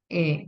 Eh,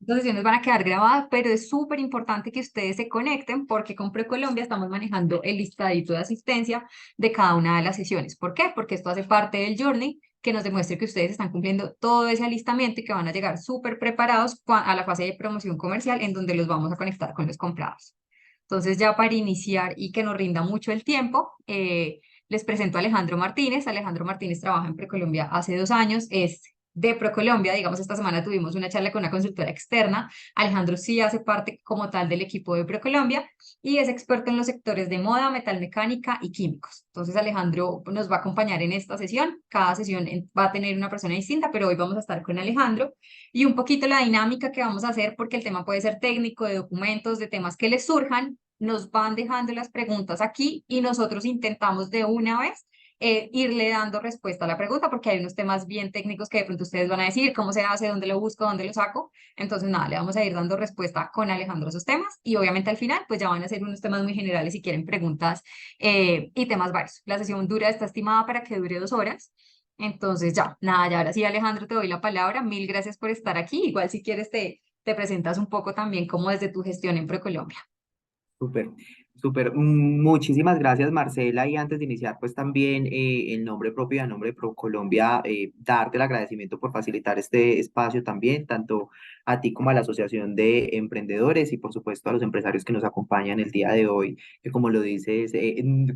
Las sesiones van a quedar grabadas, pero es súper importante que ustedes se conecten porque con ProColombia estamos manejando el listadito de asistencia de cada una de las sesiones. ¿Por qué? Porque esto hace parte del journey que nos demuestre que ustedes están cumpliendo todo ese alistamiento y que van a llegar súper preparados a la fase de promoción comercial en donde los vamos a conectar con los comprados. Entonces, ya para iniciar y que nos rinda mucho el tiempo, les presento a Alejandro Martínez. Alejandro Martínez trabaja en ProColombia hace 2 años, es de ProColombia. Digamos, esta semana tuvimos una charla con una consultora externa. Alejandro sí hace parte como tal del equipo de ProColombia y es experto en los sectores de moda, metalmecánica y químicos. Entonces, Alejandro nos va a acompañar en esta sesión. Cada sesión va a tener una persona distinta, pero hoy vamos a estar con Alejandro y un poquito la dinámica que vamos a hacer, porque el tema puede ser técnico, de documentos, de temas que les surjan. Nos van dejando las preguntas aquí y nosotros intentamos de una vez irle dando respuesta a la pregunta, porque hay unos temas bien técnicos que de pronto ustedes van a decir, cómo se hace, dónde lo busco, dónde lo saco. Entonces, nada, le vamos a ir dando respuesta con Alejandro a esos temas y obviamente al final, pues ya van a ser unos temas muy generales si quieren preguntas y temas varios. La sesión está estimada para que dure 2 horas. Entonces, ya, nada, ya ahora sí, Alejandro, te doy la palabra. Mil gracias por estar aquí. Igual si quieres te presentas un poco también como desde tu gestión en ProColombia. Súper, súper. Muchísimas gracias, Marcela. Y antes de iniciar, pues también en nombre propio y a nombre de ProColombia, darte el agradecimiento por facilitar este espacio también, tanto a ti como a la Asociación de Emprendedores y por supuesto a los empresarios que nos acompañan el día de hoy, que como lo dices,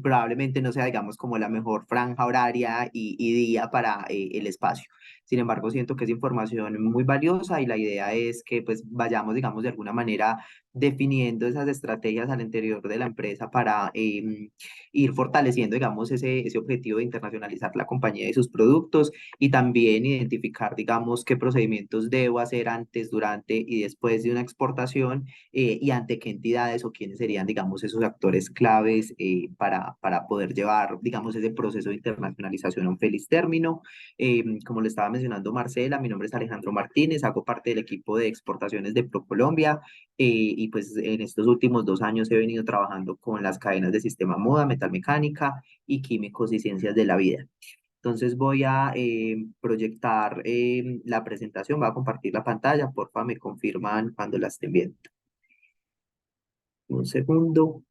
probablemente no sea, digamos, como la mejor franja horaria y día para el espacio. Sin embargo, siento que es información muy valiosa y la idea es que pues vayamos, digamos, de alguna manera definiendo esas estrategias al interior de la empresa para ir fortaleciendo, digamos, ese objetivo de internacionalizar la compañía y sus productos y también identificar, digamos, qué procedimientos debo hacer antes, durante y después de una exportación y ante qué entidades o quiénes serían, digamos, esos actores claves para poder llevar, digamos, ese proceso de internacionalización a un feliz término. Como le estaba mencionando Marcela, mi nombre es Alejandro Martínez, hago parte del equipo de exportaciones de ProColombia. Y pues en estos últimos 2 años he venido trabajando con las cadenas de sistema moda, metalmecánica y químicos y ciencias de la vida. Entonces voy a proyectar la presentación, voy a compartir la pantalla, porfa, me confirman cuando la estén viendo. Un segundo.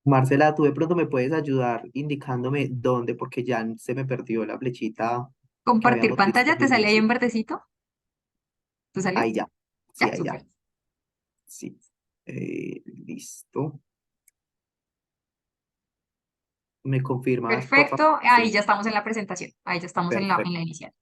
Marcela, tú de pronto me puedes ayudar indicándome dónde, porque ya se me perdió la flechita que Compartir habíamos visto pantalla, al ¿te sale ahí inicio. en verdecito? ¿Te salió? Ahí ya, sí, Ya, ahí ya, súper. sí. Listo. ¿Me confirmas, por favor? Perfecto, ahí Sí, ya estamos en la presentación, ahí ya estamos en la perfecto, inicial.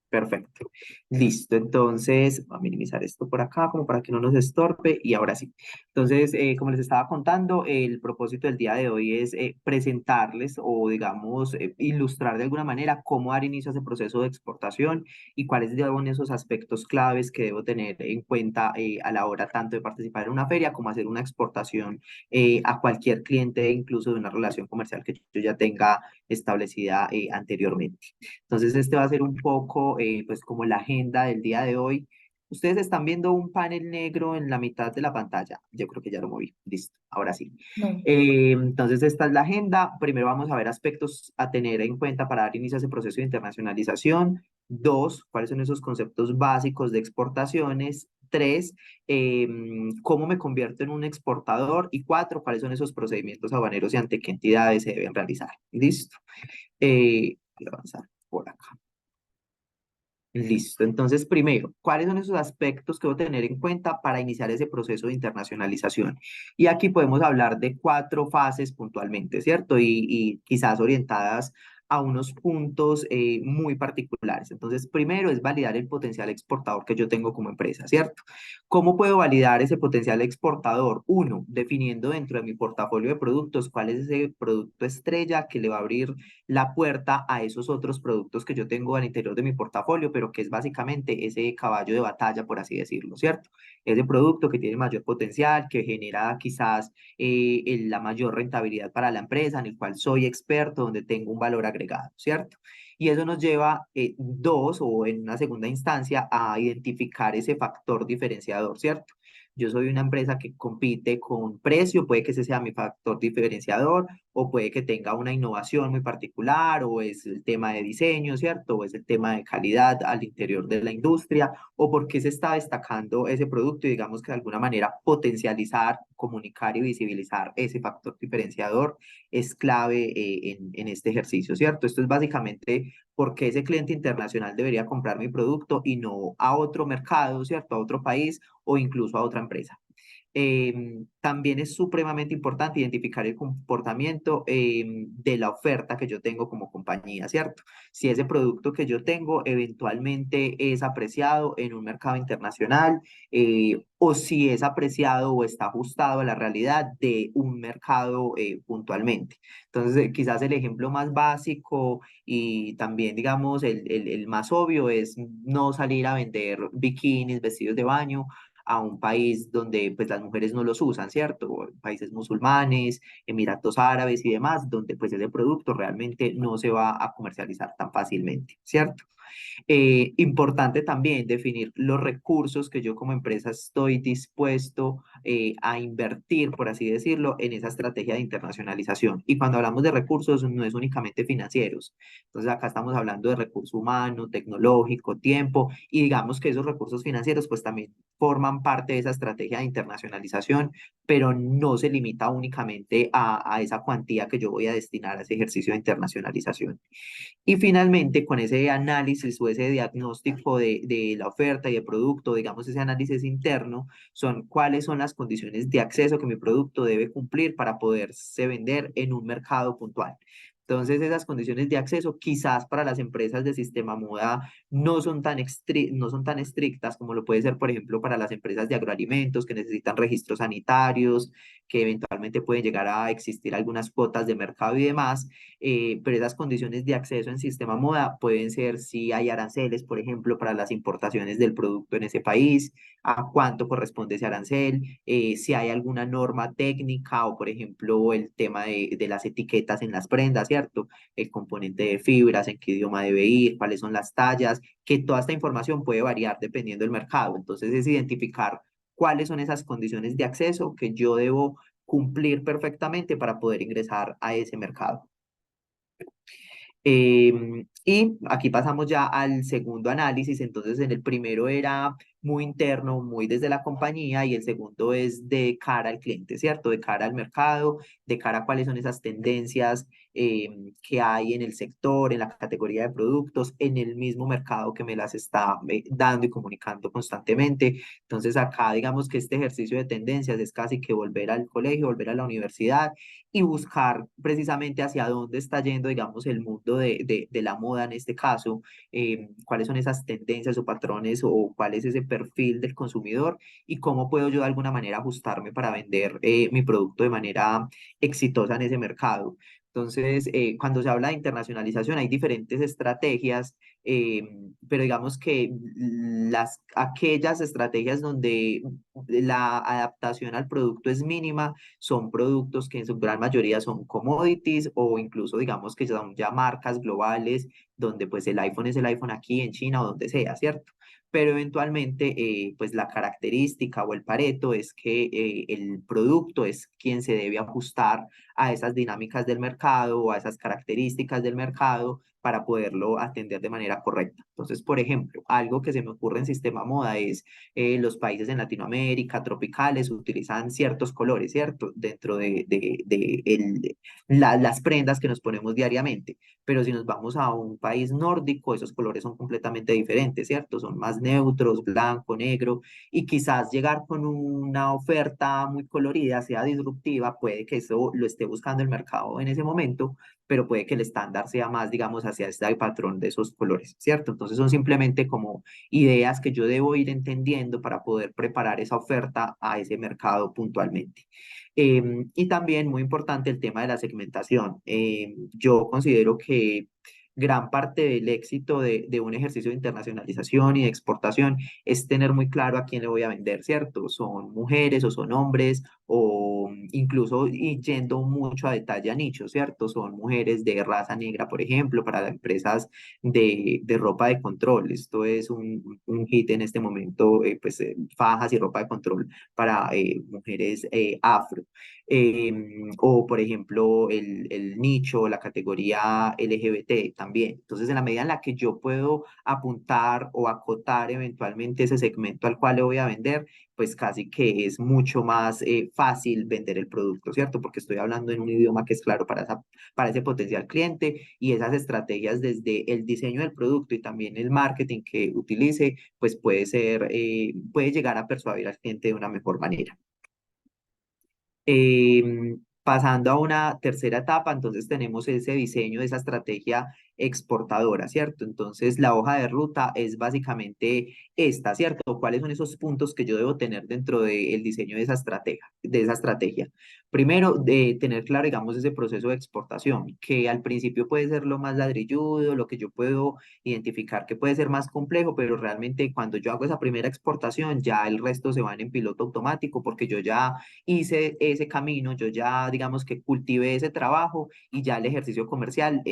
perfecto. Listo, entonces, voy a minimizar esto por acá como para que no nos estorbe y ahora sí. Entonces, como les estaba contando, el propósito del día de hoy es presentarles o, digamos, ilustrar de alguna manera cómo dar inicio a ese proceso de exportación y cuáles son esos aspectos claves que debo tener en cuenta a la hora tanto de participar en una feria como hacer una exportación a cualquier cliente, incluso de una relación comercial que yo ya tenga establecida anteriormente. Entonces, este va a ser un poco, pues, como la agenda del día de hoy. Ustedes están viendo un panel negro en la mitad de la pantalla. Yo creo que ya lo moví. Listo, ahora sí. No. Entonces, esta es la agenda. Primero vamos a ver aspectos a tener en cuenta para dar inicio a ese proceso de internacionalización. Dos, cuáles son esos conceptos básicos de exportaciones. Tres, cómo me convierto en un exportador. Y cuatro, cuáles son esos procedimientos aduaneros y ante qué entidades se deben realizar. Listo. Voy a avanzar por acá. Listo. Entonces, primero, ¿cuáles son esos aspectos que debo tener en cuenta para iniciar ese proceso de internacionalización? Y aquí podemos hablar de 4 fases puntualmente, ¿cierto? Y quizás orientadas a unos puntos muy particulares. Entonces, primero es validar el potencial exportador que yo tengo como empresa, ¿cierto? ¿Cómo puedo validar ese potencial exportador? Uno, definiendo dentro de mi portafolio de productos cuál es ese producto estrella que le va a abrir la puerta a esos otros productos que yo tengo al interior de mi portafolio, pero que es básicamente ese caballo de batalla, por así decirlo, ¿cierto? Ese producto que tiene mayor potencial, que genera quizás la mayor rentabilidad para la empresa, en el cual soy experto, donde tengo un valor agregado, ¿cierto? Y eso nos lleva, dos, o en una segunda instancia, a identificar ese factor diferenciador, ¿cierto? Yo soy una empresa que compite con precio, puede que ese sea mi factor diferenciador, o puede que tenga una innovación muy particular, o es el tema de diseño, ¿cierto? O es el tema de calidad al interior de la industria, o por qué se está destacando ese producto y digamos que de alguna manera potencializar, comunicar y visibilizar ese factor diferenciador es clave en este ejercicio, ¿cierto? Esto es básicamente por qué ese cliente internacional debería comprar mi producto y no a otro mercado, ¿cierto? A otro país o incluso a otra empresa. También es supremamente importante identificar el comportamiento de la oferta que yo tengo como compañía, ¿cierto? Si ese producto que yo tengo eventualmente es apreciado en un mercado internacional o si es apreciado o está ajustado a la realidad de un mercado puntualmente. Entonces, quizás el ejemplo más básico y también, digamos, el más obvio es no salir a vender bikinis, vestidos de baño a un país donde pues las mujeres no los usan, ¿cierto? Países musulmanes, Emiratos Árabes y demás, donde pues ese producto realmente no se va a comercializar tan fácilmente, ¿cierto? Importante también definir los recursos que yo como empresa estoy dispuesto a invertir, por así decirlo, en esa estrategia de internacionalización. Y cuando hablamos de recursos, no es únicamente financieros. Entonces, acá estamos hablando de recurso humano, tecnológico, tiempo, y digamos que esos recursos financieros, pues también forman parte de esa estrategia de internacionalización, pero no se limita únicamente a esa cuantía que yo voy a destinar a ese ejercicio de internacionalización. Y finalmente, con ese análisis o ese diagnóstico de la oferta y el producto, digamos ese análisis interno, son cuáles son las condiciones de acceso que mi producto debe cumplir para poderse vender en un mercado puntual. Entonces, esas condiciones de acceso quizás para las empresas de sistema moda no son tan estrictas como lo puede ser, por ejemplo, para las empresas de agroalimentos que necesitan registros sanitarios, que eventualmente pueden llegar a existir algunas cuotas de mercado y demás, pero esas condiciones de acceso en sistema moda pueden ser si hay aranceles, por ejemplo, para las importaciones del producto en ese país, a cuánto corresponde ese arancel, si hay alguna norma técnica o, por ejemplo, el tema de las etiquetas en las prendas, ¿cierto? El componente de fibras, en qué idioma debe ir, cuáles son las tallas, que toda esta información puede variar dependiendo del mercado. Entonces, es identificar cuáles son esas condiciones de acceso que yo debo cumplir perfectamente para poder ingresar a ese mercado. Y aquí pasamos ya al segundo análisis. Entonces, en el primero era muy interno, muy desde la compañía, y el segundo es de cara al cliente, ¿cierto? De cara al mercado, de cara a cuáles son esas tendencias que hay en el sector, en la categoría de productos, en el mismo mercado que me las está dando y comunicando constantemente. Entonces, acá digamos que este ejercicio de tendencias es casi que volver al colegio, volver a la universidad y buscar precisamente hacia dónde está yendo, digamos, el mundo de la moda en este caso, cuáles son esas tendencias o patrones o cuál es ese perfil del consumidor y cómo puedo yo de alguna manera ajustarme para vender mi producto de manera exitosa en ese mercado. Entonces, cuando se habla de internacionalización, hay diferentes estrategias, eh, pero digamos que aquellas estrategias donde la adaptación al producto es mínima, son productos que en su gran mayoría son commodities o incluso digamos que son ya marcas globales donde pues el iPhone es el iPhone aquí en China o donde sea, ¿cierto? Pero eventualmente pues la característica o el pareto es que el producto es quien se debe ajustar a esas dinámicas del mercado o a esas características del mercado para poderlo atender de manera correcta. Entonces, por ejemplo, algo que se me ocurre en sistema moda es los países en Latinoamérica, tropicales, utilizan ciertos colores, ¿cierto? Dentro las prendas que nos ponemos diariamente. Pero si nos vamos a un país nórdico, esos colores son completamente diferentes, ¿cierto? Son más neutros, blanco, negro, y quizás llegar con una oferta muy colorida, sea disruptiva, puede que eso lo esté buscando el mercado en ese momento, pero puede que el estándar sea más, digamos, hacia este patrón de esos colores, ¿cierto? Entonces son simplemente como ideas que yo debo ir entendiendo para poder preparar esa oferta a ese mercado puntualmente. Y también muy importante el tema de la segmentación. Yo considero que gran parte del éxito de un ejercicio de internacionalización y de exportación es tener muy claro a quién le voy a vender, ¿cierto? Son mujeres o son hombres o incluso y yendo mucho a detalle a nichos, ¿cierto? Son mujeres de raza negra, por ejemplo, para las empresas de ropa de control. Esto es un hit en este momento, pues fajas y ropa de control para mujeres afro. O, por ejemplo, el nicho, la categoría LGBT también. Entonces, en la medida en la que yo puedo apuntar o acotar eventualmente ese segmento al cual le voy a vender, pues casi que es mucho más fácil vender el producto, ¿cierto? Porque estoy hablando en un idioma que es claro para ese potencial cliente y esas estrategias desde el diseño del producto y también el marketing que utilice, pues puede llegar a persuadir al cliente de una mejor manera. Pasando a una tercera etapa, entonces tenemos ese diseño de esa estrategia exportadora, ¿cierto? Entonces la hoja de ruta es básicamente esta, ¿cierto? ¿Cuáles son esos puntos que yo debo tener dentro del diseño de esa estrategia? Primero, de tener claro, digamos, ese proceso de exportación, que al principio puede ser lo más ladrilludo, lo que yo puedo identificar que puede ser más complejo, pero realmente cuando yo hago esa primera exportación, ya el resto se van en piloto automático porque yo ya hice ese camino, yo ya digamos que cultivé ese trabajo y ya el ejercicio comercial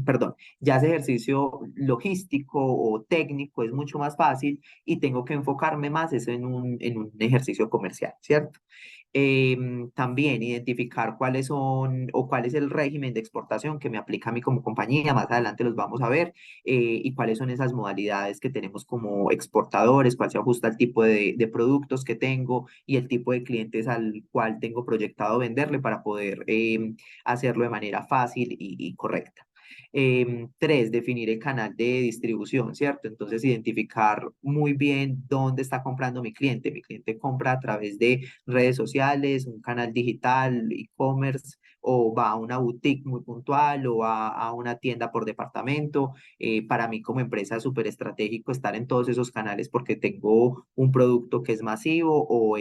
perdón, ya ese ejercicio logístico o técnico es mucho más fácil y tengo que enfocarme más es en un ejercicio comercial, ¿cierto? También identificar cuáles son o cuál es el régimen de exportación que me aplica a mí como compañía, más adelante los vamos a ver, y cuáles son esas modalidades que tenemos como exportadores, cuál se ajusta al tipo de productos que tengo y el tipo de clientes al cual tengo proyectado venderle para poder hacerlo de manera fácil y correcta. Tres, definir el canal de distribución, ¿cierto? Entonces, identificar muy bien dónde está comprando mi cliente. Mi cliente compra a través de redes sociales, un canal digital, e-commerce, o va a una boutique muy puntual, o va a una tienda por departamento. Para mí como empresa es súper estratégico estar en todos esos canales porque tengo un producto que es masivo o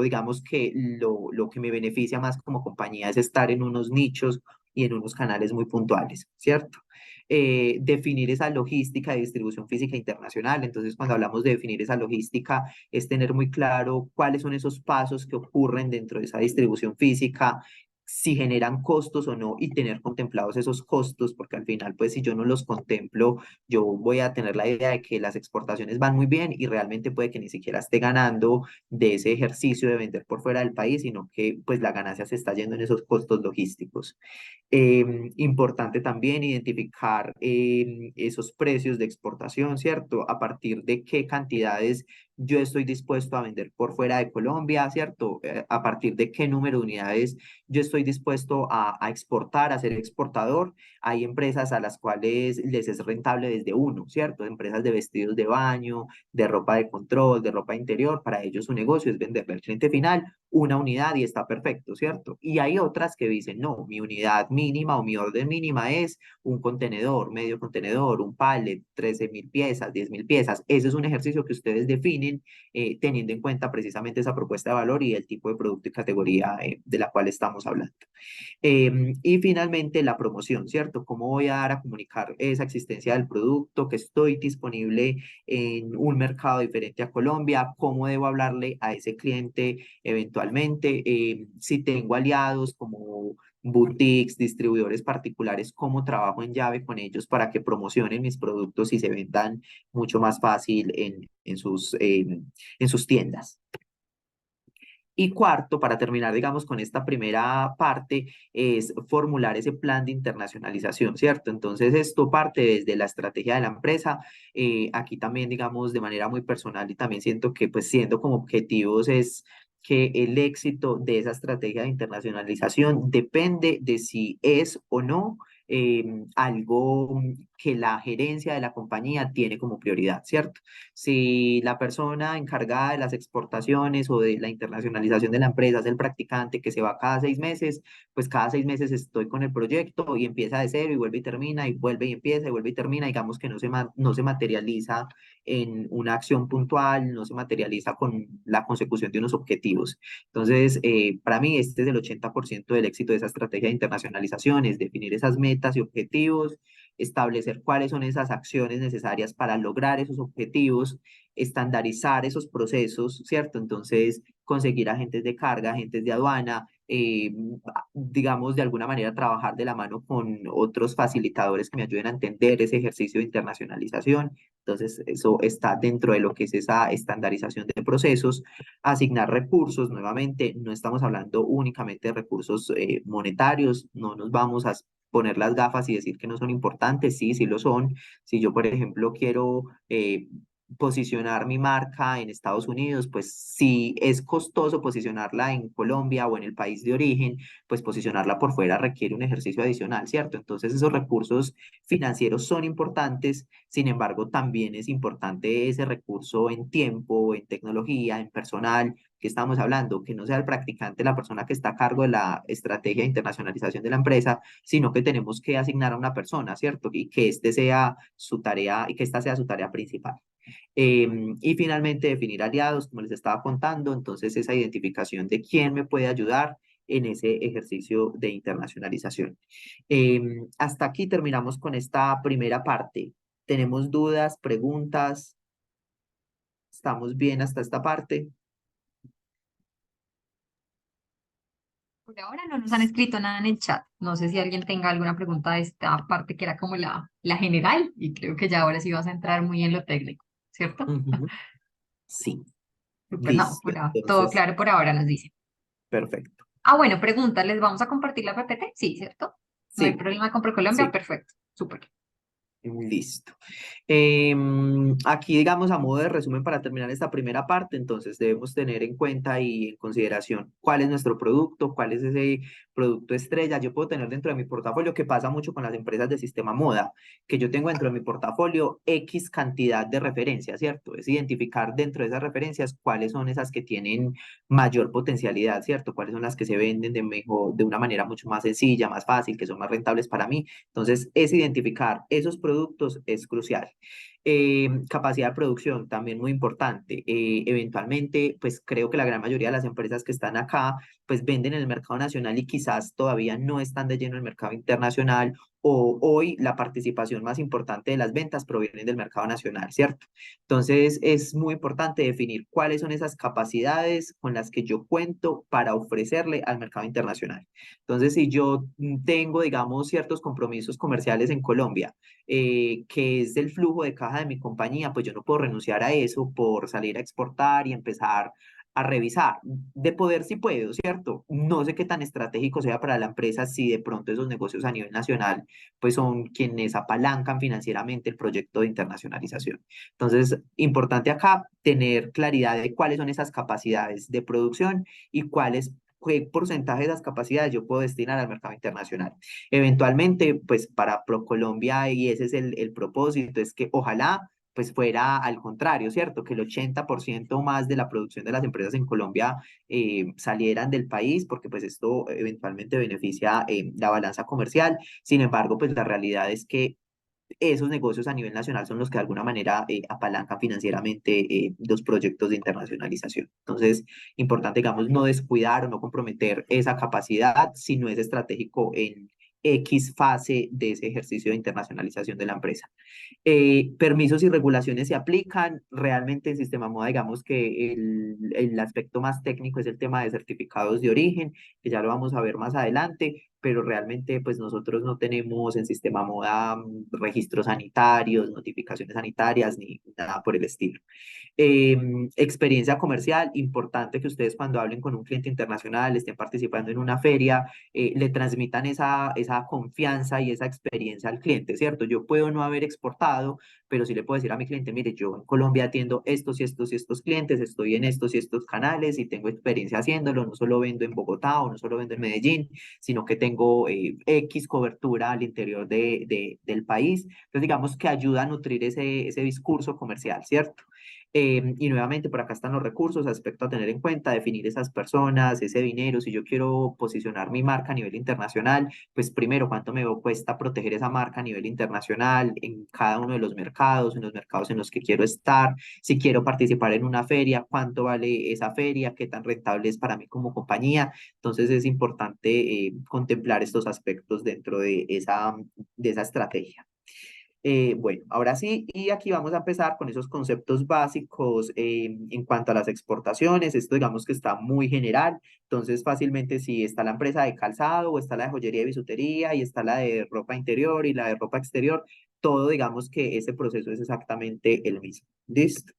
digamos que lo que me beneficia más como compañía es estar en unos nichos y en unos canales muy puntuales, ¿cierto? Definir esa logística de distribución física internacional. Entonces, cuando hablamos de definir esa logística, es tener muy claro cuáles son esos pasos que ocurren dentro de esa distribución física, si generan costos o no, y tener contemplados esos costos, porque al final, pues si yo no los contemplo, yo voy a tener la idea de que las exportaciones van muy bien y realmente puede que ni siquiera esté ganando de ese ejercicio de vender por fuera del país, sino que pues la ganancia se está yendo en esos costos logísticos. Importante también identificar esos precios de exportación, ¿cierto? A partir de qué cantidades yo estoy dispuesto a vender por fuera de Colombia, ¿cierto? A partir de qué número de unidades yo estoy dispuesto a exportar, a ser exportador. Hay empresas a las cuales les es rentable desde uno, ¿cierto? Empresas de vestidos de baño, de ropa de control, de ropa interior. Para ellos su negocio es venderle al cliente final una unidad y está perfecto, ¿cierto? Y hay otras que dicen, no, mi unidad mínima o mi orden mínima es un contenedor, medio contenedor, un pallet, 13.000 piezas, 10.000 piezas. Ese es un ejercicio que ustedes definen teniendo en cuenta precisamente esa propuesta de valor y el tipo de producto y categoría de la cual estamos hablando. Y finalmente la promoción, ¿cierto? ¿Cómo voy a dar a comunicar esa existencia del producto, que estoy disponible en un mercado diferente a Colombia? ¿Cómo debo hablarle a ese cliente eventualmente? Si tengo aliados como boutiques, distribuidores particulares, ¿cómo trabajo en llave con ellos para que promocionen mis productos y se vendan mucho más fácil en sus tiendas? Y cuarto, para terminar, digamos, con esta primera parte, es formular ese plan de internacionalización, ¿cierto? Entonces, esto parte desde la estrategia de la empresa. Aquí también, digamos, de manera muy personal y también siento que, pues, siendo como objetivos es que el éxito de esa estrategia de internacionalización depende de si es o no algo que la gerencia de la compañía tiene como prioridad, ¿cierto? Si la persona encargada de las exportaciones o de la internacionalización de la empresa es el practicante que se va cada 6 meses, pues cada 6 meses estoy con el proyecto y empieza de cero y vuelve y termina y vuelve y empieza y vuelve y termina, digamos que no se materializa en una acción puntual, no se materializa con la consecución de unos objetivos. Entonces, para mí este es el 80% del éxito de esa estrategia de internacionalización, es definir esas metas y objetivos, establecer cuáles son esas acciones necesarias para lograr esos objetivos, estandarizar esos procesos, ¿cierto? Entonces, conseguir agentes de carga, agentes de aduana, digamos, de alguna manera trabajar de la mano con otros facilitadores que me ayuden a entender ese ejercicio de internacionalización. Entonces, eso está dentro de lo que es esa estandarización de procesos, asignar recursos, nuevamente, no estamos hablando únicamente de recursos monetarios, no nos vamos a poner las gafas y decir que no son importantes, sí, sí lo son. Si yo, por ejemplo, quiero posicionar mi marca en Estados Unidos, pues si es costoso posicionarla en Colombia o en el país de origen, pues posicionarla por fuera requiere un ejercicio adicional, ¿cierto? Entonces esos recursos financieros son importantes, sin embargo, también es importante ese recurso en tiempo, en tecnología, en personal, que estamos hablando, que no sea el practicante la persona que está a cargo de la estrategia de internacionalización de la empresa, sino que tenemos que asignar a una persona, ¿cierto? Y que este sea su tarea y que esta sea su tarea principal. Y finalmente definir aliados, como les estaba contando, entonces esa identificación de quién me puede ayudar en ese ejercicio de internacionalización. Hasta aquí terminamos con esta primera parte. ¿Tenemos dudas, preguntas? ¿Estamos bien hasta esta parte? Por ahora no nos han escrito nada en el chat. No sé si alguien tenga alguna pregunta de esta parte que era como la general y creo que ya ahora sí vas a entrar muy en lo técnico, ¿cierto? Ujú. Sí, Súper, no, listo. todo Entonces, claro por ahora nos dice. perfecto. Bueno, pregunta, ¿les vamos a compartir la PPT? Sí, ¿cierto? No hay Sí, problema con Colombia, sí, perfecto, súper. listo. Aquí, digamos, a modo de resumen para terminar esta primera parte, entonces debemos tener en cuenta y en consideración cuál es nuestro producto, cuál es ese producto estrella. Yo puedo tener dentro de mi portafolio, que pasa mucho con las empresas de sistema moda, que yo tengo dentro de mi portafolio X cantidad de referencias, ¿cierto? Es identificar dentro de esas referencias cuáles son esas que tienen mayor potencialidad, ¿cierto? Cuáles son las que se venden de mejor, de una manera mucho más sencilla, más fácil, que son más rentables para mí. Entonces, es identificar esos productos es crucial. Capacidad de producción también muy importante. Eventualmente, pues creo que la gran mayoría de las empresas que están acá, pues venden en el mercado nacional y quizás todavía no están de lleno en el mercado internacional o hoy la participación más importante de las ventas proviene del mercado nacional, ¿cierto? Entonces, es muy importante definir cuáles son esas capacidades con las que yo cuento para ofrecerle al mercado internacional. Entonces, si yo tengo, digamos, ciertos compromisos comerciales en Colombia, que es el flujo de caja de mi compañía, pues yo no puedo renunciar a eso por salir a exportar y empezar a revisar. De poder sí puedo, ¿cierto? No sé qué tan estratégico sea para la empresa si de pronto esos negocios a nivel nacional, pues son quienes apalancan financieramente el proyecto de internacionalización. Entonces, importante acá tener claridad de cuáles son esas capacidades de producción y cuáles qué porcentaje de esas capacidades yo puedo destinar al mercado internacional. Eventualmente, pues para ProColombia, y ese es el propósito, es que ojalá pues fuera al contrario, ¿cierto? Que el 80% más de la producción de las empresas en Colombia salieran del país, porque pues esto eventualmente beneficia la balanza comercial. Sin embargo, pues la realidad es que esos negocios a nivel nacional son los que de alguna manera apalancan financieramente los proyectos de internacionalización. Entonces, importante, digamos, no descuidar o no comprometer esa capacidad si no es estratégico en X fase de ese ejercicio de internacionalización de la empresa. Permisos y regulaciones se aplican. Realmente en Sistema Moda, digamos que el aspecto más técnico es el tema de certificados de origen, que ya lo vamos a ver más adelante, pero realmente pues nosotros no tenemos en Sistema Moda registros sanitarios, notificaciones sanitarias, ni nada por el estilo. Experiencia comercial, importante que ustedes cuando hablen con un cliente internacional, estén participando en una feria, le transmitan esa confianza y esa experiencia al cliente, ¿cierto? Yo puedo no haber exportado, pero sí le puedo decir a mi cliente, mire, yo en Colombia atiendo estos y estos y estos clientes, estoy en estos y estos canales y tengo experiencia haciéndolo, no solo vendo en Bogotá o no solo vendo en Medellín, sino que tengo X cobertura al interior del país. Entonces, digamos que ayuda a nutrir ese discurso comercial, ¿cierto? Y nuevamente, por acá están los recursos, aspecto a tener en cuenta, definir esas personas, ese dinero. Si yo quiero posicionar mi marca a nivel internacional, pues primero, ¿cuánto me cuesta proteger esa marca a nivel internacional en cada uno de los mercados, en los mercados en los que quiero estar? Si quiero participar en una feria, ¿cuánto vale esa feria? ¿Qué tan rentable es para mí como compañía? Entonces es importante contemplar estos aspectos dentro de esa estrategia. Bueno, ahora sí, y aquí vamos a empezar con esos conceptos básicos en cuanto a las exportaciones. Esto digamos que está muy general, entonces fácilmente si está la empresa de calzado o está la de joyería y bisutería y está la de ropa interior y la de ropa exterior, todo digamos que ese proceso es exactamente el mismo. ¿Listo?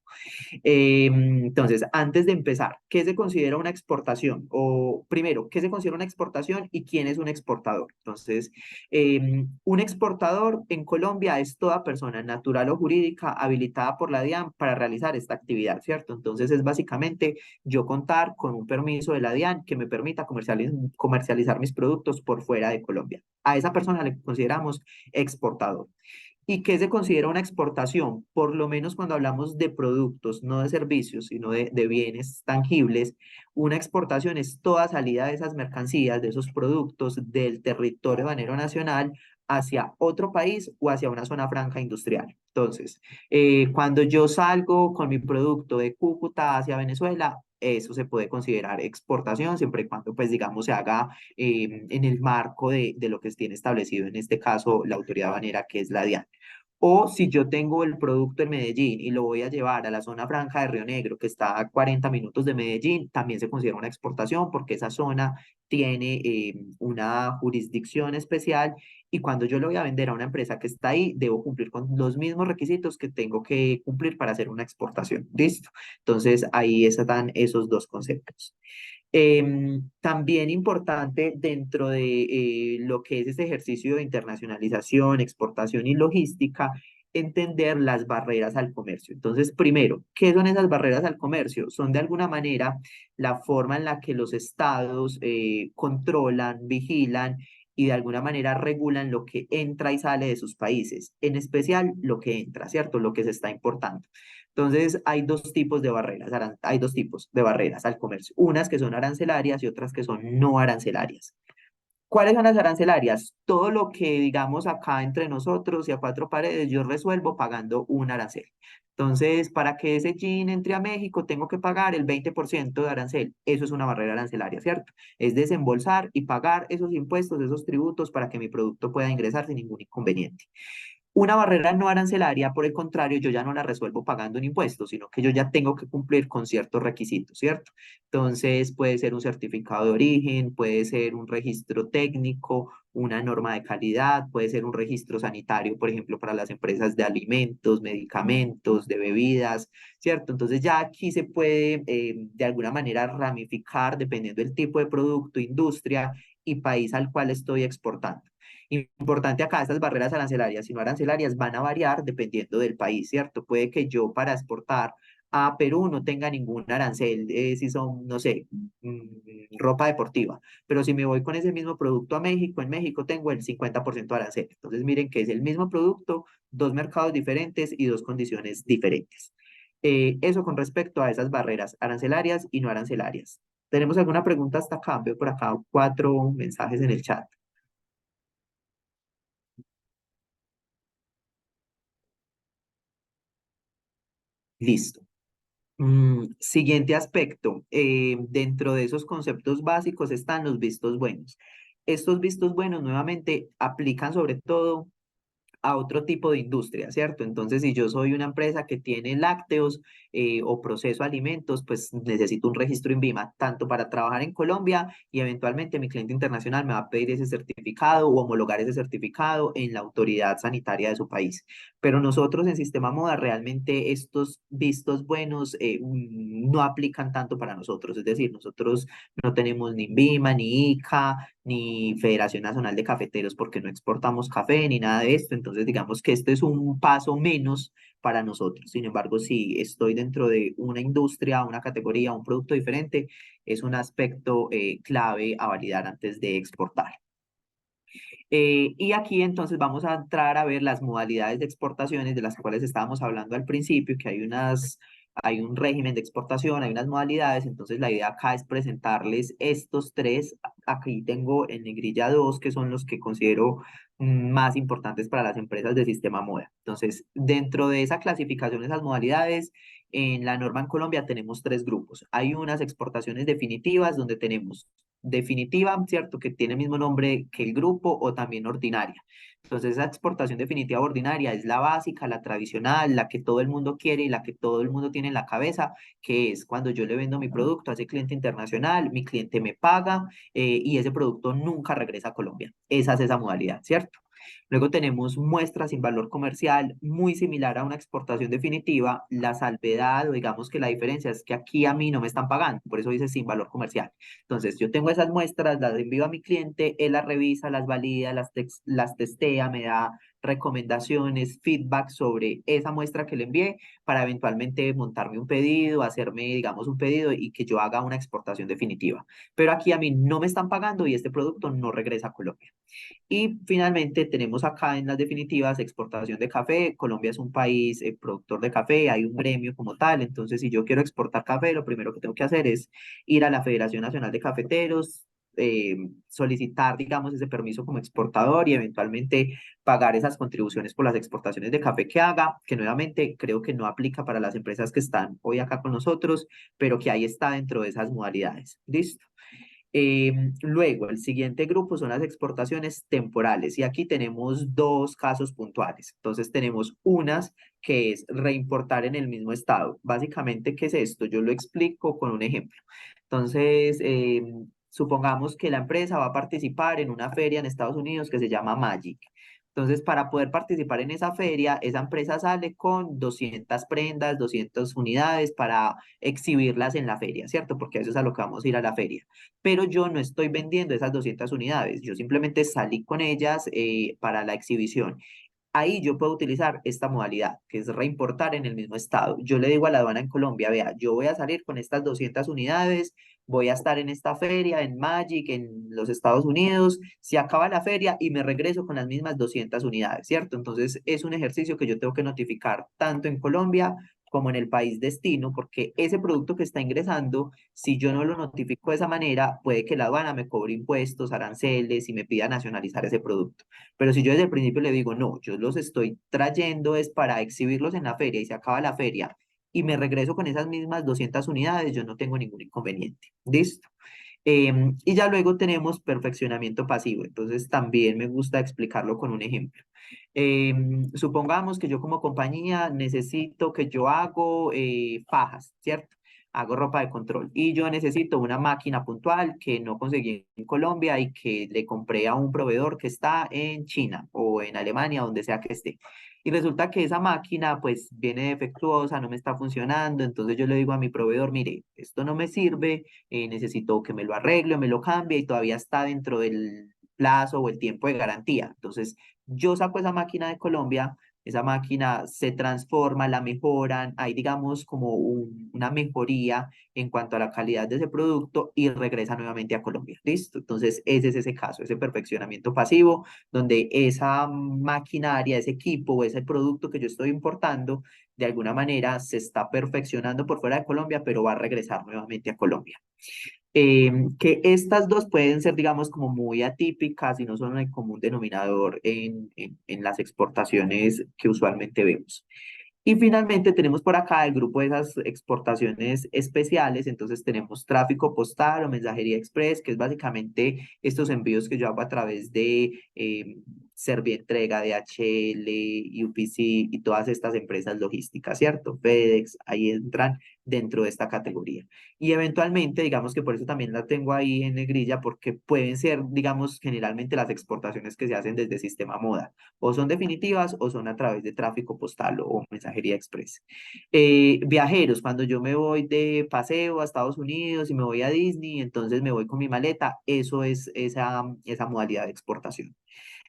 Entonces, antes de empezar, ¿qué se considera una exportación? O primero, ¿qué se considera una exportación y quién es un exportador? Entonces, un exportador en Colombia es toda persona natural o jurídica habilitada por la DIAN para realizar esta actividad, ¿cierto? Entonces, es básicamente yo contar con un permiso de la DIAN que me permita comercializar mis productos por fuera de Colombia. A esa persona le consideramos exportador. ¿Y qué se considera una exportación? Por lo menos cuando hablamos de productos, no de servicios, sino de bienes tangibles, una exportación es toda salida de esas mercancías, de esos productos del territorio aduanero nacional hacia otro país o hacia una zona franca industrial. Entonces, cuando yo salgo con mi producto de Cúcuta hacia Venezuela, eso se puede considerar exportación, siempre y cuando, pues, digamos, se haga en el marco de lo que tiene establecido, en este caso, la autoridad aduanera, que es la DIAN. O si yo tengo el producto en Medellín y lo voy a llevar a la zona franca de Río Negro, que está a 40 minutos de Medellín, también se considera una exportación porque esa zona tiene una jurisdicción especial y cuando yo lo voy a vender a una empresa que está ahí, debo cumplir con los mismos requisitos que tengo que cumplir para hacer una exportación. ¿Listo? Entonces ahí están esos dos conceptos. También importante dentro de lo que es este ejercicio de internacionalización, exportación y logística, entender las barreras al comercio. Entonces, primero, ¿qué son esas barreras al comercio? Son de alguna manera la forma en la que los estados controlan, vigilan y de alguna manera regulan lo que entra y sale de sus países, en especial lo que entra, ¿cierto? Lo que se está importando. Entonces, hay dos tipos de barreras, hay dos tipos de barreras al comercio, unas que son arancelarias y otras que son no arancelarias. ¿Cuáles son las arancelarias? Todo lo que digamos acá entre nosotros y a cuatro paredes, yo resuelvo pagando un arancel. Entonces, para que ese jean entre a México, tengo que pagar el 20% de arancel. Eso es una barrera arancelaria, ¿cierto? Es desembolsar y pagar esos impuestos, esos tributos para que mi producto pueda ingresar sin ningún inconveniente. Una barrera no arancelaria, por el contrario, yo ya no la resuelvo pagando un impuesto, sino que yo ya tengo que cumplir con ciertos requisitos, ¿cierto? Entonces, puede ser un certificado de origen, puede ser un registro técnico, una norma de calidad, puede ser un registro sanitario, por ejemplo, para las empresas de alimentos, medicamentos, de bebidas, ¿cierto? Entonces, ya aquí se puede, de alguna manera, ramificar dependiendo del tipo de producto, industria y país al cual estoy exportando. Importante acá, estas barreras arancelarias y no arancelarias van a variar dependiendo del país, ¿cierto? Puede que yo para exportar a Perú no tenga ningún arancel, si son, no sé, ropa deportiva, pero si me voy con ese mismo producto a México, en México tengo el 50% de arancel. Entonces miren que es el mismo producto, dos mercados diferentes y dos condiciones diferentes. Eso con respecto a esas barreras arancelarias y no arancelarias. ¿Tenemos alguna pregunta hasta acá? Veo por acá cuatro mensajes en el chat. Listo. Siguiente aspecto, dentro de esos conceptos básicos están los vistos buenos. Estos vistos buenos nuevamente aplican sobre todo a otro tipo de industria, ¿cierto? Entonces, si yo soy una empresa que tiene lácteos o proceso alimentos, pues necesito un registro INVIMA, tanto para trabajar en Colombia y eventualmente mi cliente internacional me va a pedir ese certificado o homologar ese certificado en la autoridad sanitaria de su país. Pero nosotros en Sistema Moda realmente estos vistos buenos no aplican tanto para nosotros, es decir, nosotros no tenemos ni INVIMA, ni ICA, ni Federación Nacional de Cafeteros porque no exportamos café ni nada de esto. Entonces, digamos que este es un paso menos para nosotros. Sin embargo, si estoy dentro de una industria, una categoría, un producto diferente, es un aspecto clave a validar antes de exportar. Y aquí entonces vamos a entrar a ver las modalidades de exportaciones de las cuales estábamos hablando al principio, que hay un régimen de exportación, hay unas modalidades, entonces la idea acá es presentarles estos tres. Aquí tengo en negrilla dos, que son los que considero más importantes para las empresas de sistema moda. Entonces, dentro de esa clasificación, esas modalidades, en la norma en Colombia tenemos tres grupos. Hay unas exportaciones definitivas donde tenemos definitiva, ¿cierto? Que tiene el mismo nombre que el grupo o también ordinaria. Entonces, esa exportación definitiva ordinaria es la básica, la tradicional, la que todo el mundo quiere y la que todo el mundo tiene en la cabeza, que es cuando yo le vendo mi producto a ese cliente internacional, mi cliente me paga y ese producto nunca regresa a Colombia. Esa es esa modalidad, ¿cierto? Luego tenemos muestras sin valor comercial, muy similar a una exportación definitiva. La salvedad o digamos que la diferencia es que aquí a mí no me están pagando, por eso dice sin valor comercial. Entonces yo tengo esas muestras, las envío a mi cliente, él las revisa, las valida, las testea, me da recomendaciones, feedback sobre esa muestra que le envié para eventualmente montarme un pedido, hacerme, digamos, un pedido y que yo haga una exportación definitiva. Pero aquí a mí no me están pagando y este producto no regresa a Colombia. Y finalmente tenemos acá en las definitivas exportación de café. Colombia es un país productor de café, hay un gremio como tal, entonces si yo quiero exportar café, lo primero que tengo que hacer es ir a la Federación Nacional de Cafeteros, solicitar, digamos, ese permiso como exportador y eventualmente pagar esas contribuciones por las exportaciones de café que haga, que nuevamente creo que no aplica para las empresas que están hoy acá con nosotros, pero que ahí está dentro de esas modalidades. ¿Listo? Luego, el siguiente grupo son las exportaciones temporales y aquí tenemos dos casos puntuales. Entonces, tenemos unas que es reimportar en el mismo estado. Básicamente, ¿qué es esto? Yo lo explico con un ejemplo. Entonces, supongamos que la empresa va a participar en una feria en Estados Unidos que se llama Magic. Entonces, para poder participar en esa feria, esa empresa sale con 200 prendas, 200 unidades para exhibirlas en la feria, ¿cierto? Porque eso es a lo que vamos a ir a la feria, pero yo no estoy vendiendo esas 200 unidades, yo simplemente salí con ellas para la exhibición. Ahí yo puedo utilizar esta modalidad, que es reimportar en el mismo estado. Yo le digo a la aduana en Colombia, vea, yo voy a salir con estas 200 unidades, voy a estar en esta feria, en Magic, en los Estados Unidos, se acaba la feria y me regreso con las mismas 200 unidades, ¿cierto? Entonces es un ejercicio que yo tengo que notificar tanto en Colombia como en el país destino, porque ese producto que está ingresando, si yo no lo notifico de esa manera, puede que la aduana me cobre impuestos, aranceles y me pida nacionalizar ese producto. Pero si yo desde el principio le digo, no, yo los estoy trayendo es para exhibirlos en la feria y se acaba la feria y me regreso con esas mismas 200 unidades, yo no tengo ningún inconveniente. ¿Listo? Y ya luego tenemos perfeccionamiento pasivo. Entonces también me gusta explicarlo con un ejemplo. Supongamos que yo como compañía necesito que yo hago fajas, ¿cierto? Hago ropa de control y yo necesito una máquina puntual que no conseguí en Colombia y que le compré a un proveedor que está en China o en Alemania, donde sea que esté. Y resulta que esa máquina pues viene defectuosa, no me está funcionando, entonces yo le digo a mi proveedor, mire, esto no me sirve, necesito que me lo arregle o me lo cambie y todavía está dentro del plazo o el tiempo de garantía. Entonces, yo saco esa máquina de Colombia, esa máquina se transforma, la mejoran, hay digamos como una mejoría en cuanto a la calidad de ese producto y regresa nuevamente a Colombia. ¿Listo? Entonces, ese es ese caso, ese perfeccionamiento pasivo, donde esa maquinaria, ese equipo o ese producto que yo estoy importando, de alguna manera se está perfeccionando por fuera de Colombia, pero va a regresar nuevamente a Colombia. Que estas dos pueden ser, digamos, como muy atípicas y no son el común denominador en las exportaciones que usualmente vemos. Y finalmente tenemos por acá el grupo de esas exportaciones especiales. Entonces tenemos tráfico postal o mensajería express, que es básicamente estos envíos que yo hago a través de Servientrega, DHL, UPC y todas estas empresas logísticas, ¿cierto? FedEx, ahí entran dentro de esta categoría. Y eventualmente, digamos que por eso también la tengo ahí en negrilla, porque pueden ser, digamos, generalmente las exportaciones que se hacen desde Sistema Moda o son definitivas o son a través de tráfico postal o mensajería express. Viajeros, cuando yo me voy de paseo a Estados Unidos y me voy a Disney, entonces me voy con mi maleta, eso es esa modalidad de exportación.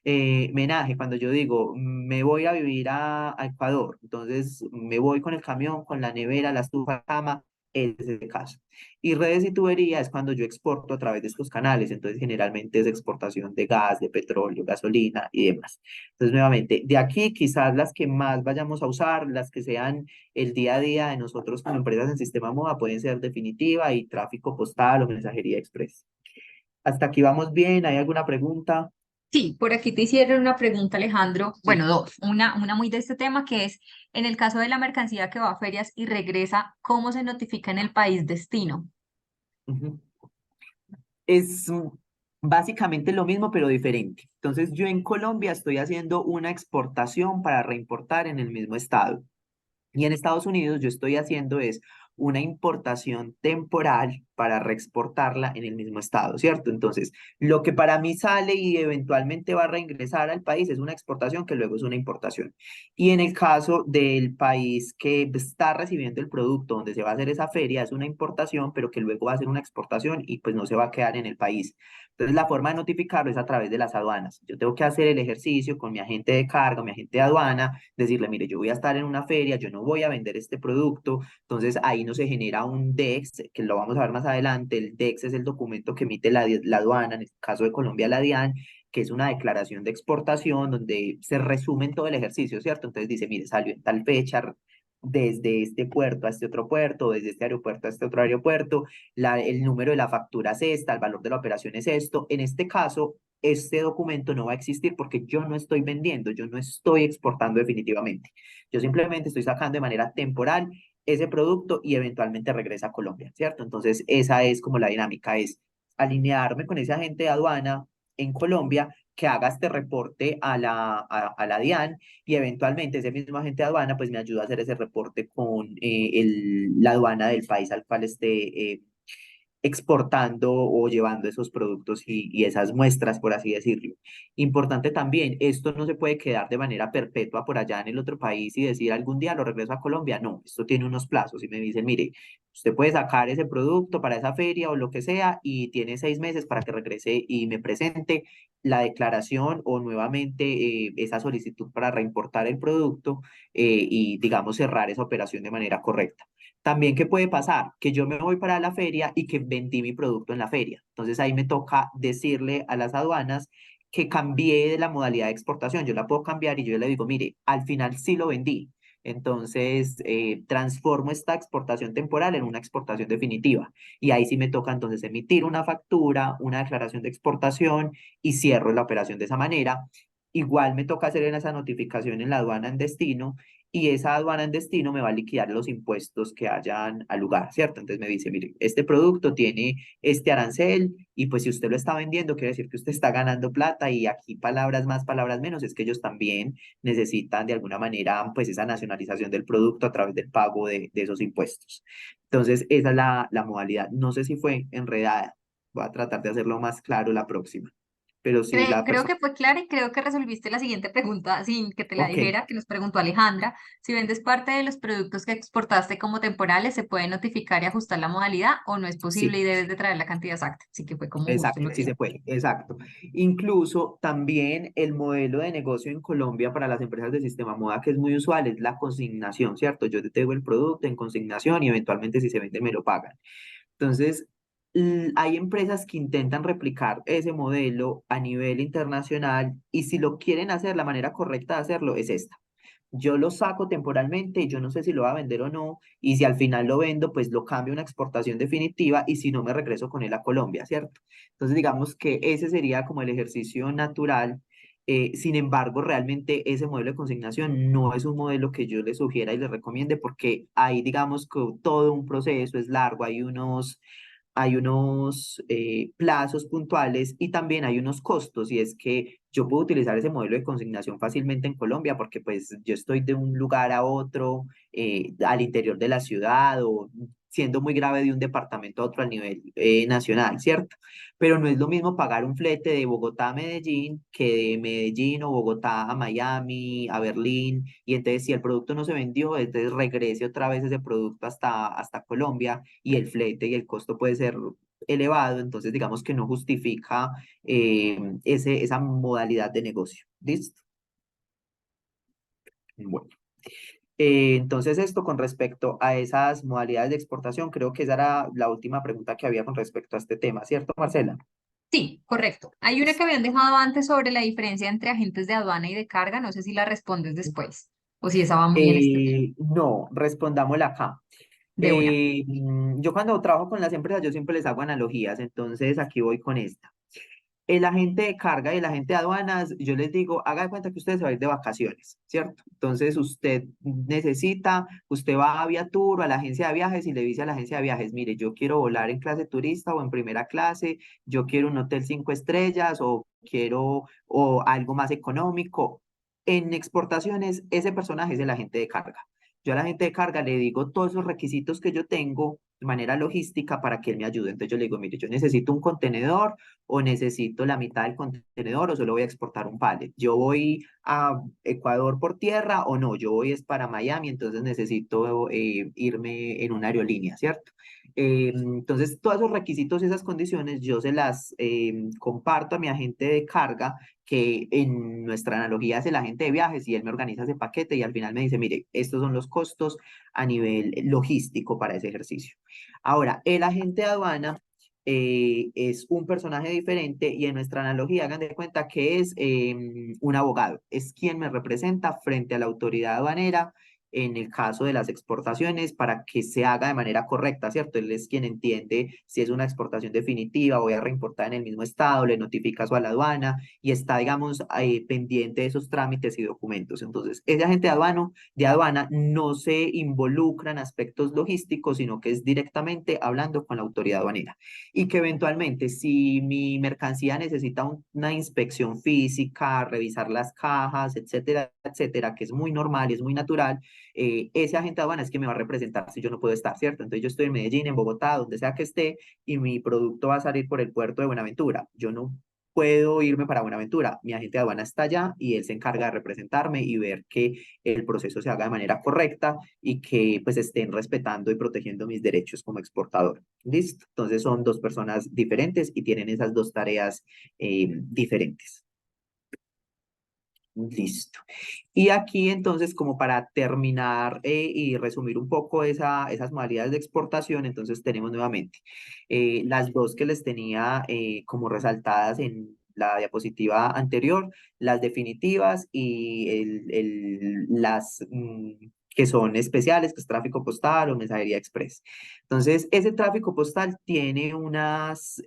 Menaje, cuando yo digo, me voy a vivir a Ecuador, entonces me voy con el camión, con la nevera, la estufa, la cama, Ese es el caso. Y redes y tubería es cuando yo exporto a través de estos canales, entonces generalmente es exportación de gas, de petróleo, gasolina y demás. Entonces, nuevamente, de aquí quizás las que más vayamos a usar, las que sean el día a día de nosotros como empresas en Sistema Moda, pueden ser Definitiva y Tráfico Postal o Mensajería Express. Hasta aquí vamos bien, ¿hay alguna pregunta? Sí, por aquí te hicieron una pregunta, Alejandro. Sí. Bueno, dos. Una muy de este tema que es, en el caso de la mercancía que va a ferias y regresa, ¿cómo se notifica en el país destino? Ujú. Es básicamente lo mismo, pero diferente. Entonces, yo en Colombia estoy haciendo una exportación para reimportar en el mismo estado. Y en Estados Unidos yo estoy haciendo es una importación temporal para reexportarla en el mismo estado, ¿cierto? Entonces, lo que para mí sale y eventualmente va a reingresar al país es una exportación que luego es una importación. Y en el caso del país que está recibiendo el producto donde se va a hacer esa feria, es una importación, pero que luego va a ser una exportación y pues no se va a quedar en el país. Entonces, la forma de notificarlo es a través de las aduanas. Yo tengo que hacer el ejercicio con mi agente de carga, mi agente de aduana, decirle, mire, yo voy a estar en una feria, yo no voy a vender este producto, entonces ahí no se genera un DEX, que lo vamos a ver más adelante. El DEX es el documento que emite la aduana, en este caso de Colombia, la DIAN, que es una declaración de exportación donde se resume todo el ejercicio, ¿cierto? Entonces dice, mire, salió en tal fecha desde este puerto a este otro puerto, desde este aeropuerto a este otro aeropuerto, el número de la factura es esta, el valor de la operación es esto. En este caso, este documento no va a existir porque yo no estoy vendiendo, yo no estoy exportando definitivamente. Yo simplemente estoy sacando de manera temporal ese producto y eventualmente regresa a Colombia, ¿cierto? Entonces, esa es como la dinámica, es alinearme con ese agente de aduana en Colombia que haga este reporte a la DIAN y eventualmente ese mismo agente de aduana pues me ayuda a hacer ese reporte con la aduana del país al cual esté exportando o llevando esos productos y esas muestras, por así decirlo. Importante también, esto no se puede quedar de manera perpetua por allá en el otro país y decir algún día lo regreso a Colombia. No, esto tiene unos plazos y me dicen, mire, usted puede sacar ese producto para esa feria o lo que sea y tiene 6 meses para que regrese y me presente la declaración o nuevamente esa solicitud para reimportar el producto y digamos cerrar esa operación de manera correcta. También, ¿qué puede pasar? Que yo me voy para la feria y que vendí mi producto en la feria. Entonces ahí me toca decirle a las aduanas que cambié de la modalidad de exportación. Yo la puedo cambiar y yo le digo, mire, al final sí lo vendí. Entonces, transformo esta exportación temporal en una exportación definitiva. Y ahí sí me toca entonces emitir una factura, una declaración de exportación y cierro la operación de esa manera. Igual me toca hacer en esa notificación en la aduana en destino y esa aduana en destino me va a liquidar los impuestos que hayan al lugar, ¿cierto? Entonces me dice, mire, este producto tiene este arancel y pues si usted lo está vendiendo, quiere decir que usted está ganando plata y aquí palabras más, palabras menos, es que ellos también necesitan de alguna manera pues esa nacionalización del producto a través del pago de esos impuestos. Entonces esa es la modalidad. No sé si fue enredada, voy a tratar de hacerlo más claro la próxima, pero sí la Creo persona... que fue clara y creo que resolviste la siguiente pregunta sin que te la Ok, dijera, que nos preguntó Alejandra. Si vendes parte de los productos que exportaste como temporales, ¿se puede notificar y ajustar la modalidad o no es posible sí. y debes de traer la cantidad exacta? Así que fue como justo Exacto, lo que sí iba. se puede, exacto. Incluso también el modelo de negocio en Colombia para las empresas de sistema moda que es muy usual es la consignación, ¿cierto? Yo te tengo el producto en consignación y eventualmente si se vende me lo pagan. Entonces, hay empresas que intentan replicar ese modelo a nivel internacional y si lo quieren hacer, la manera correcta de hacerlo es esta. Yo lo saco temporalmente, yo no sé si lo va a vender o no, y si al final lo vendo, pues lo cambio a una exportación definitiva y si no me regreso con él a Colombia, ¿cierto? Entonces digamos que ese sería como el ejercicio natural. Sin embargo, realmente ese modelo de consignación no es un modelo que yo le sugiera y le recomiende porque hay, digamos, que todo un proceso, es largo, hay unos plazos puntuales y también hay unos costos y es que yo puedo utilizar ese modelo de consignación fácilmente en Colombia porque pues yo estoy de un lugar a otro, al interior de la ciudad o siendo muy grave de un departamento a otro a nivel nacional, ¿cierto? Pero no es lo mismo pagar un flete de Bogotá a Medellín que de Medellín o Bogotá a Miami, a Berlín, y entonces si el producto no se vendió, entonces regrese otra vez ese producto hasta Colombia y el flete y el costo puede ser elevado, entonces digamos que no justifica esa modalidad de negocio. ¿Listo? Bueno. Entonces, esto con respecto a esas modalidades de exportación, creo que esa era la última pregunta que había con respecto a este tema, ¿cierto, Marcela? Sí, correcto. Hay una que habían dejado antes sobre la diferencia entre agentes de aduana y de carga. No sé si la respondes después o si esa va muy en este tema. No, respondámosla acá. De una. Yo cuando trabajo con las empresas, yo siempre les hago analogías, entonces aquí voy con esta. El agente de carga y el agente de aduanas, yo les digo, haga de cuenta que usted se va a ir de vacaciones, ¿cierto? Entonces usted va a Viatur o a la agencia de viajes y le dice a la agencia de viajes, mire, yo quiero volar en clase turista o en primera clase, yo quiero un hotel 5 estrellas o quiero o algo más económico. En exportaciones, ese personaje es el agente de carga. Yo a la agente de carga le digo todos esos requisitos que yo tengo de manera logística para que él me ayude. Entonces yo le digo, mire, yo necesito un contenedor o necesito la mitad del contenedor o solo voy a exportar un pallet. Yo voy a Ecuador por tierra o no, yo voy es para Miami, entonces necesito irme en una aerolínea, ¿cierto? Entonces, todos esos requisitos y esas condiciones yo se las comparto a mi agente de carga, que en nuestra analogía es el agente de viajes y él me organiza ese paquete y al final me dice, mire, estos son los costos a nivel logístico para ese ejercicio. Ahora, el agente de aduana es un personaje diferente y en nuestra analogía hagan de cuenta que es un abogado, es quien me representa frente a la autoridad aduanera en el caso de las exportaciones para que se haga de manera correcta, ¿cierto? Él es quien entiende si es una exportación definitiva, voy a reimportar en el mismo estado, le notifica eso a la aduana y está, digamos, pendiente de esos trámites y documentos. Entonces, ese agente de aduana no se involucra en aspectos logísticos, sino que es directamente hablando con la autoridad aduanera y que eventualmente si mi mercancía necesita una inspección física, revisar las cajas, etcétera, etcétera, que es muy normal y es muy natural, ese agente de aduana es que me va a representar si yo no puedo estar, ¿cierto? Entonces yo estoy en Medellín, en Bogotá, donde sea que esté, y mi producto va a salir por el puerto de Buenaventura. Yo no puedo irme para Buenaventura. Mi agente de aduana está allá y él se encarga de representarme y ver que el proceso se haga de manera correcta y que pues estén respetando y protegiendo mis derechos como exportador. ¿Listo? Entonces son dos personas diferentes y tienen esas dos tareas diferentes. Listo. Y aquí entonces, como para terminar y resumir un poco esas modalidades de exportación, entonces tenemos nuevamente las dos que les tenía como resaltadas en la diapositiva anterior, las definitivas y las que son especiales, que es tráfico postal o mensajería express. Entonces, ese tráfico postal tiene unos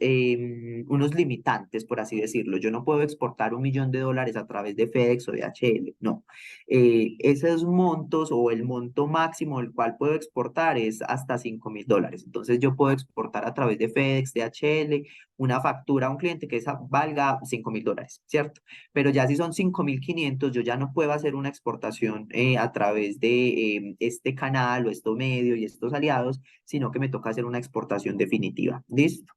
limitantes, por así decirlo. Yo no puedo exportar $1 millón a través de FedEx o de HL, no. Esos montos o el monto máximo el cual puedo exportar es hasta $5.000. Entonces, yo puedo exportar a través de FedEx, de HL, una factura a un cliente que esa valga $5.000, ¿cierto? Pero ya si son 5.500, yo ya no puedo hacer una exportación a través de este canal o estos medios y estos aliados, sino que me toca hacer una exportación definitiva. ¿Listo?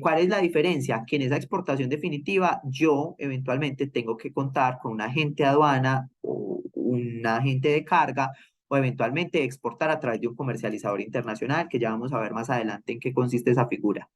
¿Cuál es la diferencia? Que en esa exportación definitiva yo eventualmente tengo que contar con un agente de aduana o un agente de carga o eventualmente exportar a través de un comercializador internacional, que ya vamos a ver más adelante en qué consiste esa figura,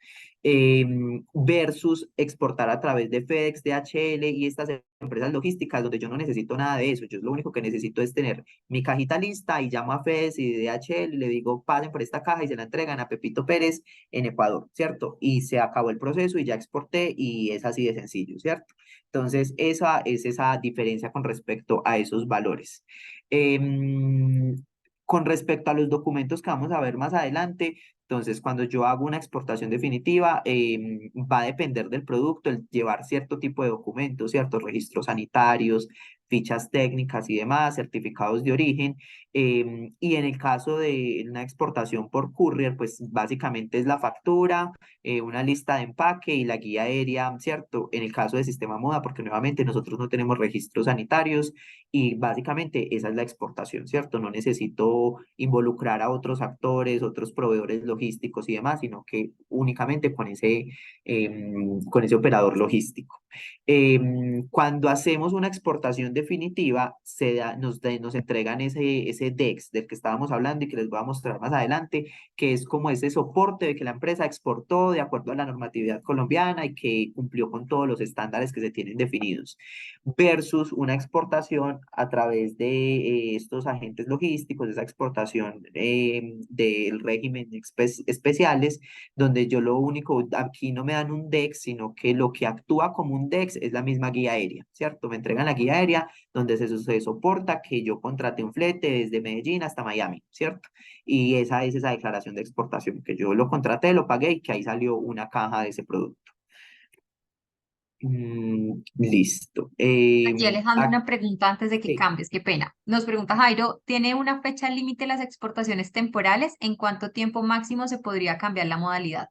versus exportar a través de FedEx, DHL y estas empresas logísticas donde yo no necesito nada de eso. Yo lo único que necesito es tener mi cajita lista y llamo a FedEx y DHL y le digo, pasen por esta caja y se la entregan a Pepito Pérez en Ecuador, ¿cierto? Y se acabó el proceso y ya exporté y es así de sencillo, ¿cierto? Entonces, esa es esa diferencia con respecto a esos valores. Em, con respecto a los documentos que vamos a ver más adelante, entonces, cuando yo hago una exportación definitiva, va a depender del producto el llevar cierto tipo de documentos, ciertos registros sanitarios, fichas técnicas y demás, certificados de origen. Y en el caso de una exportación por courier, pues básicamente es la factura, una lista de empaque y la guía aérea, ¿cierto? En el caso de Sistema Moda, porque nuevamente nosotros no tenemos registros sanitarios y básicamente esa es la exportación, ¿cierto? No necesito involucrar a otros actores, otros proveedores logísticos y demás, sino que únicamente con ese operador logístico. Cuando hacemos una exportación definitiva, nos entregan ese DEX del que estábamos hablando y que les voy a mostrar más adelante, que es como ese soporte de que la empresa exportó de acuerdo a la normatividad colombiana y que cumplió con todos los estándares que se tienen definidos, versus una exportación a través de estos agentes logísticos, esa exportación del régimen especiales, donde yo lo único, aquí no me dan un DEX, sino que lo que actúa como un DEX es la misma guía aérea, ¿cierto? Me entregan la guía aérea donde se soporta que yo contraté un flete desde Medellín hasta Miami, ¿cierto? Y esa es esa declaración de exportación, que yo lo contraté, lo pagué y que ahí salió una caja de ese producto. Listo. Aquí Alejandro, una pregunta antes de que Sí. cambies, qué pena. Nos pregunta Jairo, ¿tiene una fecha límite las exportaciones temporales? ¿En cuánto tiempo máximo se podría cambiar la modalidad?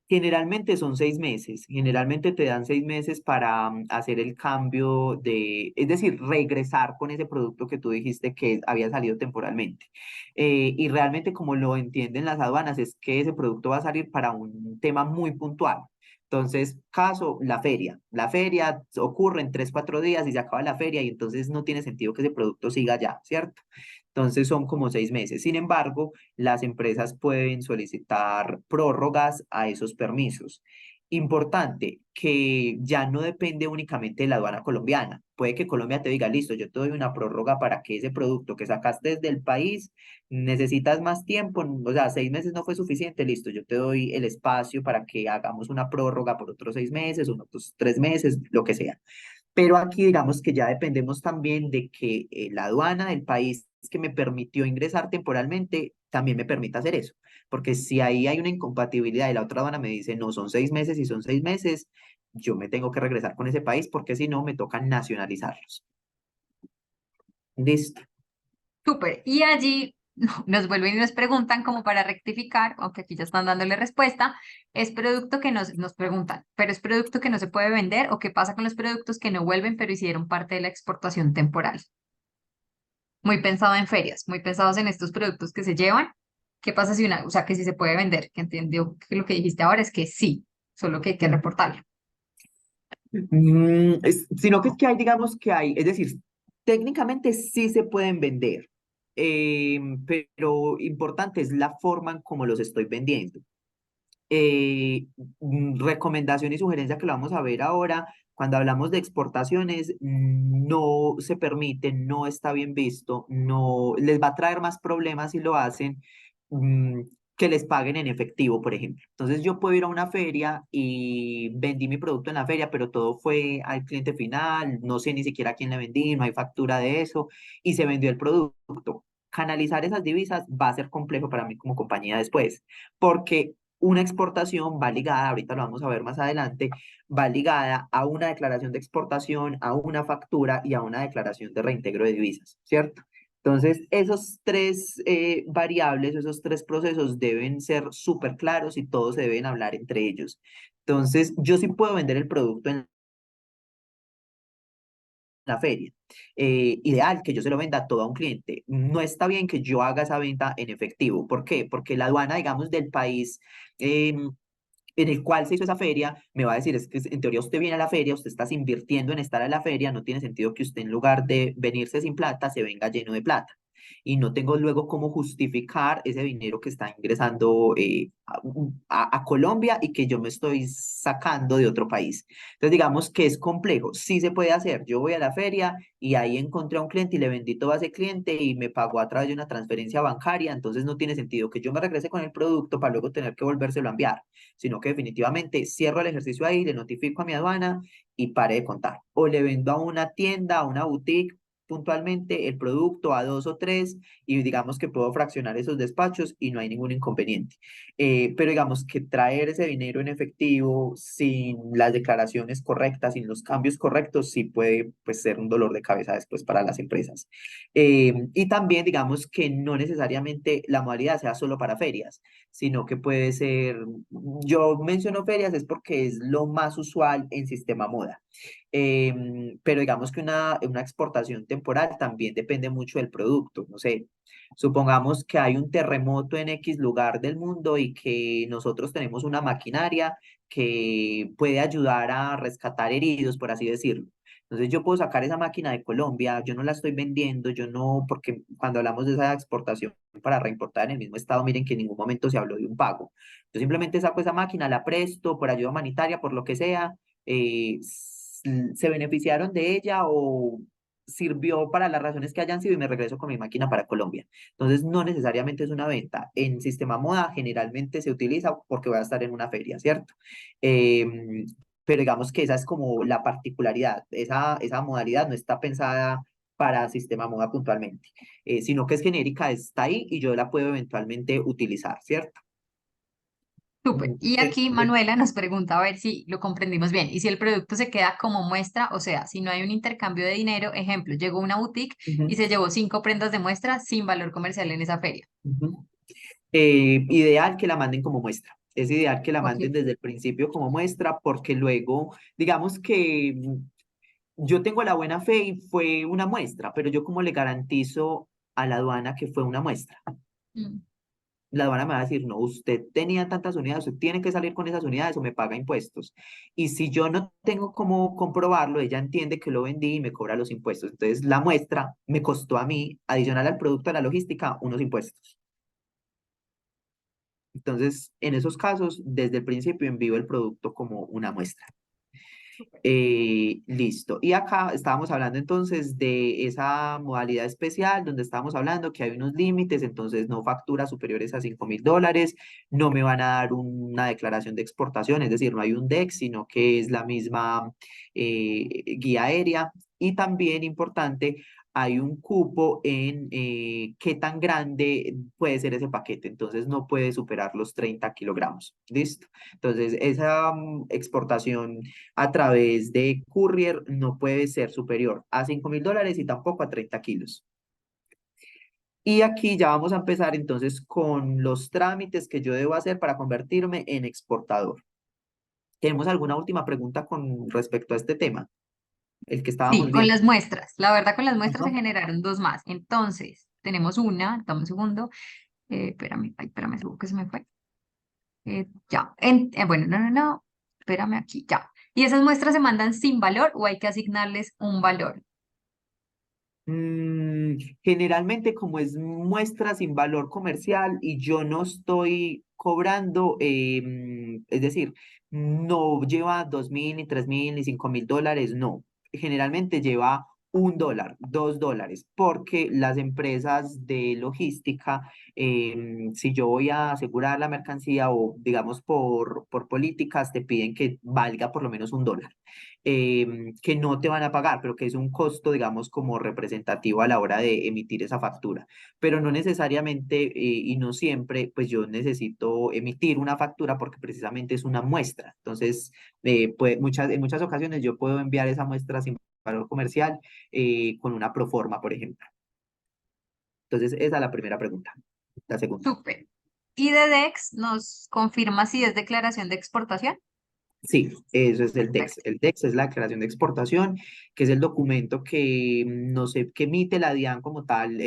Generalmente son 6 meses, generalmente te dan 6 meses para hacer el cambio es decir, regresar con ese producto que tú dijiste que había salido temporalmente. Y realmente como lo entienden las aduanas es que ese producto va a salir para un tema muy puntual. Entonces, caso, la feria. La feria ocurre en 3, 4 días y se acaba la feria y entonces no tiene sentido que ese producto siga ya, ¿cierto? Entonces son como 6 meses. Sin embargo, las empresas pueden solicitar prórrogas a esos permisos. Importante, que ya no depende únicamente de la aduana colombiana. Puede que Colombia te diga, listo, yo te doy una prórroga para que ese producto que sacaste desde el país, necesitas más tiempo, o sea, 6 meses no fue suficiente, listo, yo te doy el espacio para que hagamos una prórroga por otros 6 meses, o otros 3 meses, lo que sea. Pero aquí digamos que ya dependemos también de que la aduana del país que me permitió ingresar temporalmente también me permita hacer eso. Porque si ahí hay una incompatibilidad y la otra aduana me dice, no, son 6 meses y son 6 meses, yo me tengo que regresar con ese país porque si no me toca nacionalizarlos. Listo. Súper. Y allí nos vuelven y nos preguntan como para rectificar, aunque aquí ya están dándole respuesta, es producto que nos preguntan, pero es producto que no se puede vender o qué pasa con los productos que no vuelven pero hicieron parte de la exportación temporal. Muy pensado en ferias, muy pensados en estos productos que se llevan. ¿Qué pasa si una, o sea, que si se puede vender? Que entendió que lo que dijiste ahora es que sí, solo que hay que reportarlo. Sino que es que hay, digamos que hay, es decir, técnicamente sí se pueden vender, pero importante es la forma en cómo los estoy vendiendo. eh, Recomendación y sugerencia que lo vamos a ver ahora, cuando hablamos de exportaciones, no se permite, no está bien visto, no les va a traer más problemas si lo hacen, mm, que les paguen en efectivo, por ejemplo. Entonces yo puedo ir a una feria y vendí mi producto en la feria, pero todo fue al cliente final, no sé ni siquiera a quién le vendí, no hay factura de eso, y se vendió el producto. Canalizar esas divisas va a ser complejo para mí como compañía después, porque una exportación va ligada, ahorita lo vamos a ver más adelante, va ligada a una declaración de exportación, a una factura y a una declaración de reintegro de divisas, ¿cierto? Entonces, esos tres variables, esos tres procesos deben ser súper claros y todos se deben hablar entre ellos. Entonces, yo sí puedo vender el producto en la feria. Ideal que yo se lo venda todo a un cliente. No está bien que yo haga esa venta en efectivo. ¿Por qué? Porque la aduana, digamos, del país en el cual se hizo esa feria, me va a decir, es que en teoría usted viene a la feria, usted está invirtiendo en estar a la feria, no tiene sentido que usted en lugar de venirse sin plata, se venga lleno de plata. Y no tengo luego cómo justificar ese dinero que está ingresando a Colombia y que yo me estoy sacando de otro país. Entonces, digamos que es complejo, sí se puede hacer. Yo voy a la feria y ahí encontré a un cliente y le vendí todo a ese cliente y me pagó a través de una transferencia bancaria, entonces no tiene sentido que yo me regrese con el producto para luego tener que volvérselo a enviar, sino que definitivamente cierro el ejercicio ahí, le notifico a mi aduana y pare de contar. O le vendo a una tienda, a una boutique puntualmente el producto a dos o tres y digamos que puedo fraccionar esos despachos y no hay ningún inconveniente. Pero digamos que traer ese dinero en efectivo sin las declaraciones correctas, sin los cambios correctos, sí puede pues, ser un dolor de cabeza después para las empresas. Y también digamos que no necesariamente la modalidad sea solo para ferias, sino que puede ser, yo menciono ferias es porque es lo más usual en sistema moda. Pero digamos que una exportación temporal temporal también depende mucho del producto. No sé, supongamos que hay un terremoto en X lugar del mundo y que nosotros tenemos una maquinaria que puede ayudar a rescatar heridos, por así decirlo. Entonces yo puedo sacar esa máquina de Colombia, yo no la estoy vendiendo, yo no, porque cuando hablamos de esa exportación para reimportar en el mismo estado, miren que en ningún momento se habló de un pago. Yo simplemente saco esa máquina, la presto por ayuda humanitaria, por lo que sea, se beneficiaron de ella o sirvió para las razones que hayan sido y me regreso con mi máquina para Colombia. Entonces, no necesariamente es una venta. En sistema moda generalmente se utiliza porque va a estar en una feria, ¿cierto? Em, pero digamos que esa es como la particularidad. Esa modalidad no está pensada para sistema moda puntualmente, sino que es genérica, está ahí y yo la puedo eventualmente utilizar, ¿cierto? Súper. Mm, Y eh, aquí eh, Manuela nos pregunta a ver si lo comprendimos bien y si el producto se queda como muestra, o sea, si no hay un intercambio de dinero, ejemplo, llegó una boutique y ujú, se llevó 5 prendas de muestra sin valor comercial en esa feria. ujú. Ideal que la manden como muestra. Es ideal que la Ok. manden desde el principio como muestra porque luego, digamos que yo tengo la buena fe y fue una muestra, pero yo como le garantizo a la aduana que fue una muestra. Mm. La aduana me va a decir, no, usted tenía tantas unidades, usted tiene que salir con esas unidades o me paga impuestos. Y si yo no tengo cómo comprobarlo, ella entiende que lo vendí y me cobra los impuestos. Entonces, la muestra me costó a mí, adicional al producto de la logística, unos impuestos. Entonces, en esos casos, desde el principio envío el producto como una muestra. Listo. Y acá estábamos hablando entonces de esa modalidad especial donde estábamos hablando que hay unos límites, entonces no facturas superiores a $5.000, no me van a dar una declaración de exportación, es decir, no hay un DEX, sino que es la misma guía aérea. Y también importante, hay un cupo en qué tan grande puede ser ese paquete, entonces no puede superar los 30 kilogramos. ¿Listo? Entonces, esa exportación a través de courier no puede ser superior a $5.000 y tampoco a 30 kilos. Y aquí ya vamos a empezar entonces con los trámites que yo debo hacer para convertirme en exportador. ¿Tenemos alguna última pregunta con respecto a este tema? El que Sí, estábamos con viendo. las muestras. La verdad, con las muestras se Ajá. generaron dos más. Entonces, tenemos una, dame un segundo. Espérame, ay, espérame, seguro que se me fue. Ya. Bueno, no, no, no. Espérame aquí, ya. ¿Y esas muestras se mandan sin valor o hay que asignarles un valor? Generalmente como es muestra sin valor comercial y yo no estoy cobrando, es decir, no lleva 2.000, ni 3.000, ni $5.000, no. Generalmente lleva $1, $2, porque las empresas de logística, si yo voy a asegurar la mercancía o digamos por políticas, te piden que valga por lo menos $1 que no te van a pagar, pero que es un costo, digamos, como representativo a la hora de emitir esa factura. Pero no necesariamente y no siempre, pues yo necesito emitir una factura porque precisamente es una muestra. Entonces, en muchas ocasiones yo puedo enviar esa muestra sin valor comercial con una proforma, por ejemplo. Entonces, esa es la primera pregunta. La segunda. Súper. ¿Y de DEX nos confirma si es declaración de exportación? Sí, eso es el DEX. Perfecto. El DEX es la declaración de exportación, que es el documento que, no sé, que emite la DIAN como tal,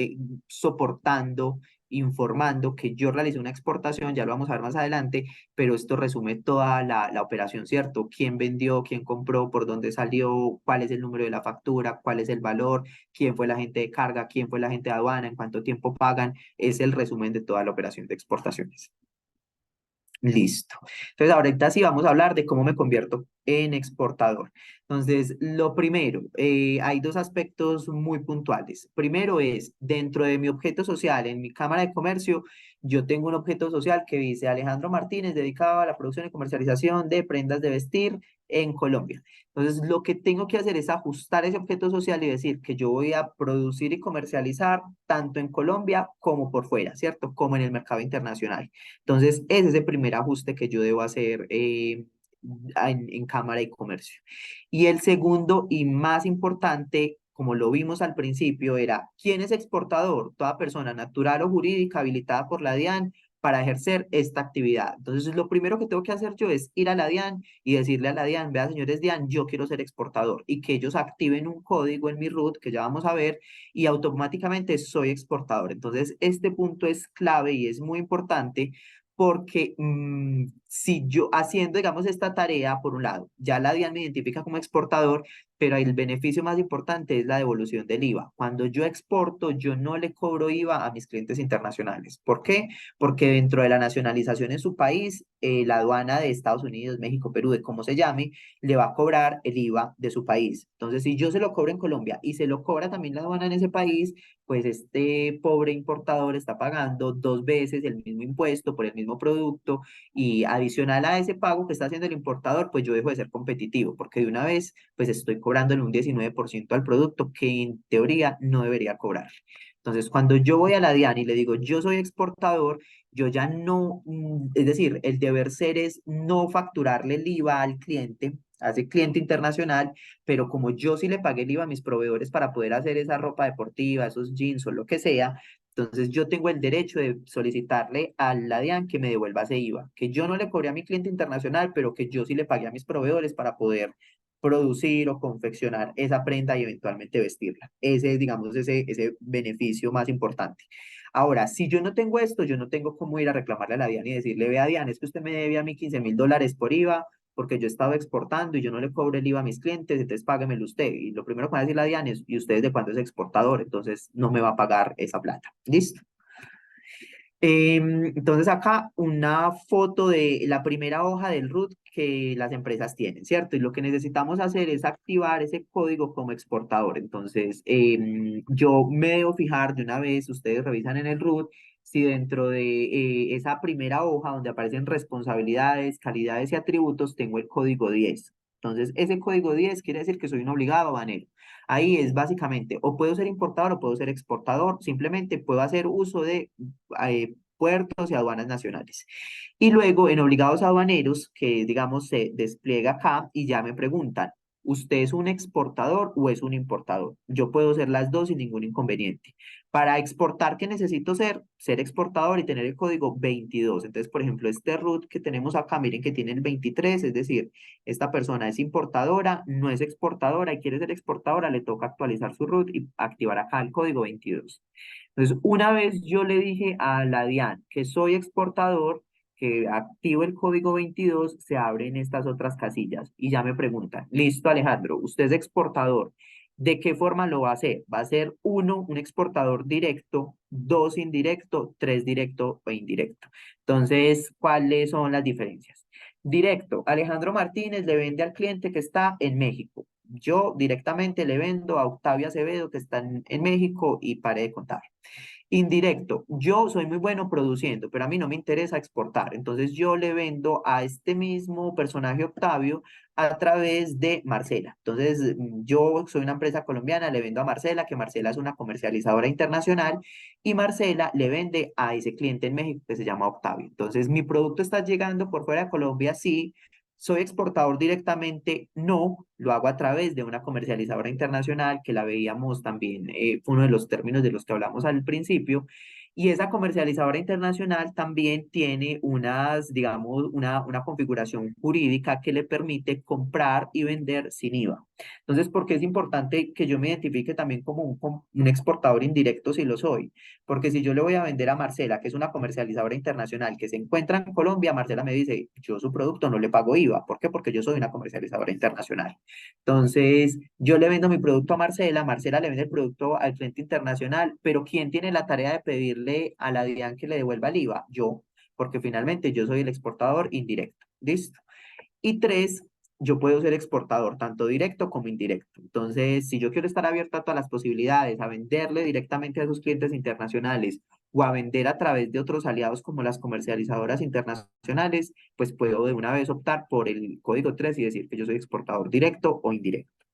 soportando, informando que yo realicé una exportación, ya lo vamos a ver más adelante, pero esto resume toda la operación, ¿cierto? ¿Quién vendió, quién compró, por dónde salió, cuál es el número de la factura, cuál es el valor, quién fue la gente de carga, quién fue la gente de aduana, en cuánto tiempo pagan? Es el resumen de toda la operación de exportaciones. Listo. Entonces, ahorita sí vamos a hablar de cómo me convierto en exportador. Entonces, lo primero, hay dos aspectos muy puntuales. Primero es, dentro de mi objeto social, en mi Cámara de Comercio, yo tengo un objeto social que dice Alejandro Martínez, dedicado a la producción y comercialización de prendas de vestir en Colombia. Entonces, lo que tengo que hacer es ajustar ese objeto social y decir que yo voy a producir y comercializar tanto en Colombia como por fuera, ¿cierto? Como en el mercado internacional. Entonces, ese es el primer ajuste que yo debo hacer en Cámara de Comercio. Y el segundo y más importante, como lo vimos al principio, era ¿quién es exportador? Toda persona natural o jurídica habilitada por la DIAN para ejercer esta actividad. Entonces, lo primero que tengo que hacer yo es ir a la DIAN y decirle a la DIAN, vea, señores DIAN, yo quiero ser exportador, y que ellos activen un código en mi RUT, que ya vamos a ver, y automáticamente soy exportador. Entonces, este punto es clave y es muy importante porque si yo haciendo, digamos, esta tarea, por un lado, ya la DIAN me identifica como exportador, pero el beneficio más importante es la devolución del IVA. Cuando yo exporto, yo no le cobro IVA a mis clientes internacionales. ¿Por qué? Porque dentro de la nacionalización en su país, la aduana de Estados Unidos, México, Perú, de cómo se llame, le va a cobrar el IVA de su país. Entonces, si yo se lo cobro en Colombia y se lo cobra también la aduana en ese país, pues este pobre importador está pagando dos veces el mismo impuesto por el mismo producto, y adicional a ese pago que está haciendo el importador, pues yo dejo de ser competitivo, porque de una vez pues estoy cobrándole un 19% al producto que en teoría no debería cobrar. Entonces, cuando yo voy a la DIAN y le digo, yo soy exportador, yo ya no, es decir, el deber ser es no facturarle el IVA al cliente, a ese cliente internacional, pero como yo sí le pagué el IVA a mis proveedores para poder hacer esa ropa deportiva, esos jeans o lo que sea, entonces yo tengo el derecho de solicitarle a la DIAN que me devuelva ese IVA, que yo no le cobré a mi cliente internacional, pero que yo sí le pagué a mis proveedores para poder producir o confeccionar esa prenda y eventualmente vestirla. Ese es, digamos, ese beneficio más importante. Ahora, si yo no tengo esto, yo no tengo cómo ir a reclamarle a la DIAN y decirle, vea DIAN, es que usted me debe a mí $15,000 por IVA porque yo estaba exportando y yo no le cobro el IVA a mis clientes, entonces páguemelo usted. Y lo primero que va a decir la DIAN es, ¿y usted de cuándo es exportador? Entonces no me va a pagar esa plata. ¿Listo? Entonces acá una foto de la primera hoja del RUT que las empresas tienen, ¿cierto? Y lo que necesitamos hacer es activar ese código como exportador. Entonces, yo me debo fijar de una vez, ustedes revisan en el RUT, si dentro de esa primera hoja donde aparecen responsabilidades, calidades y atributos, tengo el código 10. Entonces, ese código 10 quiere decir que soy un obligado aduanero. Ahí es básicamente, o puedo ser importador o puedo ser exportador, simplemente puedo hacer uso de puertos y aduanas nacionales. Y luego en obligados aduaneros, que digamos se despliega acá y ya me preguntan, ¿usted es un exportador o es un importador? Yo puedo ser las dos sin ningún inconveniente. Para exportar, ¿qué necesito ser? Ser exportador y tener el código 22. Entonces, por ejemplo, este root que tenemos acá, miren que tiene el 23, es decir, esta persona es importadora, no es exportadora y quiere ser exportadora, le toca actualizar su root y activar acá el código 22. Entonces, una vez yo le dije a la DIAN que soy exportador, que activo el código 22, se abren estas otras casillas y ya me preguntan, listo Alejandro, usted es exportador, ¿de qué forma lo va a hacer? Va a ser uno, un exportador directo, dos, indirecto, tres, directo o indirecto. Entonces, ¿cuáles son las diferencias? Directo, Alejandro Martínez le vende al cliente que está en México. Yo directamente le vendo a Octavio Acevedo que está en México y pare de contar. Indirecto, yo soy muy bueno produciendo, pero a mí no me interesa exportar. Entonces yo le vendo a este mismo personaje Octavio a través de Marcela. Entonces yo soy una empresa colombiana, le vendo a Marcela, que Marcela es una comercializadora internacional, y Marcela le vende a ese cliente en México que se llama Octavio. Entonces mi producto está llegando por fuera de Colombia, sí. Soy exportador directamente, no, lo hago a través de una comercializadora internacional que la veíamos también, fue uno de los términos de los que hablamos al principio, y esa comercializadora internacional también tiene unas, digamos, una configuración jurídica que le permite comprar y vender sin IVA. Entonces, ¿por qué es importante que yo me identifique también como un exportador indirecto si lo soy? Porque si yo le voy a vender a Marcela, que es una comercializadora internacional que se encuentra en Colombia, Marcela me dice, yo su producto no le pago IVA. ¿Por qué? Porque yo soy una comercializadora internacional. Entonces, yo le vendo mi producto a Marcela, Marcela le vende el producto al cliente internacional, pero ¿quién tiene la tarea de pedirle a la DIAN que le devuelva el IVA? Yo, porque finalmente yo soy el exportador indirecto. ¿Listo? Y tres, yo puedo ser exportador, tanto directo como indirecto. Entonces, si yo quiero estar abierto a todas las posibilidades, a venderle directamente a sus clientes internacionales o a vender a través de otros aliados como las comercializadoras internacionales, pues puedo de una vez optar por el código 3 y decir que yo soy exportador directo o indirecto.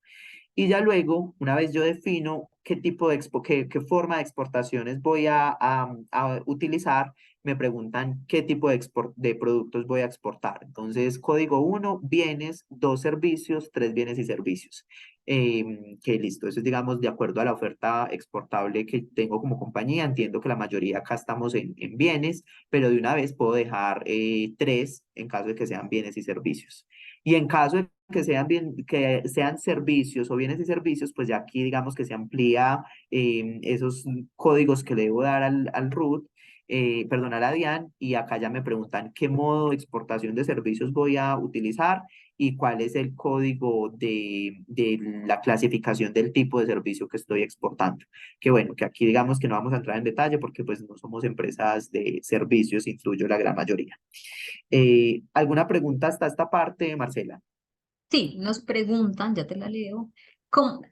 Y ya luego, una vez yo defino qué tipo de qué forma de exportaciones voy a utilizar, me preguntan qué tipo de productos voy a exportar. Entonces, código uno, bienes, dos, servicios, tres, bienes y servicios. Que listo, eso es, digamos, de acuerdo a la oferta exportable que tengo como compañía. Entiendo que la mayoría acá estamos en bienes, pero de una vez puedo dejar tres en caso de que sean bienes y servicios. Y en caso de que sean servicios o bienes y servicios, pues ya aquí digamos que se amplía esos códigos que le debo dar al RUT, perdón, a la DIAN, y acá ya me preguntan qué modo de exportación de servicios voy a utilizar y cuál es el código de la clasificación del tipo de servicio que estoy exportando. Que bueno, que aquí digamos que no vamos a entrar en detalle porque pues no somos empresas de servicios, intuyo la gran mayoría. ¿Alguna pregunta hasta esta parte, Marcela? Sí, nos preguntan, ya te la leo,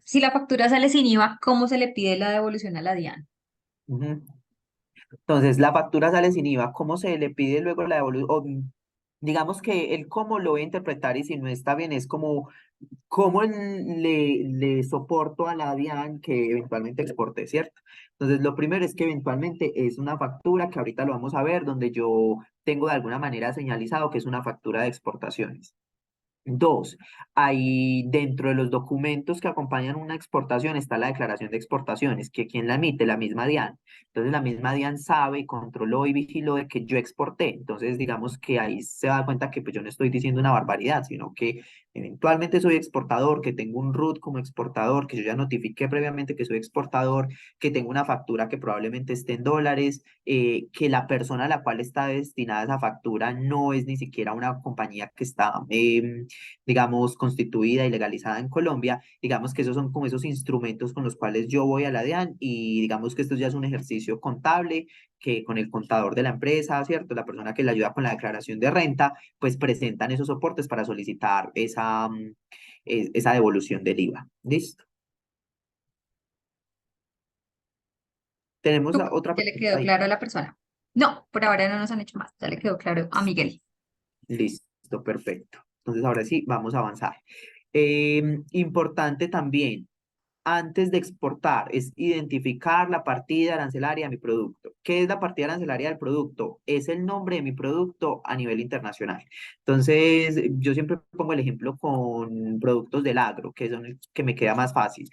si la factura sale sin IVA, ¿cómo se le pide la devolución a la DIAN? Ujú. Entonces, la factura sale sin IVA. ¿Cómo se le pide luego la devolución? Digamos que el cómo lo voy a interpretar y si no está bien es como cómo le soporto a la DIAN que eventualmente exporte, ¿cierto? Entonces, lo primero es que eventualmente es una factura que ahorita lo vamos a ver, donde yo tengo de alguna manera señalizado que es una factura de exportaciones. Dos, hay dentro de los documentos que acompañan una exportación está la declaración de exportaciones, que quien la emite, la misma DIAN. Entonces la misma DIAN sabe, controló y vigiló de que yo exporté. Entonces digamos que ahí se da cuenta que pues, yo no estoy diciendo una barbaridad, sino que eventualmente soy exportador, que tengo un RUT como exportador, que yo ya notifiqué previamente que soy exportador, que tengo una factura que probablemente esté en dólares, que la persona a la cual está destinada esa factura no es ni siquiera una compañía que está digamos, constituida y legalizada en Colombia, digamos que esos son como esos instrumentos con los cuales yo voy a la DIAN y digamos que esto ya es un ejercicio contable que con el contador de la empresa, ¿cierto? La persona que le ayuda con la declaración de renta, pues presentan esos soportes para solicitar esa devolución del IVA. ¿Listo? Tenemos Súper, otra ya le pregunta quedó ahí. claro a la persona. No, por ahora no nos han hecho más, ya le quedó claro a Miguel. Listo, perfecto. Entonces ahora sí, vamos a avanzar. Importante también, antes de exportar es identificar la partida arancelaria de mi producto. ¿Qué es la partida arancelaria del producto? Es el nombre de mi producto a nivel internacional. Entonces, yo siempre pongo el ejemplo con productos del agro, que son el que me queda más fácil.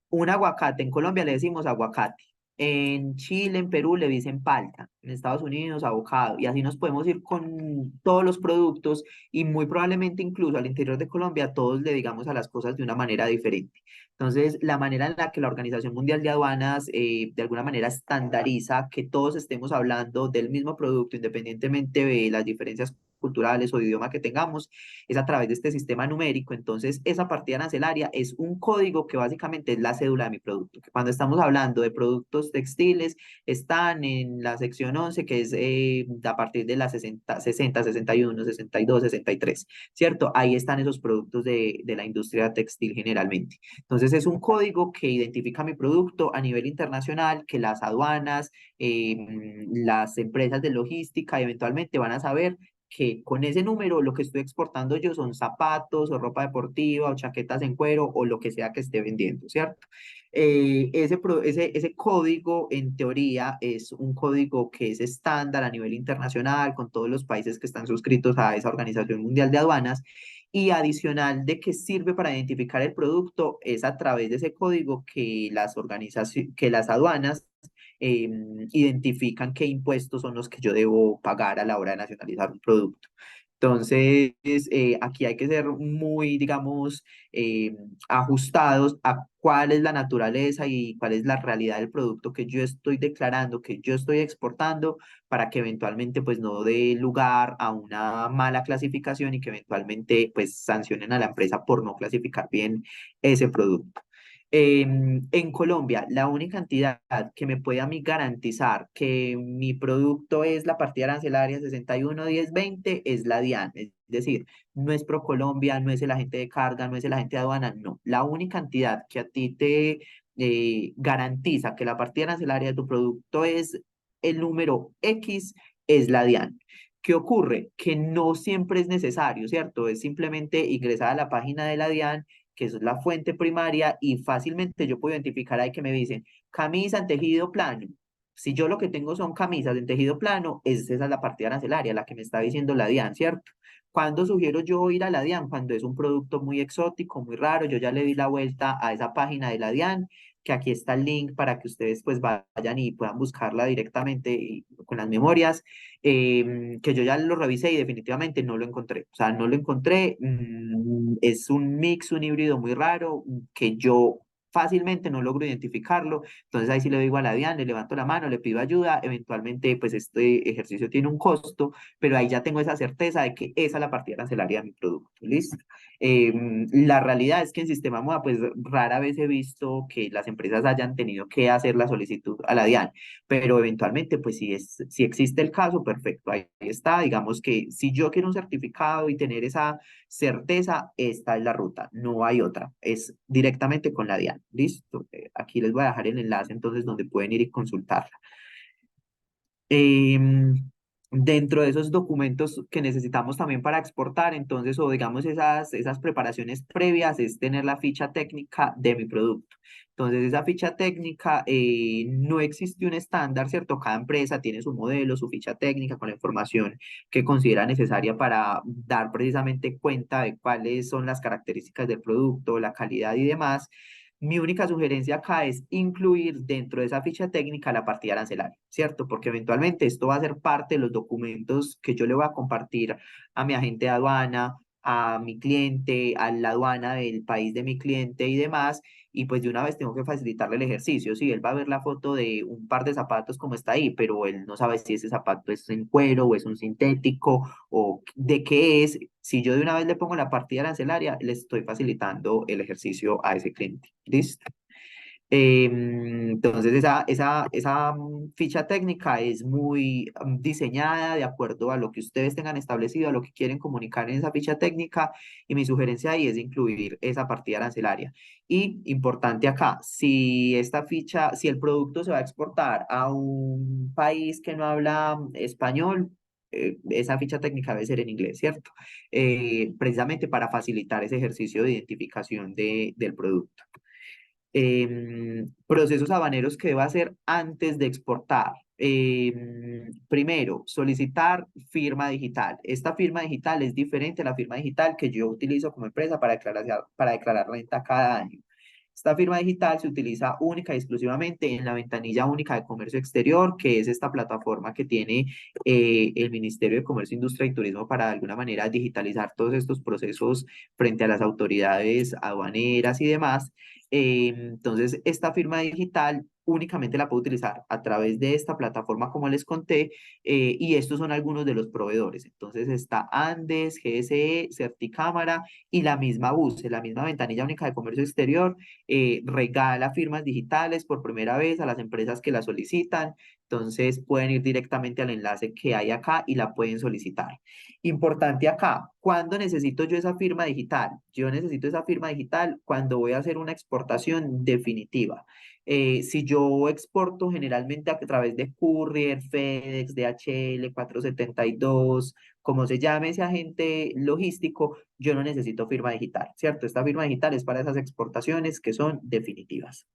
Un aguacate, en Colombia le decimos aguacate. En Chile, en Perú le dicen palta, en Estados Unidos avocado, y así nos podemos ir con todos los productos y muy probablemente incluso al interior de Colombia todos le digamos a las cosas de una manera diferente. Entonces, la manera en la que la Organización Mundial de Aduanas de alguna manera estandariza que todos estemos hablando del mismo producto, independientemente de las diferencias culturales o de idioma que tengamos, es a través de este sistema numérico. Entonces, esa partida arancelaria es un código que básicamente es la cédula de mi producto. Que cuando estamos hablando de productos textiles, están en la sección 11 que es a partir de la 60, 61, 62, 63, ¿cierto? Ahí están esos productos de la industria textil generalmente. Entonces es un código que identifica mi producto a nivel internacional, que las aduanas, las empresas de logística eventualmente van a saber que con ese número lo que estoy exportando yo son zapatos o ropa deportiva o chaquetas en cuero o lo que sea que esté vendiendo, ¿cierto? Ese código en teoría es un código que es estándar a nivel internacional con todos los países que están suscritos a esa Organización Mundial de Aduanas y adicional de que sirve para identificar el producto es a través de ese código que que las aduanas identifican qué impuestos son los que yo debo pagar a la hora de nacionalizar un producto. Entonces, aquí hay que ser muy, digamos, ajustados a cuál es la naturaleza y cuál es la realidad del producto que yo estoy declarando, que yo estoy exportando, para que eventualmente pues no dé lugar a una mala clasificación y que eventualmente pues sancionen a la empresa por no clasificar bien ese producto. En Colombia, la única entidad que me puede a mí garantizar que mi producto es la partida arancelaria 611020 es la DIAN. Es decir, no es ProColombia, no es el agente de carga, no es el agente de aduana, no. La única entidad que a ti te garantiza que la partida arancelaria de tu producto es el número X es la DIAN. ¿Qué ocurre? Que no siempre es necesario, ¿cierto? Es simplemente ingresar a la página de la DIAN, que eso es la fuente primaria, y fácilmente yo puedo identificar ahí que me dicen camisa en tejido plano. Si yo lo que tengo son camisas en tejido plano, esa es la partida arancelaria, la que me está diciendo la DIAN, ¿cierto? ¿Cuándo sugiero yo ir a la DIAN? Cuando es un producto muy exótico, muy raro, yo ya le di la vuelta a esa página de la DIAN, que aquí está el link para que ustedes pues vayan y puedan buscarla directamente con las memorias, que yo ya lo revisé y definitivamente no lo encontré. O sea, no lo encontré, es un mix, un híbrido muy raro, que yo fácilmente no logro identificarlo. Entonces ahí sí le digo a la DIAN, le levanto la mano, le pido ayuda, eventualmente pues este ejercicio tiene un costo, pero ahí ya tengo esa certeza de que esa es la partida arancelaria de mi producto, ¿listo? La realidad es que en Sistema Moda pues rara vez he visto que las empresas hayan tenido que hacer la solicitud a la DIAN, pero eventualmente pues si existe el caso, perfecto, ahí está, digamos que si yo quiero un certificado y tener esa certeza, esta es la ruta, no hay otra, es directamente con la DIAN. ¿Listo? Aquí les voy a dejar el enlace entonces donde pueden ir y consultarla. Em, Dentro de esos documentos que necesitamos también para exportar, entonces, o digamos esas preparaciones previas, es tener la ficha técnica de mi producto. Entonces, esa ficha técnica, no existe un estándar, ¿cierto? Cada empresa tiene su modelo, su ficha técnica con la información que considera necesaria para dar precisamente cuenta de cuáles son las características del producto, la calidad y demás. Mi única sugerencia acá es incluir dentro de esa ficha técnica la partida arancelaria, ¿cierto? Porque eventualmente esto va a ser parte de los documentos que yo le voy a compartir a mi agente de aduana, a mi cliente, a la aduana del país de mi cliente y demás. Y pues de una vez tengo que facilitarle el ejercicio. Sí, él va a ver la foto de un par de zapatos como está ahí, pero él no sabe si ese zapato es en cuero o es un sintético o de qué es. Si yo de una vez le pongo la partida arancelaria, le estoy facilitando el ejercicio a ese cliente. ¿Listo? Entonces, esa ficha técnica es muy diseñada de acuerdo a lo que ustedes tengan establecido, a lo que quieren comunicar en esa ficha técnica, y mi sugerencia ahí es incluir esa partida arancelaria. Y importante acá, si esta ficha, si el producto se va a exportar a un país que no habla español, esa ficha técnica debe ser en inglés, ¿cierto? Precisamente para facilitar ese ejercicio de identificación del producto. Procesos habaneros que deba hacer antes de exportar. Primero, solicitar firma digital. Esta firma digital es diferente a la firma digital que yo utilizo como empresa para declarar renta cada año. Esta firma digital se utiliza única y exclusivamente en la ventanilla única de comercio exterior, que es esta plataforma que tiene el Ministerio de Comercio, Industria y Turismo para de alguna manera digitalizar todos estos procesos frente a las autoridades aduaneras y demás. Entonces, esta firma digital únicamente la puedo utilizar a través de esta plataforma, como les conté, y estos son algunos de los proveedores. Entonces, está Andes, GSE, Certicámara y la misma BUSE, la misma ventanilla única de comercio exterior, regala firmas digitales por primera vez a las empresas que la solicitan. Entonces, pueden ir directamente al enlace que hay acá y la pueden solicitar. Importante acá, ¿cuándo necesito yo esa firma digital? Yo necesito esa firma digital cuando voy a hacer una exportación definitiva. Si yo exporto generalmente a través de Courier, FedEx, DHL, 472, como se llame ese agente logístico, yo no necesito firma digital, ¿cierto? Esta firma digital es para esas exportaciones que son definitivas.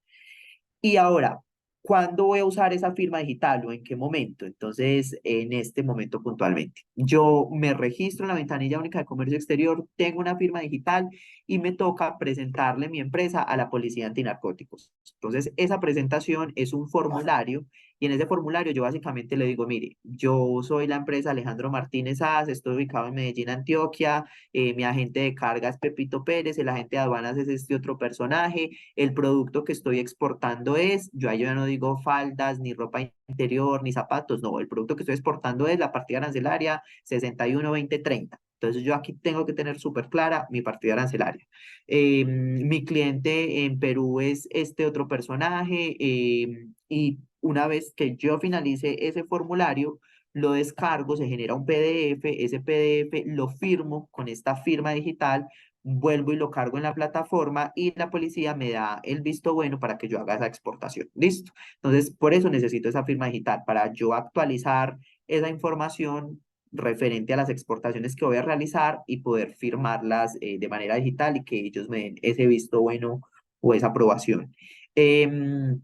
Y ahora, ¿cuándo voy a usar esa firma digital o en qué momento? Entonces, en este momento puntualmente. Yo me registro en la ventanilla única de comercio exterior, tengo una firma digital y me toca presentarle mi empresa a la policía antinarcóticos. Entonces, esa presentación es un formulario y en ese formulario yo básicamente le digo, mire, yo soy la empresa Alejandro Martínez As, estoy ubicado en Medellín, Antioquia, mi agente de carga es Pepito Pérez, el agente de aduanas es este otro personaje, el producto que estoy exportando es, yo ahí ya no digo faldas, ni ropa interior, ni zapatos, no, el producto que estoy exportando es la partida arancelaria 612030. Entonces yo aquí tengo que tener súper clara mi partida arancelaria. Mi cliente en Perú es este otro personaje, y una vez que yo finalice ese formulario, lo descargo, se genera un PDF, ese PDF lo firmo con esta firma digital, vuelvo y lo cargo en la plataforma y la policía me da el visto bueno para que yo haga esa exportación. ¿Listo? Entonces, por eso necesito esa firma digital, para yo actualizar esa información referente a las exportaciones que voy a realizar y poder firmarlas de manera digital y que ellos me den ese visto bueno o esa aprobación. Em,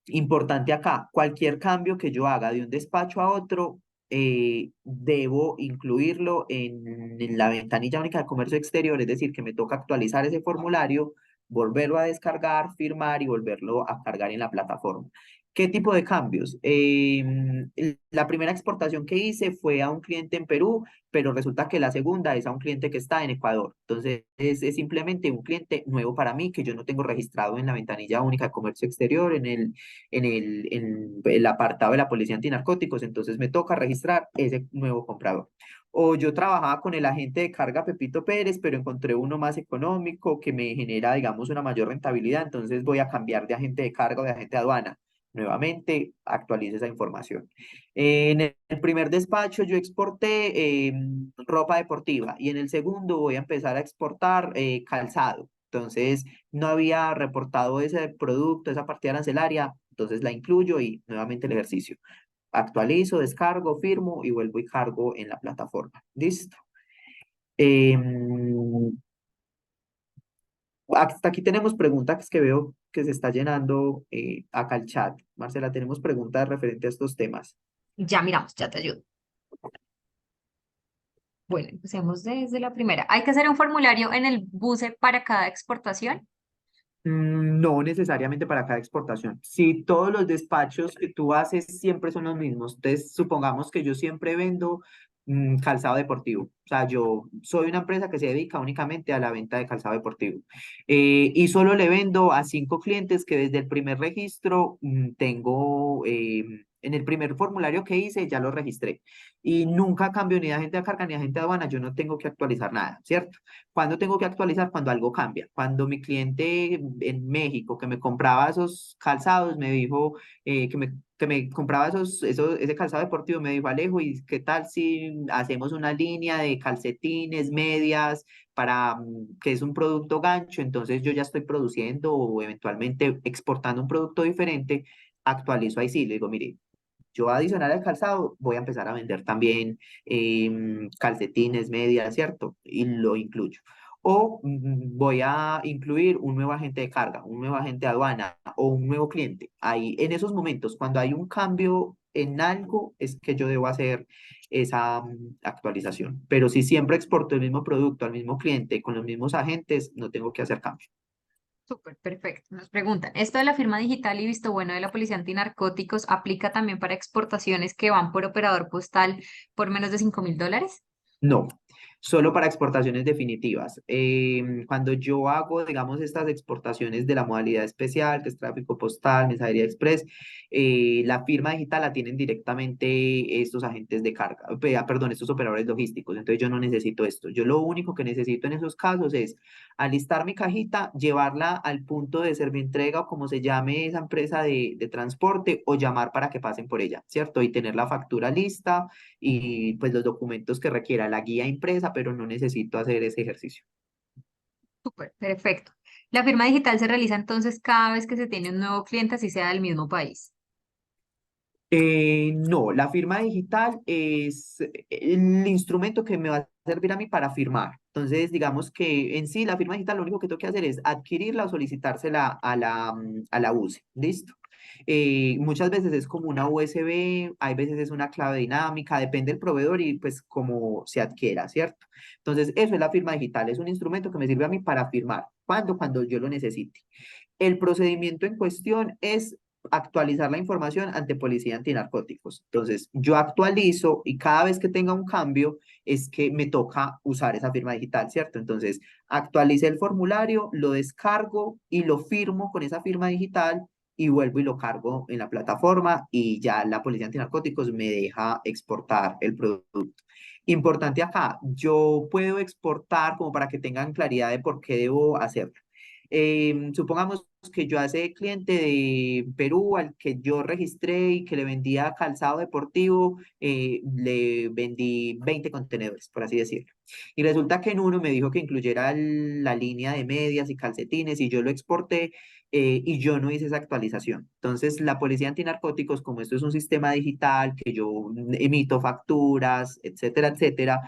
Importante acá, cualquier cambio que yo haga de un despacho a otro, debo incluirlo en la ventanilla única de comercio exterior, es decir, que me toca actualizar ese formulario, volverlo a descargar, firmar y volverlo a cargar en la plataforma. ¿Qué tipo de cambios? La primera exportación que hice fue a un cliente en Perú, pero resulta que la segunda es a un cliente que está en Ecuador. Entonces, es simplemente un cliente nuevo para mí que yo no tengo registrado en la ventanilla única de comercio exterior, en el apartado de la Policía Antinarcóticos, entonces me toca registrar ese nuevo comprador. O yo trabajaba con el agente de carga Pepito Pérez, pero encontré uno más económico que me genera, digamos, una mayor rentabilidad, entonces voy a cambiar de agente de carga o de agente de aduana. Nuevamente, actualice esa información. En el primer despacho yo exporté ropa deportiva y en el segundo voy a empezar a exportar calzado. Entonces, no había reportado ese producto, esa partida arancelaria, entonces la incluyo y nuevamente el ejercicio. Actualizo, descargo, firmo y vuelvo y cargo en la plataforma. Listo. Em, Hasta aquí tenemos preguntas que veo que se está llenando acá el chat. Marcela, tenemos preguntas referentes a estos temas. Ya miramos, ya te ayudo. Bueno, empecemos desde la primera. ¿Hay que hacer un formulario en el BUSE para cada exportación? No necesariamente para cada exportación. Si todos los despachos que tú haces siempre son los mismos, entonces supongamos que yo siempre vendo calzado deportivo. O sea, yo soy una empresa que se dedica únicamente a la venta de calzado deportivo. Y solo le vendo a 5 clientes que desde el primer registro tengo, en el primer formulario que hice ya lo registré. Y nunca cambio ni de agente de carga ni de agente de aduana, yo no tengo que actualizar nada, ¿cierto? ¿Cuándo tengo que actualizar? Cuando algo cambia. Cuando mi cliente en México que me compraba esos calzados me dijo que me compraba ese calzado deportivo, me dijo Alejo, ¿y qué tal si hacemos una línea de calcetines, medias, para que es un producto gancho? Entonces yo ya estoy produciendo o eventualmente exportando un producto diferente, actualizo ahí sí, le digo, mire, yo adicional al calzado voy a empezar a vender también calcetines, medias, ¿cierto? Y lo incluyo. O voy a incluir un nuevo agente de carga, un nuevo agente de aduana o un nuevo cliente. Ahí, en esos momentos, cuando hay un cambio en algo, es que yo debo hacer esa actualización. Pero si siempre exporto el mismo producto al mismo cliente con los mismos agentes, no tengo que hacer cambio. Súper, perfecto. Nos preguntan, ¿esto de la firma digital y visto bueno de la Policía Antinarcóticos aplica también para exportaciones que van por operador postal por menos de $5.000? No, solo para exportaciones definitivas. Cuando yo hago, digamos, estas exportaciones de la modalidad especial, que es tráfico postal, mensajería express, la firma digital la tienen directamente estos agentes de carga, perdón, estos operadores logísticos. Entonces yo no necesito esto. Yo lo único que necesito en esos casos es alistar mi cajita, llevarla al punto de servientrega o como se llame esa empresa de transporte o llamar para que pasen por ella, ¿cierto? Y tener la factura lista y pues los documentos que requiera la guía impresa, pero no necesito hacer ese ejercicio. Súper, perfecto. La firma digital se realiza entonces cada vez que se tiene un nuevo cliente, así sea del mismo país. No, la firma digital es el instrumento que me va a servir a mí para firmar. Entonces, digamos que en sí la firma digital lo único que tengo que hacer es adquirirla o solicitársela a la UCE. ¿Listo? Muchas veces es como una USB, hay veces es una clave dinámica, depende del proveedor y pues cómo se adquiera, ¿cierto? Entonces, eso es la firma digital, es un instrumento que me sirve a mí para firmar. ¿Cuándo? Cuando yo lo necesite. El procedimiento en cuestión es actualizar la información ante Policía Antinarcóticos. Entonces, yo actualizo y cada vez que tenga un cambio es que me toca usar esa firma digital, ¿cierto? Entonces, actualice el formulario, lo descargo y lo firmo con esa firma digital y vuelvo y lo cargo en la plataforma y ya la Policía Antinarcóticos me deja exportar el producto. Importante acá, yo puedo exportar como para que tengan claridad de por qué debo hacerlo. Supongamos que yo a ese cliente de Perú al que yo registré y que le vendía calzado deportivo, le vendí 20 contenedores, por así decirlo. Y resulta que en uno me dijo que incluyera la línea de medias y calcetines y yo lo exporté y yo no hice esa actualización. Entonces, la Policía Antinarcóticos, como esto es un sistema digital, que yo emito facturas, etcétera, etcétera,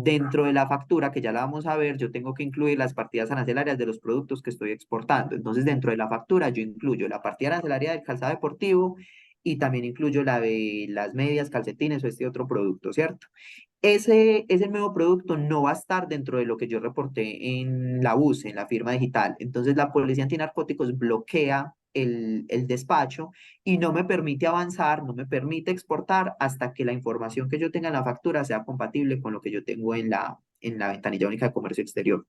dentro de la factura, que ya la vamos a ver, yo tengo que incluir las partidas arancelarias de los productos que estoy exportando. Entonces, dentro de la factura, yo incluyo la partida arancelaria del calzado deportivo y también incluyo la de las medias, calcetines o este otro producto, ¿cierto? Ese nuevo producto no va a estar dentro de lo que yo reporté en la UCE, en la firma digital. Entonces, la Policía Antinarcóticos bloquea el despacho y no me permite avanzar, no me permite exportar hasta que la información que yo tenga en la factura sea compatible con lo que yo tengo en la ventanilla única de comercio exterior.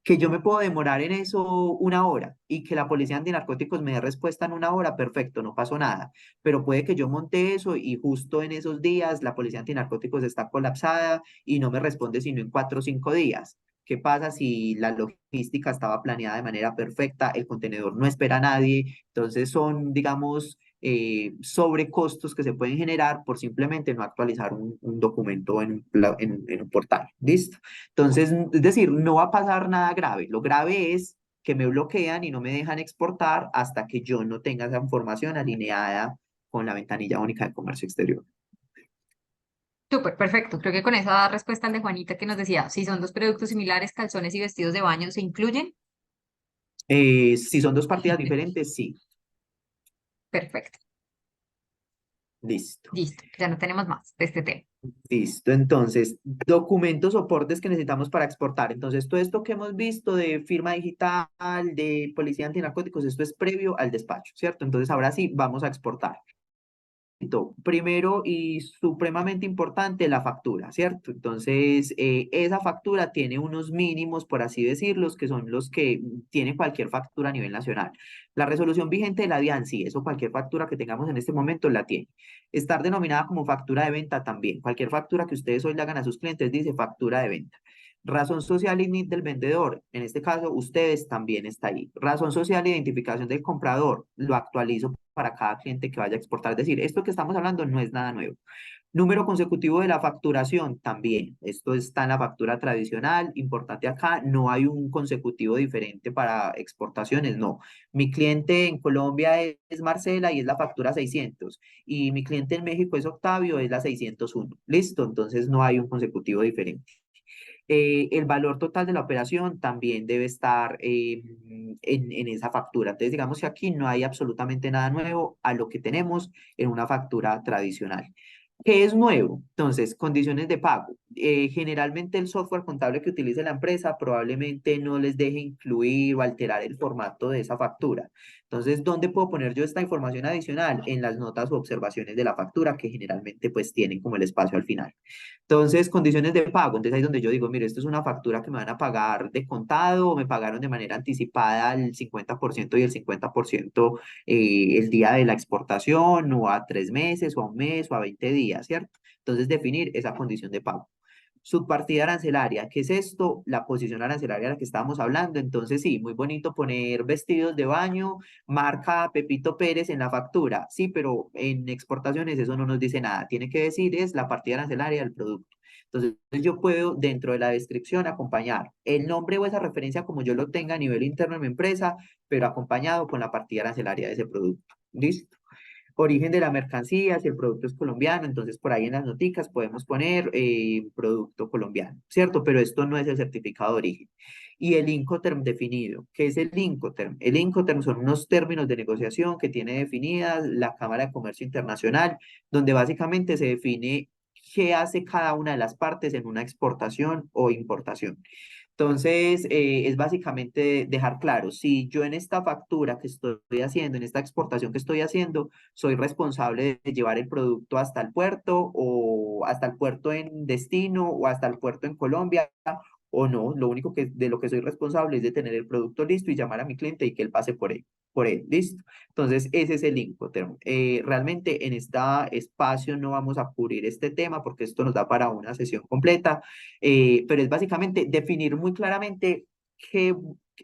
Que yo me puedo demorar en eso una hora y que la Policía Antinarcóticos me dé respuesta en una hora, perfecto, no pasó nada, pero puede que yo monte eso y justo en esos días la Policía Antinarcóticos está colapsada y no me responde sino en 4 o 5 días. ¿Qué pasa si la logística estaba planeada de manera perfecta, el contenedor no espera a nadie? Entonces son, digamos, sobrecostos que se pueden generar por simplemente no actualizar un documento en un portal. ¿Listo? Entonces, es decir, no va a pasar nada grave. Lo grave es que me bloquean y no me dejan exportar hasta que yo no tenga esa información alineada con la ventanilla única de comercio exterior. Súper, perfecto. Creo que con esa respuesta al de Juanita que nos decía, si son dos productos similares, calzones y vestidos de baño, ¿se incluyen? Si son dos partidas diferentes, sí. Perfecto. Listo. Listo. Ya no tenemos más de este tema. Listo. Entonces, documentos, soportes que necesitamos para exportar. Entonces, todo esto que hemos visto de firma digital, de policía antinarcóticos, esto es previo al despacho, ¿cierto? Entonces, ahora sí, vamos a exportar. Primero y supremamente importante, la factura, ¿cierto? Entonces, esa factura tiene unos mínimos, por así decirlos, que son los que tiene cualquier factura a nivel nacional. La resolución vigente de la DIAN, sí, eso cualquier factura que tengamos en este momento la tiene. Estar denominada como factura de venta también. Cualquier factura que ustedes hoy le hagan a sus clientes dice factura de venta. Razón social y NIT del vendedor, en este caso ustedes también está ahí. Razón social e identificación del comprador, lo actualizo para cada cliente que vaya a exportar. Es decir, esto que estamos hablando no es nada nuevo. Número consecutivo de la facturación también. Esto está en la factura tradicional. Importante acá, no hay un consecutivo diferente para exportaciones, no. Mi cliente en Colombia es Marcela y es la factura 600. Y mi cliente en México es Octavio, es la 601. Listo, entonces no hay un consecutivo diferente. El valor total de la operación también debe estar en esa factura. Entonces, digamos que aquí no hay absolutamente nada nuevo a lo que tenemos en una factura tradicional. ¿Qué es nuevo? Entonces, condiciones de pago. Generalmente el software contable que utilice la empresa probablemente no les deje incluir o alterar el formato de esa factura. Entonces, ¿dónde puedo poner yo esta información adicional? En las notas o observaciones de la factura que generalmente pues tienen como el espacio al final. Entonces, condiciones de pago. Entonces, ahí es donde yo digo, mire, esto es una factura que me van a pagar de contado o me pagaron de manera anticipada el 50% y el 50% el día de la exportación o a 3 meses o a un mes o a 20 días, ¿cierto? Entonces, definir esa condición de pago. Subpartida arancelaria, ¿qué es esto? La posición arancelaria de la que estábamos hablando. Entonces, sí, muy bonito poner vestidos de baño, marca Pepito Pérez en la factura. Sí, pero en exportaciones eso no nos dice nada. Tiene que decir es la partida arancelaria del producto. Entonces, yo puedo dentro de la descripción acompañar el nombre o esa referencia como yo lo tenga a nivel interno en mi empresa, pero acompañado con la partida arancelaria de ese producto. ¿Listo? Origen de la mercancía, si el producto es colombiano, entonces por ahí en las noticas podemos poner producto colombiano, ¿cierto? Pero esto no es el certificado de origen. Y el Incoterm definido. ¿Qué es el Incoterm? El Incoterm son unos términos de negociación que tiene definidas la Cámara de Comercio Internacional, donde básicamente se define qué hace cada una de las partes en una exportación o importación. Entonces, es básicamente dejar claro, si yo en esta factura que estoy haciendo, en esta exportación que estoy haciendo, soy responsable de llevar el producto hasta el puerto o hasta el puerto en destino o hasta el puerto en Colombia o no, lo único que de lo que soy responsable es de tener el producto listo y llamar a mi cliente y que él pase por él, listo. Entonces, ese es el Incoterm. Realmente en este espacio no vamos a cubrir este tema porque esto nos da para una sesión completa, pero es básicamente definir muy claramente qué,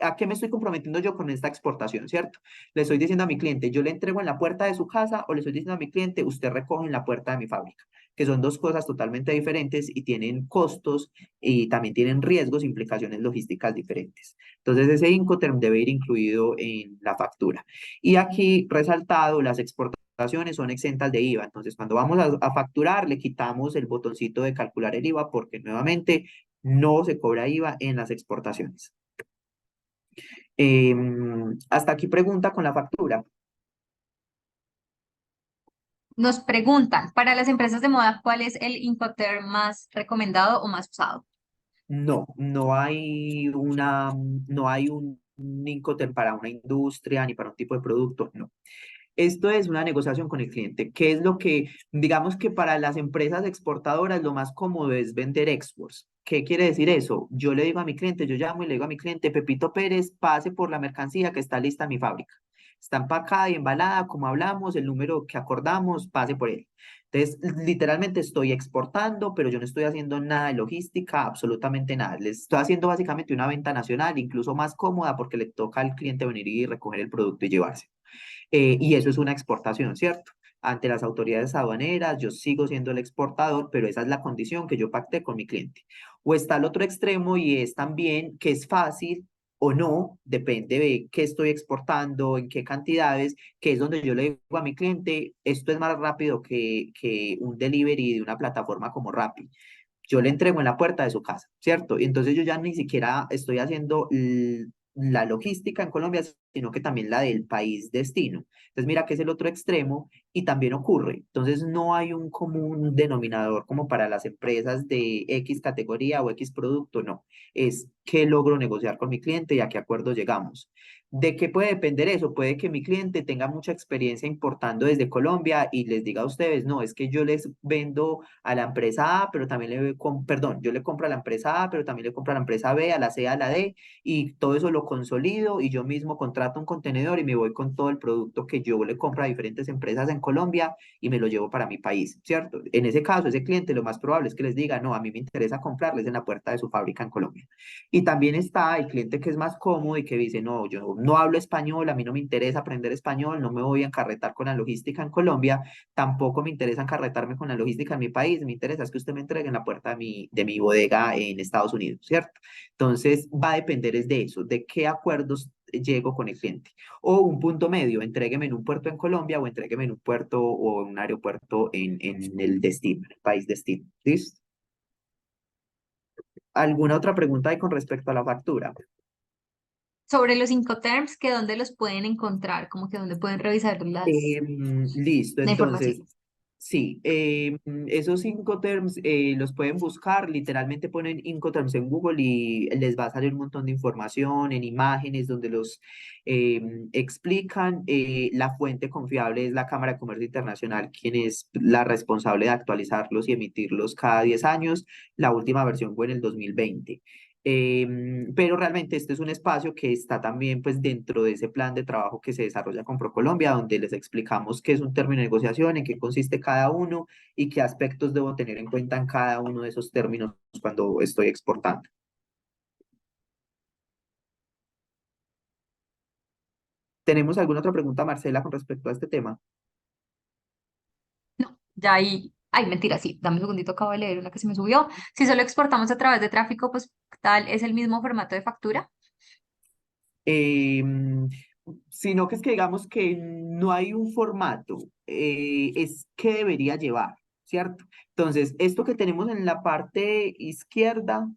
a qué me estoy comprometiendo yo con esta exportación, ¿cierto? Le estoy diciendo a mi cliente, yo le entrego en la puerta de su casa o le estoy diciendo a mi cliente, usted recoge en la puerta de mi fábrica, que son dos cosas totalmente diferentes y tienen costos y también tienen riesgos, implicaciones logísticas diferentes. Entonces, ese Incoterm debe ir incluido en la factura. Y aquí resaltado, las exportaciones son exentas de IVA. Entonces, cuando vamos a facturar, le quitamos el botoncito de calcular el IVA porque nuevamente No se cobra IVA en las exportaciones. Hasta aquí pregunta con la factura. Nos preguntan, para las empresas de moda, ¿cuál es el Incoterm más recomendado o más usado? No, no hay un Incoterm para una industria ni para un tipo de producto, no. Esto es una negociación con el cliente, que es lo que, digamos que para las empresas exportadoras lo más cómodo es vender exports. ¿Qué quiere decir eso? Yo le digo a mi cliente, yo llamo y le digo a mi cliente, Pepito Pérez, pase por la mercancía que está lista en mi fábrica. Está empacada y embalada, como hablamos, el número que acordamos, pase por él. Entonces, literalmente estoy exportando, pero yo no estoy haciendo nada de logística, absolutamente nada. Les estoy haciendo básicamente una venta nacional, incluso más cómoda porque le toca al cliente venir y recoger el producto y llevarse. Y eso es una exportación, ¿cierto? Ante las autoridades aduaneras, yo sigo siendo el exportador, pero esa es la condición que yo pacté con mi cliente. O está el otro extremo y es también que es fácil o no, depende de qué estoy exportando, en qué cantidades, que es donde yo le digo a mi cliente, esto es más rápido que un delivery de una plataforma como Rappi. Yo le entrego en la puerta de su casa, ¿cierto? Y entonces yo ya ni siquiera estoy haciendo la logística en Colombia, sino que también la del país destino. Entonces mira que es el otro extremo y también ocurre. Entonces no hay un común denominador como para las empresas de X categoría o X producto, no. Es qué logro negociar con mi cliente y a qué acuerdo llegamos. ¿De qué puede depender eso? Puede que mi cliente tenga mucha experiencia importando desde Colombia y les diga a ustedes, no, es que yo les vendo a la empresa A, pero también perdón, yo le compro a la empresa A, pero también le compro a la empresa B, a la C, a la D, y todo eso lo consolido y yo mismo contrato un contenedor y me voy con todo el producto que yo le compro a diferentes empresas en Colombia y me lo llevo para mi país, ¿cierto? En ese caso, ese cliente lo más probable es que les diga, no, a mí me interesa comprarles en la puerta de su fábrica en Colombia. Y también está el cliente que es más cómodo y que dice, no, yo no hablo español, a mí no me interesa aprender español, no me voy a encarretar con la logística en Colombia, tampoco me interesa encarretarme con la logística en mi país, me interesa es que usted me entregue en la puerta de mi bodega en Estados Unidos, ¿cierto? Entonces va a depender es de eso, de qué acuerdos llego con el cliente. O un punto medio, entrégueme en un puerto en Colombia o entrégueme en un puerto o en un aeropuerto en el destino, en el país destino. ¿Listo? ¿Alguna otra pregunta hay con respecto a la factura? Sobre los Incoterms, que dónde los pueden encontrar, como que dónde pueden revisar Listo, la información. entonces, sí, esos Incoterms los pueden buscar, literalmente ponen Incoterms en Google y les va a salir un montón de información en imágenes donde los explican. La fuente confiable es la Cámara de Comercio Internacional, quien es la responsable de actualizarlos y emitirlos cada 10 años. La última versión fue en el 2020. Pero realmente este es un espacio que está también pues dentro de ese plan de trabajo que se desarrolla con ProColombia, donde les explicamos qué es un término de negociación, en qué consiste cada uno y qué aspectos debo tener en cuenta en cada uno de esos términos cuando estoy exportando. ¿Tenemos alguna otra pregunta, Marcela, con respecto a este tema? No, ya ahí, ay, mentira, sí, dame un segundito, acabo de leer una que se me subió. Si solo exportamos a través de tráfico, pues tal, es el mismo formato de factura. Em, Sino que es que digamos que no hay un formato, es que debería llevar, ¿cierto? Entonces, esto que tenemos en la parte izquierda,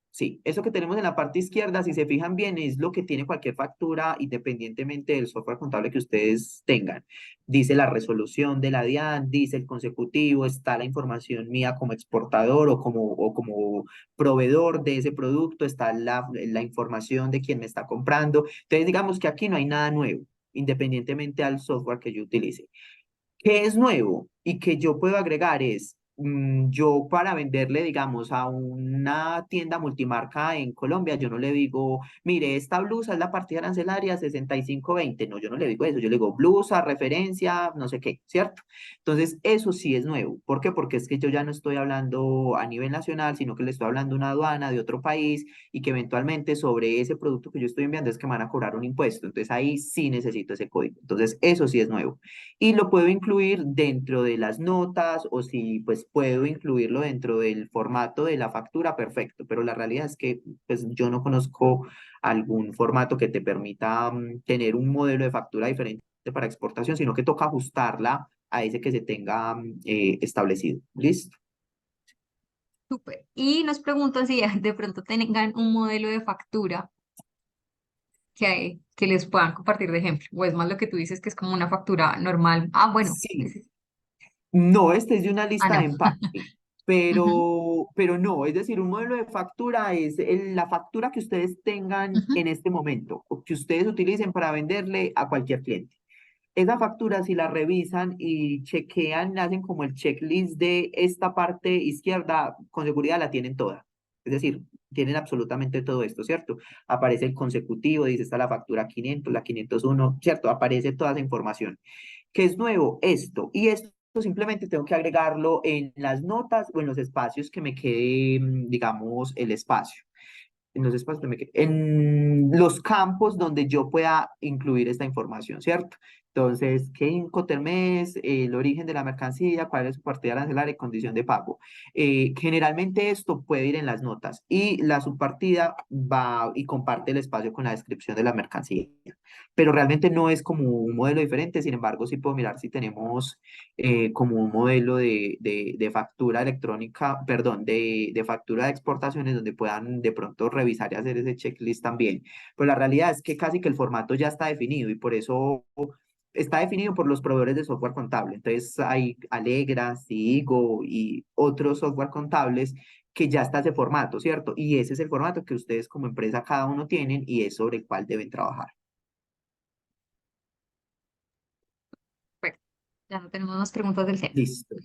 sí, eso que tenemos en la parte izquierda, si se fijan bien, es lo que tiene cualquier factura independientemente del software contable que ustedes tengan. Dice la resolución de la DIAN, dice el consecutivo, está la información mía como exportador o como proveedor de ese producto, está la información de quien me está comprando. Entonces, digamos que aquí no hay nada nuevo, independientemente al software que yo utilice. ¿Qué es nuevo y que yo puedo agregar es, yo para venderle, digamos, a una tienda multimarca en Colombia, yo no le digo, mire, esta blusa es la partida arancelaria 6520. No, yo no le digo eso, yo le digo blusa, referencia, no sé qué, ¿cierto? Entonces, eso sí es nuevo. ¿Por qué? Porque es que yo ya no estoy hablando a nivel nacional, sino que le estoy hablando a una aduana de otro país y que eventualmente sobre ese producto que yo estoy enviando es que me van a cobrar un impuesto. Entonces, ahí sí necesito ese código. Entonces, eso sí es nuevo y lo puedo incluir dentro de las notas o si pues puedo incluirlo dentro del formato de la factura, perfecto, pero la realidad es que pues yo no conozco algún formato que te permita tener un modelo de factura diferente para exportación, sino que toca ajustarla a ese que se tenga establecido. ¿Listo? Súper. Y nos preguntan si de pronto tengan un modelo de factura que les puedan compartir de ejemplo, o es más lo que tú dices que es como una factura normal. Ah, bueno, Sí, no, este es de una ah, lista de no. empaque, Ujú, pero no, es decir, un modelo de factura es la factura que ustedes tengan ujú, en este momento o que ustedes utilicen para venderle a cualquier cliente. Esa factura, si la revisan y chequean, hacen como el checklist de esta parte izquierda, con seguridad la tienen toda. Es decir, tienen absolutamente todo esto, ¿cierto? Aparece el consecutivo, dice está la factura 500, la 501, ¿cierto? Aparece toda esa información. ¿Qué es nuevo? Esto. Y esto simplemente tengo que agregarlo en las notas o en los espacios que me quede, digamos, el espacio en los espacios en los campos donde yo pueda incluir esta información, ¿cierto? Entonces, ¿qué Incoterms? El origen de la mercancía, cuál es su partida arancelaria y condición de pago. Generalmente esto puede ir en las notas y la subpartida va y comparte el espacio con la descripción de la mercancía. Pero realmente no es como un modelo diferente, sin embargo, sí puedo mirar si tenemos como un modelo de factura electrónica, perdón, de factura de exportaciones donde puedan de pronto revisar y hacer ese checklist también. Pero la realidad es que casi que el formato ya está definido y por eso está definido por los proveedores de software contable. Entonces hay Alegra, Sigo y otros software contables que ya está ese formato, ¿cierto? Y ese es el formato que ustedes como empresa cada uno tienen y es sobre el cual deben trabajar. perfecto. Ya no tenemos más preguntas del tema. Listo.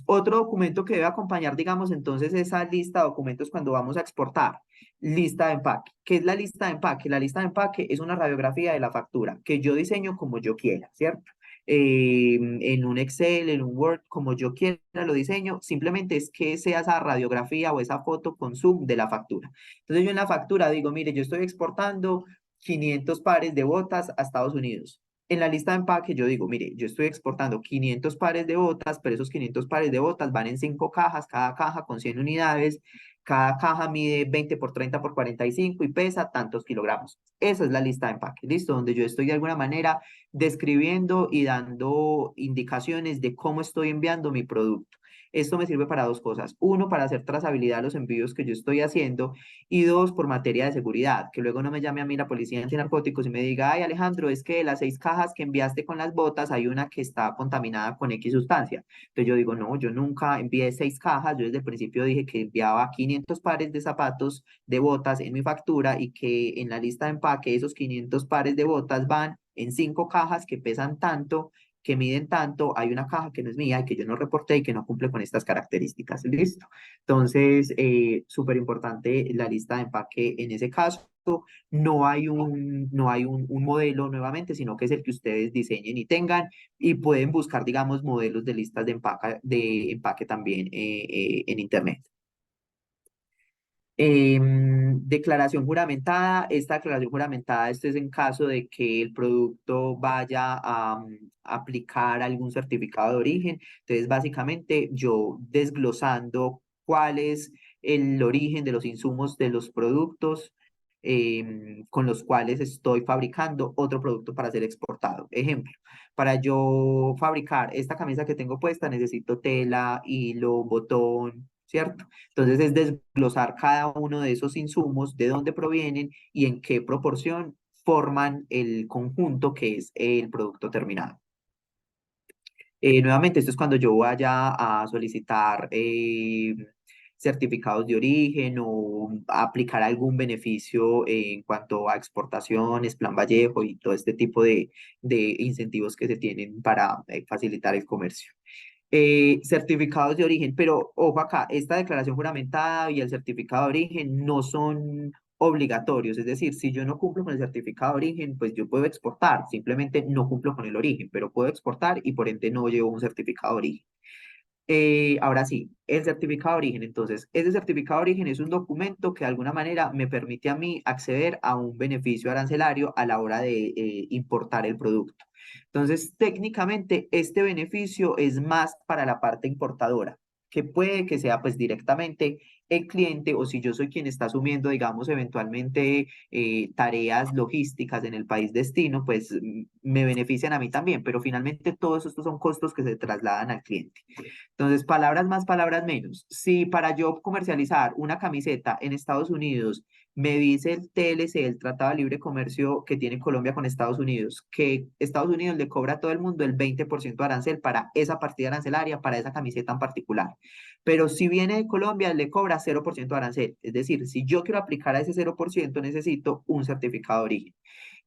Otro documento que debe acompañar, digamos, entonces esa lista de documentos cuando vamos a exportar, lista de empaque. ¿Qué es la lista de empaque? La lista de empaque es una radiografía de la factura que yo diseño como yo quiera, ¿cierto? En un Excel, en un Word, como yo quiera lo diseño, simplemente es que sea esa radiografía o esa foto con zoom de la factura. Entonces yo en la factura digo, mire, yo estoy exportando 500 pares de botas a Estados Unidos. En la lista de empaque yo digo, mire, yo estoy exportando 500 pares de botas, pero esos 500 pares de botas van en 5 cajas, cada caja con 100 unidades, cada caja mide 20 por 30 por 45 y pesa tantos kilogramos. Esa es la lista de empaque, ¿listo? Donde yo estoy de alguna manera describiendo y dando indicaciones de cómo estoy enviando mi producto. Esto me sirve para dos cosas. Uno, para hacer trazabilidad de los envíos que yo estoy haciendo y dos, por materia de seguridad, que luego no me llame a mí la policía antinarcóticos y me diga, ay Alejandro, es que de las 6 cajas que enviaste con las botas hay una que está contaminada con X sustancia. Entonces yo digo, no, yo nunca envié 6 cajas, yo desde el principio dije que enviaba 500 pares de zapatos, de botas en mi factura y que en la lista de empaque esos 500 pares de botas van en 5 cajas que pesan tanto, que miden tanto, hay una caja que no es mía y que yo no reporté y que no cumple con estas características. Listo. Entonces, súper importante la lista de empaque en ese caso. No hay un modelo nuevamente, sino que es el que ustedes diseñen y tengan y pueden buscar, digamos, modelos de listas de empaque también en Internet. Declaración juramentada. Esta declaración juramentada, esto es en caso de que el producto vaya a aplicar algún certificado de origen. Entonces, básicamente, yo desglosando cuál es el origen de los insumos de los productos con los cuales estoy fabricando otro producto para ser exportado. Ejemplo, para yo fabricar esta camisa que tengo puesta, necesito tela, hilo, botón, ¿cierto? Entonces es desglosar cada uno de esos insumos, de dónde provienen y en qué proporción forman el conjunto que es el producto terminado. Nuevamente, esto es cuando yo vaya a solicitar certificados de origen o aplicar algún beneficio en cuanto a exportaciones, Plan Vallejo y todo este tipo de incentivos que se tienen para facilitar el comercio. Certificados de origen, pero ojo acá, esta declaración juramentada y el certificado de origen no son obligatorios, es decir, si yo no cumplo con el certificado de origen, pues yo puedo exportar, simplemente no cumplo con el origen, pero puedo exportar y por ende no llevo un certificado de origen. Ahora sí, el certificado de origen. Entonces, ese certificado de origen es un documento que de alguna manera me permite a mí acceder a un beneficio arancelario a la hora de importar el producto. Entonces, técnicamente, este beneficio es más para la parte importadora, que puede que sea pues directamente el cliente o si yo soy quien está asumiendo, digamos, eventualmente tareas logísticas en el país destino, pues me benefician a mí también, pero finalmente todos estos son costos que se trasladan al cliente. Entonces, palabras más, palabras menos. Si para yo comercializar una camiseta en Estados Unidos me dice el TLC, el Tratado de Libre Comercio que tiene Colombia con Estados Unidos, que Estados Unidos le cobra a todo el mundo el 20% de arancel para esa partida arancelaria, para esa camiseta en particular. Pero si viene de Colombia, le cobra 0% de arancel. Es decir, si yo quiero aplicar a ese 0%, necesito un certificado de origen.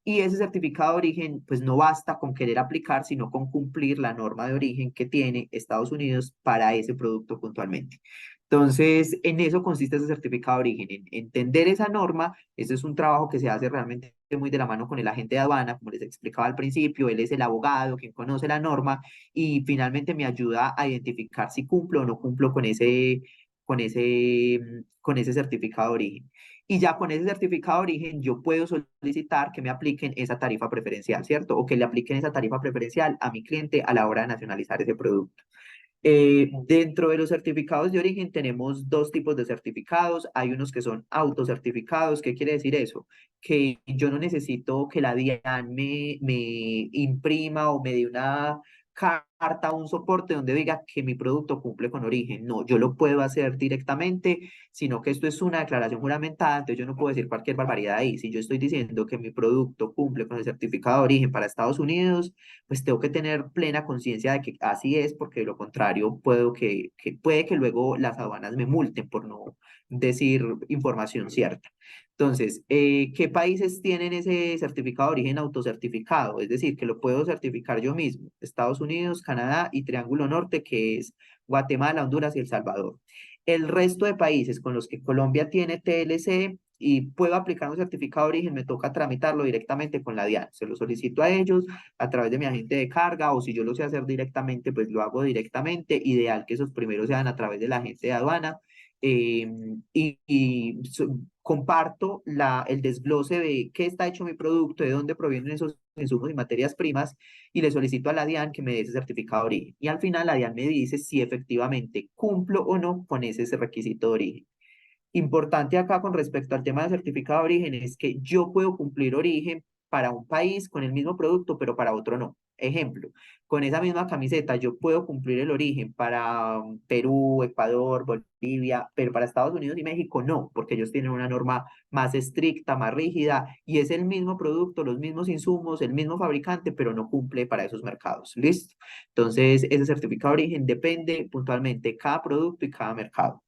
Y ese certificado de origen, pues no basta con querer aplicar, sino con cumplir la norma de origen que tiene Estados Unidos para ese producto puntualmente. Entonces, en eso consiste ese certificado de origen, en entender esa norma. Ese es un trabajo que se hace realmente muy de la mano con el agente de aduana, como les explicaba al principio. Él es el abogado, quien conoce la norma y finalmente me ayuda a identificar si cumplo o no cumplo con ese certificado de origen. Y ya con ese certificado de origen yo puedo solicitar que me apliquen esa tarifa preferencial, ¿cierto? O que le apliquen esa tarifa preferencial a mi cliente a la hora de nacionalizar ese producto. Dentro de los certificados de origen tenemos dos tipos de certificados. Hay unos que son autocertificados. ¿Qué quiere decir eso? Que yo no necesito que la DIAN me imprima o me dé una carta, un soporte donde diga que mi producto cumple con origen. No, yo lo puedo hacer directamente, sino que esto es una declaración juramentada, entonces yo no puedo decir cualquier barbaridad ahí. Si yo estoy diciendo que mi producto cumple con el certificado de origen para Estados Unidos, pues tengo que tener plena conciencia de que así es, porque de lo contrario puede que luego las aduanas me multen por no decir información cierta. Entonces, ¿qué países tienen ese certificado de origen autocertificado? Es decir, que lo puedo certificar yo mismo. Estados Unidos, Canadá y Triángulo Norte, que es Guatemala, Honduras y El Salvador. El resto de países con los que Colombia tiene TLC y puedo aplicar un certificado de origen, me toca tramitarlo directamente con la DIAN. Se lo solicito a ellos a través de mi agente de carga, o si yo lo sé hacer directamente, pues lo hago directamente. Ideal que esos primeros sean a través del agente de aduana. Comparto el desglose de qué está hecho mi producto, de dónde provienen esos insumos y materias primas, y le solicito a la DIAN que me dé ese certificado de origen. Y al final la DIAN me dice si efectivamente cumplo o no con ese requisito de origen. Importante acá con respecto al tema de certificado de origen es que yo puedo cumplir origen para un país con el mismo producto, pero para otro no. Ejemplo, con esa misma camiseta yo puedo cumplir el origen para Perú, Ecuador, Bolivia, pero para Estados Unidos y México no, porque ellos tienen una norma más estricta, más rígida, y es el mismo producto, los mismos insumos, el mismo fabricante, pero no cumple para esos mercados. ¿Listo? Entonces, ese certificado de origen depende puntualmente de cada producto y cada mercado.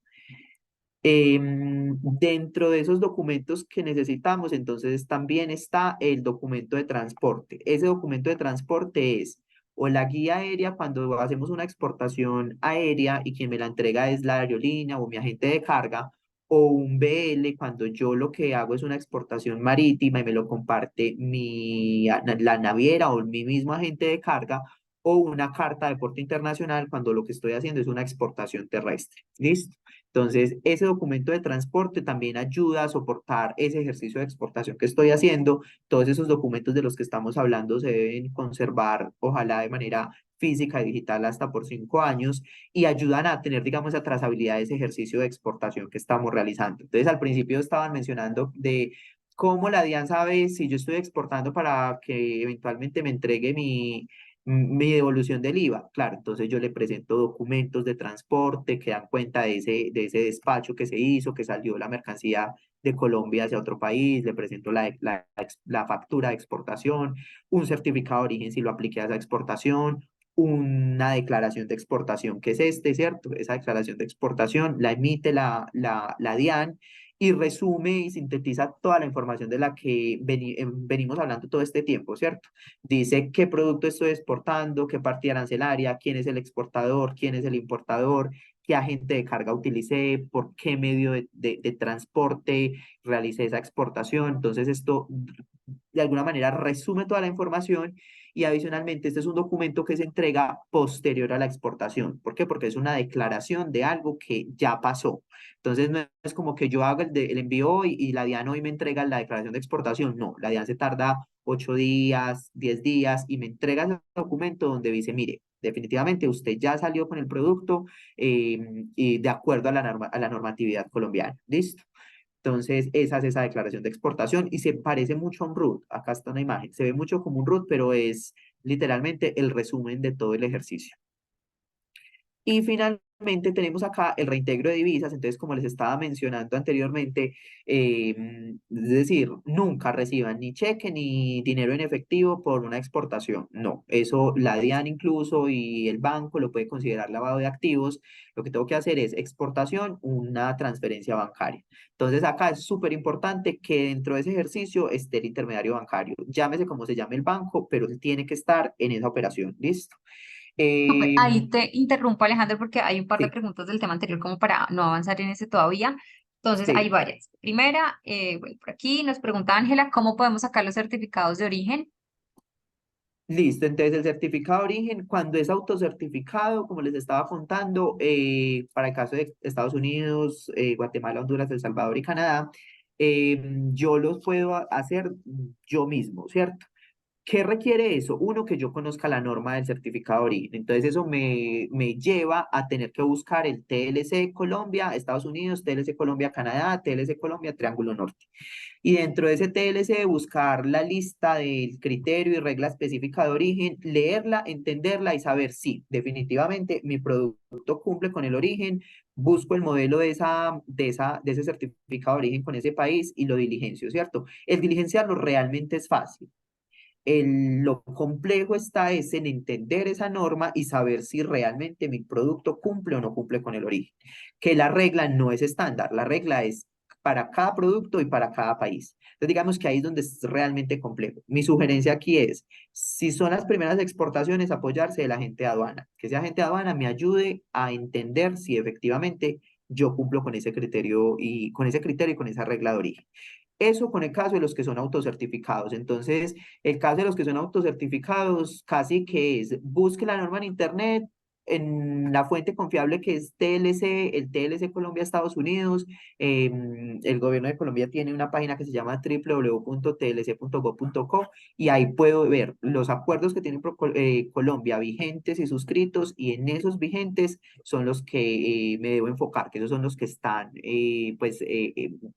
Dentro de esos documentos que necesitamos, entonces también está el documento de transporte. Ese documento de transporte es o la guía aérea cuando hacemos una exportación aérea y quien me la entrega es la aerolínea o mi agente de carga, o un BL cuando yo lo que hago es una exportación marítima y me lo comparte la naviera o mi mismo agente de carga, o una carta de porte internacional cuando lo que estoy haciendo es una exportación terrestre. ¿Listo? Entonces, ese documento de transporte también ayuda a soportar ese ejercicio de exportación que estoy haciendo. Todos esos documentos de los que estamos hablando se deben conservar, ojalá de manera física y digital hasta por 5 años, y ayudan a tener, digamos, esa trazabilidad de ese ejercicio de exportación que estamos realizando. Entonces, al principio estaban mencionando de cómo la DIAN sabe si yo estoy exportando para que eventualmente me entregue mi devolución del IVA. Claro, entonces yo le presento documentos de transporte que dan cuenta de ese despacho que se hizo, que salió la mercancía de Colombia hacia otro país, le presento la factura de exportación, un certificado de origen si lo apliqué a esa exportación, una declaración de exportación que es ¿cierto? Esa declaración de exportación la emite la DIAN y resume y sintetiza toda la información de la que venimos hablando todo este tiempo, ¿cierto? Dice qué producto estoy exportando, qué partida arancelaria, quién es el exportador, quién es el importador, qué agente de carga utilicé, por qué medio de transporte realicé esa exportación. Entonces esto de alguna manera resume toda la información y adicionalmente este es un documento que se entrega posterior a la exportación. ¿Por qué? Porque es una declaración de algo que ya pasó. Entonces no es como que yo haga el envío hoy y la DIAN hoy me entrega la declaración de exportación. No, la DIAN se tarda 8 días, 10 días y me entrega ese documento donde dice, mire, definitivamente usted ya salió con el producto y de acuerdo a a la normatividad colombiana. ¿Listo? Entonces, esa es esa declaración de exportación y se parece mucho a un RUT. Acá está una imagen. Se ve mucho como un RUT, pero es literalmente el resumen de todo el ejercicio. Y finalmente tenemos acá el reintegro de divisas. Entonces, como les estaba mencionando anteriormente, es decir, nunca reciban ni cheque ni dinero en efectivo por una exportación. No, eso la DIAN incluso y el banco lo puede considerar lavado de activos. Lo que tengo que hacer es exportación, una transferencia bancaria. Entonces, acá es súper importante que dentro de ese ejercicio esté el intermediario bancario. Llámese como se llame el banco, pero él tiene que estar en esa operación. ¿Listo? Súper. Em, Ahí te interrumpo, Alejandro, porque hay un par de sí. preguntas del tema anterior como para no avanzar en ese todavía. Entonces, hay Sí, varias. Primera, bueno, por aquí nos pregunta Ángela, ¿cómo podemos sacar los certificados de origen? listo. Entonces, el certificado de origen, cuando es autocertificado, como les estaba contando, para el caso de Estados Unidos, Guatemala, Honduras, El Salvador y Canadá, yo los puedo hacer yo mismo, ¿cierto? ¿Qué requiere eso? Uno, que yo conozca la norma del certificado de origen. Entonces, eso me lleva a tener que buscar el TLC Colombia, Estados Unidos, TLC Colombia, Canadá, TLC Colombia, Triángulo Norte. Y dentro de ese TLC buscar la lista del criterio y regla específica de origen, leerla, entenderla y saber si definitivamente mi producto cumple con el origen, busco el modelo de ese certificado de origen con ese país y lo diligencio, ¿cierto? El diligenciarlo realmente es fácil. Lo complejo está es en entender esa norma y saber si realmente mi producto cumple o no cumple con el origen. Que la regla no es estándar, la regla es para cada producto y para cada país. Entonces digamos que ahí es donde es realmente complejo. Mi sugerencia aquí es, si son las primeras exportaciones, apoyarse de la gente de aduana, que ese agente de aduana me ayude a entender si efectivamente yo cumplo con ese criterio y con esa regla de origen. Eso con el caso de los que son autocertificados. Entonces, el caso de los que son autocertificados, casi que es, busque la norma en internet, en la fuente confiable que es TLC, el TLC Colombia Estados Unidos. El gobierno de Colombia tiene una página que se llama www.tlc.gov.co y ahí puedo ver los acuerdos que tiene Colombia vigentes y suscritos y en esos vigentes son los que me debo enfocar, que esos son los que están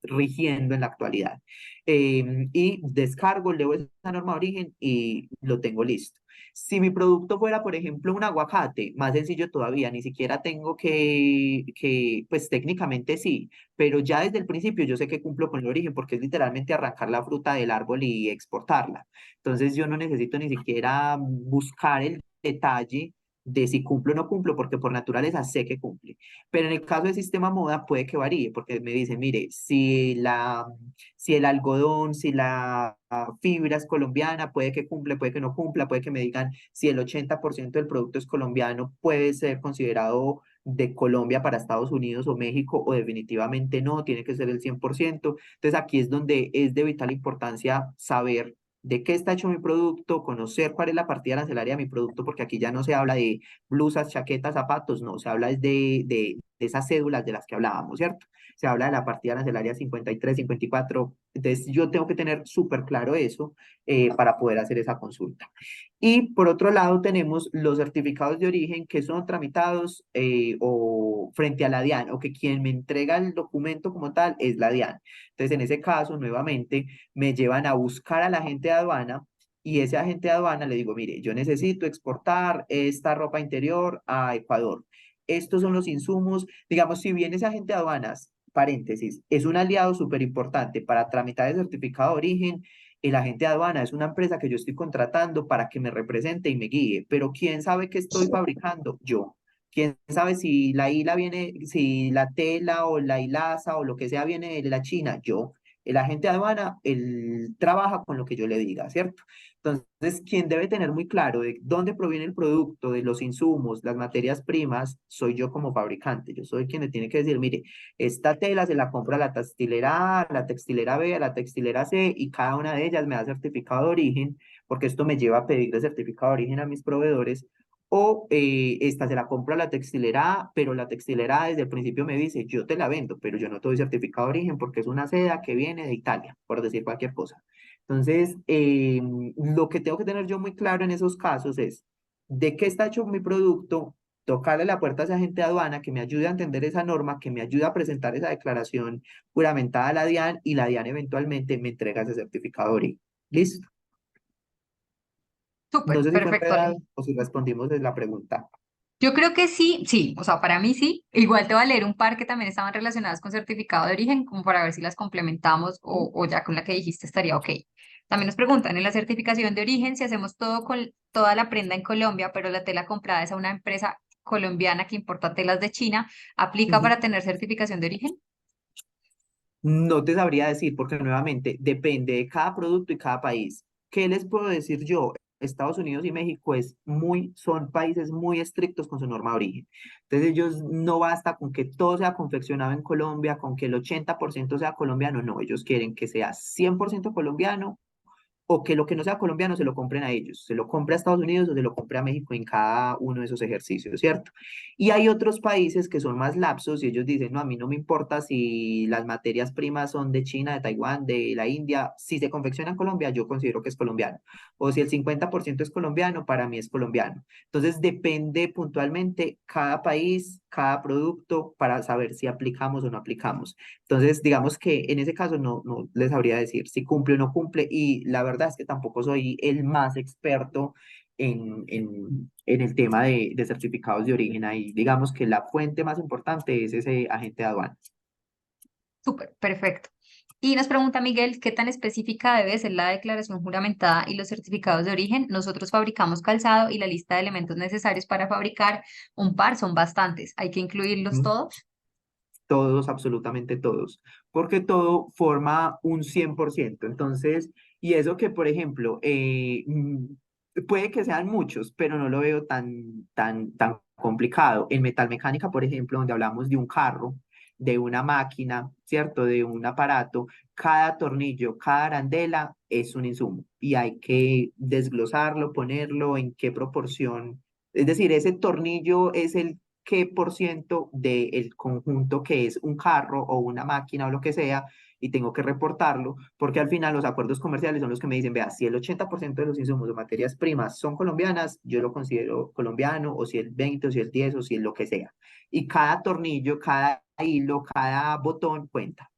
rigiendo en la actualidad. Y descargo, leo esa norma de origen y lo tengo listo. Si mi producto fuera, por ejemplo, un aguacate, más sencillo todavía, ni siquiera tengo pues técnicamente sí, pero ya desde el principio yo sé que cumplo con el origen porque es literalmente arrancar la fruta del árbol y exportarla. Entonces yo no necesito ni siquiera buscar el detalle de si cumplo o no cumplo, porque por naturaleza sé que cumple. Pero en el caso del sistema moda puede que varíe, porque me dicen, mire, si el algodón, si la fibra es colombiana, puede que cumple, puede que no cumpla, puede que me digan si el 80% del producto es colombiano, puede ser considerado de Colombia para Estados Unidos o México, o definitivamente no, tiene que ser el 100%. Entonces aquí es donde es de vital importancia saber de qué está hecho mi producto, conocer cuál es la partida arancelaria de mi producto, porque aquí ya no se habla de blusas, chaquetas, zapatos, no, se habla es de esas cédulas de las que hablábamos, ¿cierto? Se habla de la partida arancelaria 53, 54, entonces yo tengo que tener súper claro eso para poder hacer esa consulta. Y por otro lado tenemos los certificados de origen que son tramitados o frente a la DIAN, o que quien me entrega el documento como tal es la DIAN. Entonces en ese caso, nuevamente, me llevan a buscar al agente de aduana y ese agente de aduana le digo, mire, yo necesito exportar esta ropa interior a Ecuador. Estos son los insumos. Digamos, si bien ese agente de aduanas, paréntesis, es un aliado súper importante para tramitar el certificado de origen, el agente de aduana es una empresa que yo estoy contratando para que me represente y me guíe, pero ¿quién sabe qué estoy fabricando? Yo. ¿Quién sabe si la hila viene, si la tela o la hilaza o lo que sea viene de la China? Yo. El agente de aduana, él trabaja con lo que yo le diga, ¿cierto? Entonces, quien debe tener muy claro de dónde proviene el producto, de los insumos, las materias primas, soy yo como fabricante. Yo soy quien le tiene que decir, mire, esta tela se la compra la textilera A, la textilera B, la textilera C, y cada una de ellas me da certificado de origen, porque esto me lleva a pedirle certificado de origen a mis proveedores. O esta se la compra la textilera A, pero la textilera A desde el principio me dice, yo te la vendo, pero yo no te doy certificado de origen porque es una seda que viene de Italia, por decir cualquier cosa. Entonces, lo que tengo que tener yo muy claro en esos casos es, de qué está hecho mi producto, tocarle la puerta a esa gente de aduana que me ayude a entender esa norma, que me ayude a presentar esa declaración juramentada a la DIAN y la DIAN eventualmente me entrega ese certificado de origen. ¿Listo? No Súper, sé si fue perfecto, enredado Ale. o si respondimos de la pregunta. Yo creo que sí, sí, o sea, para mí sí. Igual te voy a leer un par que también estaban relacionadas con certificado de origen, como para ver si las complementamos o ya con la que dijiste estaría ok. También nos preguntan en la certificación de origen si hacemos todo con toda la prenda en Colombia, pero la tela comprada es a una empresa colombiana que importa telas de China, ¿aplica Ujú. para tener certificación de origen? No te sabría decir porque nuevamente depende de cada producto y cada país. ¿Qué les puedo decir yo? Estados Unidos y México son países muy estrictos con su norma de origen. Entonces ellos no basta con que todo sea confeccionado en Colombia, con que el 80% sea colombiano, no, ellos quieren que sea 100% colombiano o que lo que no sea colombiano se lo compren a ellos, se lo compre a Estados Unidos o se lo compre a México en cada uno de esos ejercicios, ¿cierto? Y hay otros países que son más lapsos y ellos dicen, no, a mí no me importa si las materias primas son de China, de Taiwán, de la India, si se confecciona en Colombia, yo considero que es colombiano. O si el 50% es colombiano, para mí es colombiano. Entonces depende puntualmente cada país, cada producto para saber si aplicamos o no aplicamos. Entonces, digamos que en ese caso no les sabría decir si cumple o no cumple y la verdad es que tampoco soy el más experto en el tema de certificados de origen. Ahí digamos que la fuente más importante es ese agente de aduana. Súper, perfecto. Y nos pregunta Miguel, ¿qué tan específica debe ser la declaración juramentada y los certificados de origen? Nosotros fabricamos calzado y la lista de elementos necesarios para fabricar un par son bastantes. ¿Hay que incluirlos ¿Mm? todos? Todos, absolutamente todos, porque todo forma un 100%. Entonces, y eso que, por ejemplo, puede que sean muchos, pero no lo veo tan complicado. En metalmecánica, por ejemplo, donde hablamos de un carro, de una máquina, ¿cierto? De un aparato, cada tornillo, cada arandela es un insumo y hay que desglosarlo, ponerlo en qué proporción. Es decir, ese tornillo es el qué por ciento del conjunto que es un carro o una máquina o lo que sea, y tengo que reportarlo, porque al final los acuerdos comerciales son los que me dicen, vea, si el 80% de los insumos o materias primas son colombianas, yo lo considero colombiano, o si el 20, o si el 10, o si el lo que sea. Y cada tornillo, cada hilo, cada botón cuenta.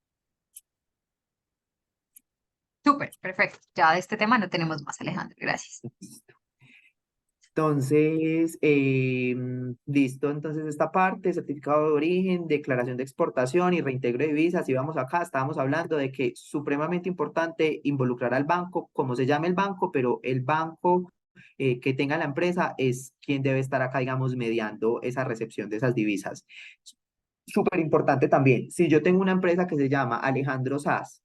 Súper, perfecto. Ya de este tema no tenemos más, Alejandro. Gracias. Entonces, listo, entonces esta parte, certificado de origen, declaración de exportación y reintegro de divisas, y vamos acá, estábamos hablando de que supremamente importante involucrar al banco, como se llame el banco, pero el banco que tenga la empresa es quien debe estar acá, digamos, mediando esa recepción de esas divisas. Súper importante también, si yo tengo una empresa que se llama Alejandro SAS,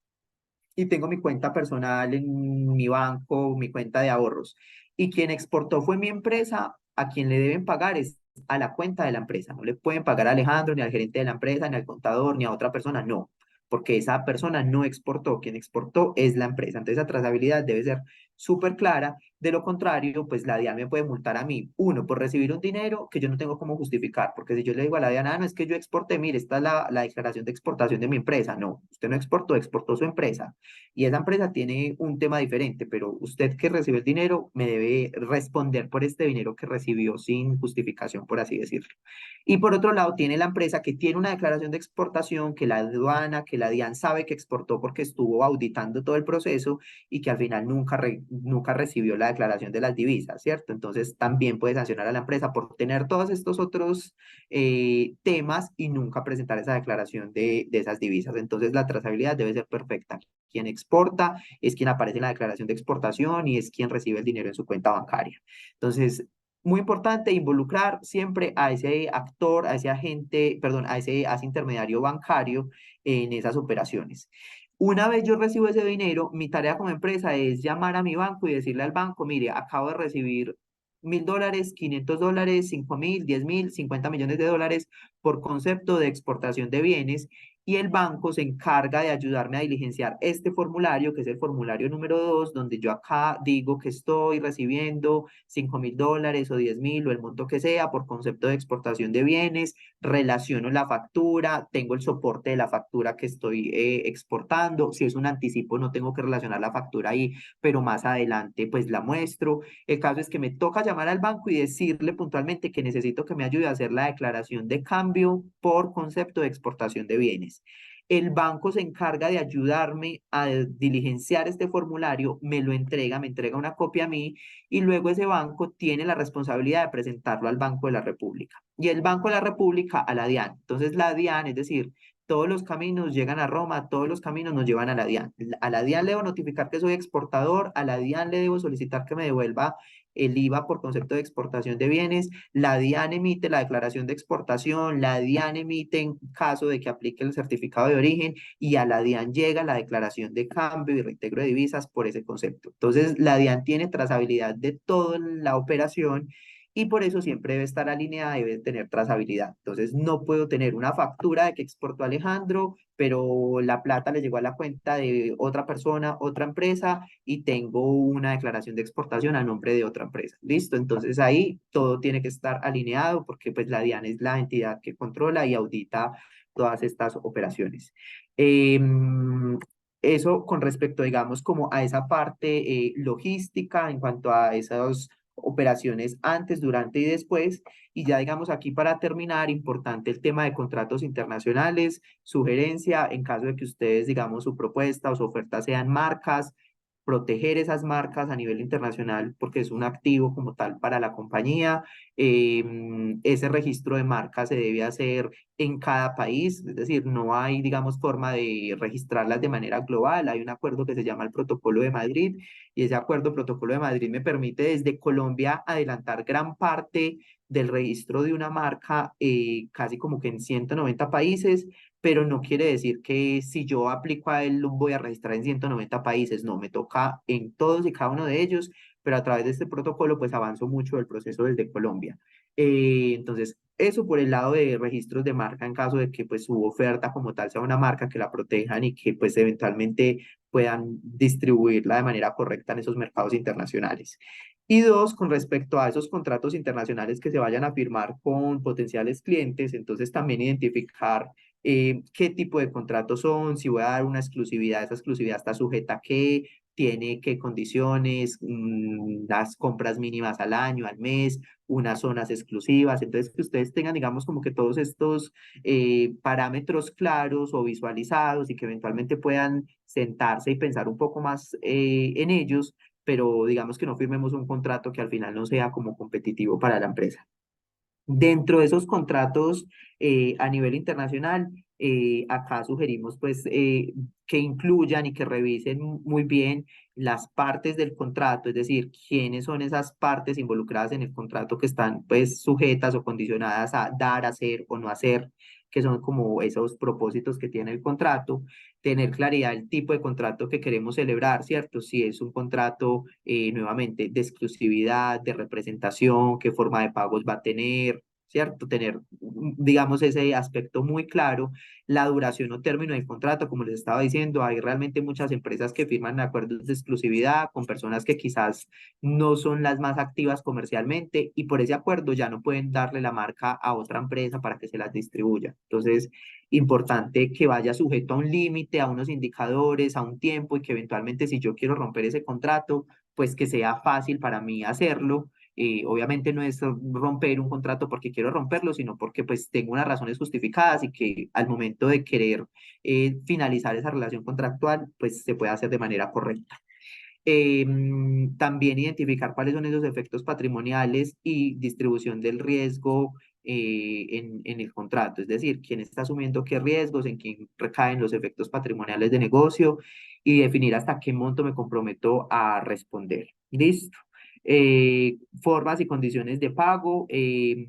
y tengo mi cuenta personal en mi banco, mi cuenta de ahorros. Y quien exportó fue mi empresa, a quien le deben pagar es a la cuenta de la empresa. No le pueden pagar a Alejandro, ni al gerente de la empresa, ni al contador, ni a otra persona, no, porque esa persona no exportó, quien exportó es la empresa. Entonces la trazabilidad debe ser súper clara. De lo contrario, pues la DIAN me puede multar a mí, uno, por recibir un dinero que yo no tengo cómo justificar, porque si yo le digo a la DIAN, no es que yo exporté, mire, esta es la declaración de exportación de mi empresa. No, usted no exportó, exportó su empresa y esa empresa tiene un tema diferente, pero usted que recibe el dinero me debe responder por este dinero que recibió sin justificación, por así decirlo. Y por otro lado, tiene la empresa que tiene una declaración de exportación, que la aduana, que la DIAN sabe que exportó porque estuvo auditando todo el proceso y que al final nunca recibió la declaración de las divisas, ¿cierto? Entonces también puede sancionar a la empresa por tener todos estos otros temas y nunca presentar esa declaración de esas divisas. Entonces la trazabilidad debe ser perfecta. Quien exporta es quien aparece en la declaración de exportación y es quien recibe el dinero en su cuenta bancaria. Entonces, muy importante involucrar siempre a ese actor, a ese agente, perdón, a ese intermediario bancario en esas operaciones. Una vez yo recibo ese dinero, mi tarea como empresa es llamar a mi banco y decirle al banco, mire, acabo de recibir $1.000, $500, 5.000, 10.000, 50 millones de dólares por concepto de exportación de bienes y el banco se encarga de ayudarme a diligenciar este formulario, que es el formulario número 2, donde yo acá digo que estoy recibiendo $5.000 o 10.000 o el monto que sea por concepto de exportación de bienes, relaciono la factura, tengo el soporte de la factura que estoy exportando, si es un anticipo no tengo que relacionar la factura ahí, pero más adelante pues la muestro. El caso es que me toca llamar al banco y decirle puntualmente que necesito que me ayude a hacer la declaración de cambio por concepto de exportación de bienes. El banco se encarga de ayudarme a diligenciar este formulario, me entrega una copia a mí y luego ese banco tiene la responsabilidad de presentarlo al Banco de la República y el Banco de la República a la DIAN. Entonces la DIAN, es decir, todos los caminos llegan a Roma, todos los caminos nos llevan a la DIAN. A la DIAN le debo notificar que soy exportador, a la DIAN le debo solicitar que me devuelva el IVA por concepto de exportación de bienes, la DIAN emite la declaración de exportación, la DIAN emite en caso de que aplique el certificado de origen y a la DIAN llega la declaración de cambio y reintegro de divisas por ese concepto. Entonces, la DIAN tiene trazabilidad de toda la operación y por eso siempre debe estar alineada, debe tener trazabilidad. Entonces, no puedo tener una factura de que exportó Alejandro, pero la plata le llegó a la cuenta de otra persona, otra empresa, y tengo una declaración de exportación a nombre de otra empresa. ¿Listo? Entonces, ahí todo tiene que estar alineado porque pues la DIAN es la entidad que controla y audita todas estas operaciones. Eso con respecto, digamos, como a esa parte logística en cuanto a esas operaciones antes, durante y después. Y ya digamos aquí para terminar, importante el tema de contratos internacionales, sugerencia en caso de que ustedes, digamos, su propuesta o su oferta sean marcas, proteger esas marcas a nivel internacional porque es un activo como tal para la compañía. Ese registro de marcas se debe hacer en cada país, es decir, no hay, digamos, forma de registrarlas de manera global. Hay un acuerdo que se llama el Protocolo de Madrid y ese acuerdo, Protocolo de Madrid, me permite desde Colombia adelantar gran parte del registro de una marca, casi como que en 190 países, pero no quiere decir que si yo aplico a él lo voy a registrar en 190 países, no, me toca en todos y cada uno de ellos, pero a través de este protocolo pues avanzo mucho el proceso desde Colombia. Entonces, eso por el lado de registros de marca en caso de que pues su oferta como tal sea una marca que la protejan y que pues eventualmente puedan distribuirla de manera correcta en esos mercados internacionales. Y dos, con respecto a esos contratos internacionales que se vayan a firmar con potenciales clientes, entonces también identificar qué tipo de contratos son, si voy a dar una exclusividad, esa exclusividad está sujeta a qué, tiene qué condiciones, las compras mínimas al año, al mes, unas zonas exclusivas. Entonces, que ustedes tengan, digamos, como que todos estos parámetros claros o visualizados y que eventualmente puedan sentarse y pensar un poco más en ellos, pero digamos que no firmemos un contrato que al final no sea como competitivo para la empresa. Dentro de esos contratos a nivel internacional, acá sugerimos pues que incluyan y que revisen muy bien las partes del contrato, es decir, quiénes son esas partes involucradas en el contrato que están pues sujetas o condicionadas a dar, hacer o no hacer, que son como esos propósitos que tiene el contrato, tener claridad del tipo de contrato que queremos celebrar, ¿cierto? Si es un contrato nuevamente de exclusividad, de representación, qué forma de pagos va a tener, ¿cierto? Tener, digamos, ese aspecto muy claro, la duración o término del contrato, como les estaba diciendo, hay realmente muchas empresas que firman acuerdos de exclusividad con personas que quizás no son las más activas comercialmente y por ese acuerdo ya no pueden darle la marca a otra empresa para que se las distribuya. Entonces, importante que vaya sujeto a un límite, a unos indicadores, a un tiempo y que eventualmente si yo quiero romper ese contrato, pues que sea fácil para mí hacerlo. Obviamente no es romper un contrato porque quiero romperlo, sino porque pues tengo unas razones justificadas y que al momento de querer finalizar esa relación contractual, pues se puede hacer de manera correcta. También identificar cuáles son esos efectos patrimoniales y distribución del riesgo en el contrato, es decir, quién está asumiendo qué riesgos, en quién recaen los efectos patrimoniales de negocio y definir hasta qué monto me comprometo a responder. ¿Listo? Formas y condiciones de pago,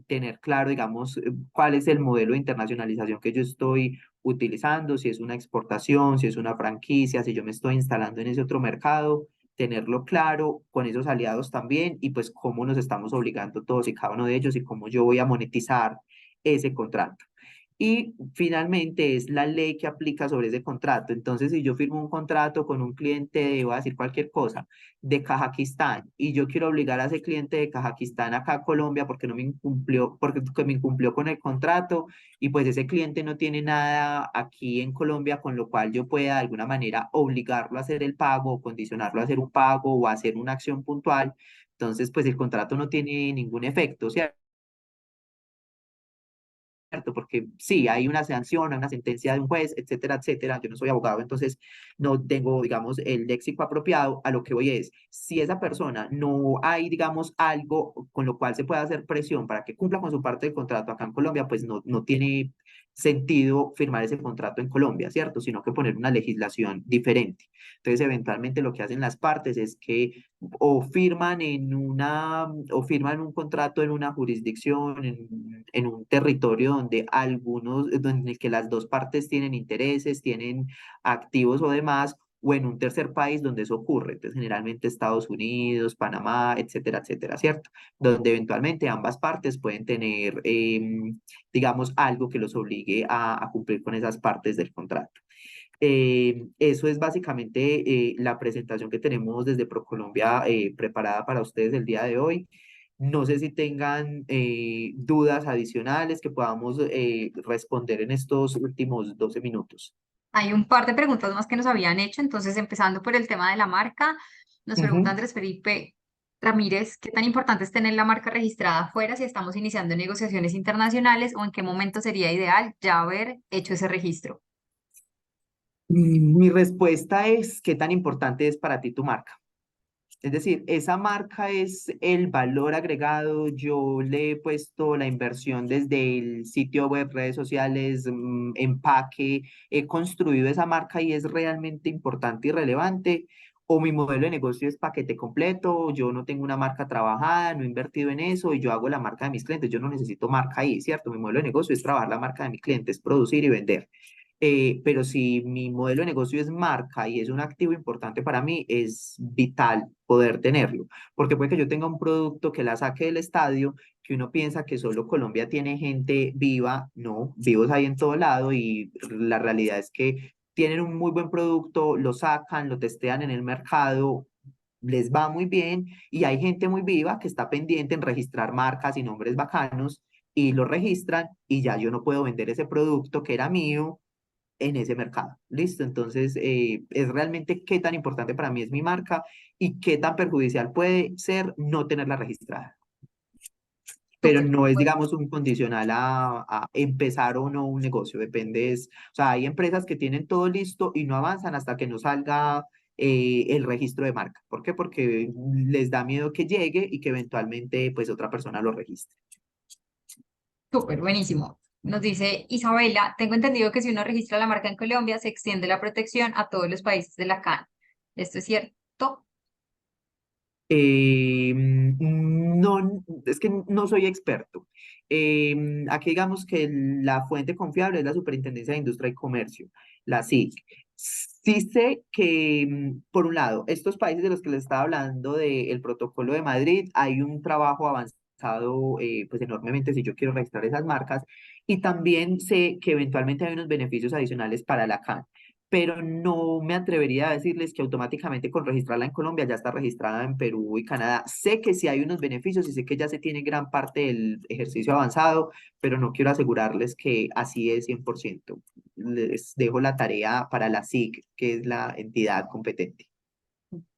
tener claro, digamos, cuál es el modelo de internacionalización que yo estoy utilizando, si es una exportación, si es una franquicia, si yo me estoy instalando en ese otro mercado, tenerlo claro con esos aliados también y pues cómo nos estamos obligando todos y cada uno de ellos y cómo yo voy a monetizar ese contrato. Y finalmente es la ley que aplica sobre ese contrato. Entonces, si yo firmo un contrato con un cliente, voy a decir cualquier cosa, de Kazajistán, y yo quiero obligar a ese cliente de Kazajistán acá a Colombia porque no me incumplió, porque que me incumplió con el contrato, y pues ese cliente no tiene nada aquí en Colombia, con lo cual yo pueda de alguna manera obligarlo a hacer el pago, o condicionarlo a hacer un pago o a hacer una acción puntual. Entonces, pues el contrato no tiene ningún efecto, ¿cierto? ¿Cierto? Porque sí, hay una sanción, hay una sentencia de un juez, etcétera, etcétera. Yo no soy abogado, entonces no tengo, digamos, el léxico apropiado. A lo que voy es, si esa persona no hay, digamos, algo con lo cual se pueda hacer presión para que cumpla con su parte del contrato acá en Colombia, pues no tiene sentido firmar ese contrato en Colombia, ¿cierto? Sino que poner una legislación diferente. Entonces, eventualmente lo que hacen las partes es que o firman un contrato en una jurisdicción, en un territorio donde donde que las dos partes tienen intereses, tienen activos o demás, o en un tercer país donde eso ocurre, entonces generalmente Estados Unidos, Panamá, etcétera, etcétera, ¿cierto? Donde eventualmente ambas partes pueden tener, digamos, algo que los obligue a cumplir con esas partes del contrato. Eso es básicamente la presentación que tenemos desde ProColombia preparada para ustedes el día de hoy. No sé si tengan dudas adicionales que podamos responder en estos últimos 12 minutos. Hay un par de preguntas más que nos habían hecho, entonces empezando por el tema de la marca, nos pregunta Ujú. Andrés Felipe Ramírez, ¿qué tan importante es tener la marca registrada afuera si estamos iniciando negociaciones internacionales o en qué momento sería ideal ya haber hecho ese registro? Mi respuesta es, ¿qué tan importante es para ti tu marca? Es decir, esa marca es el valor agregado. Yo le he puesto la inversión desde el sitio web, redes sociales, empaque. He construido esa marca y es realmente importante y relevante. O mi modelo de negocio es paquete completo. Yo no tengo una marca trabajada, no he invertido en eso y yo hago la marca de mis clientes. Yo no necesito marca ahí, ¿cierto? Mi modelo de negocio es trabajar la marca de mis clientes, producir y vender. Pero si mi modelo de negocio es marca y es un activo importante para mí, es vital poder tenerlo, porque puede que yo tenga un producto que la saque del estadio, que uno piensa que solo Colombia tiene gente viva, no, vivos hay en todo lado y la realidad es que tienen un muy buen producto, lo sacan, lo testean en el mercado, les va muy bien y hay gente muy viva que está pendiente en registrar marcas y nombres bacanos y lo registran y ya yo no puedo vender ese producto que era mío en ese mercado. ¿Listo? Entonces, es realmente qué tan importante para mí es mi marca y qué tan perjudicial puede ser no tenerla registrada. Pero Súper. no es, Bueno, digamos, un condicional a empezar o no un negocio. Depende, o sea, hay empresas que tienen todo listo y no avanzan hasta que no salga el registro de marca. ¿Por qué? Porque les da miedo que llegue y que eventualmente, pues, otra persona lo registre. súper, buenísimo. Nos dice Isabela, tengo entendido que si uno registra la marca en Colombia, se extiende la protección a todos los países de la CAN. ¿Esto es cierto? No, es que no soy experto. Aquí digamos que la fuente confiable es la Superintendencia de Industria y Comercio, la SIC. Sí sé que, por un lado, estos países de los que les estaba hablando del protocolo de Madrid, hay un trabajo avanzado, pues enormemente si yo quiero registrar esas marcas, y también sé que eventualmente hay unos beneficios adicionales para la CAN, pero no me atrevería a decirles que automáticamente con registrarla en Colombia ya está registrada en Perú y Canadá. Sé que sí hay unos beneficios y sé que ya se tiene gran parte del ejercicio avanzado, pero no quiero asegurarles que así es 100%. Les dejo la tarea para la SIC, que es la entidad competente.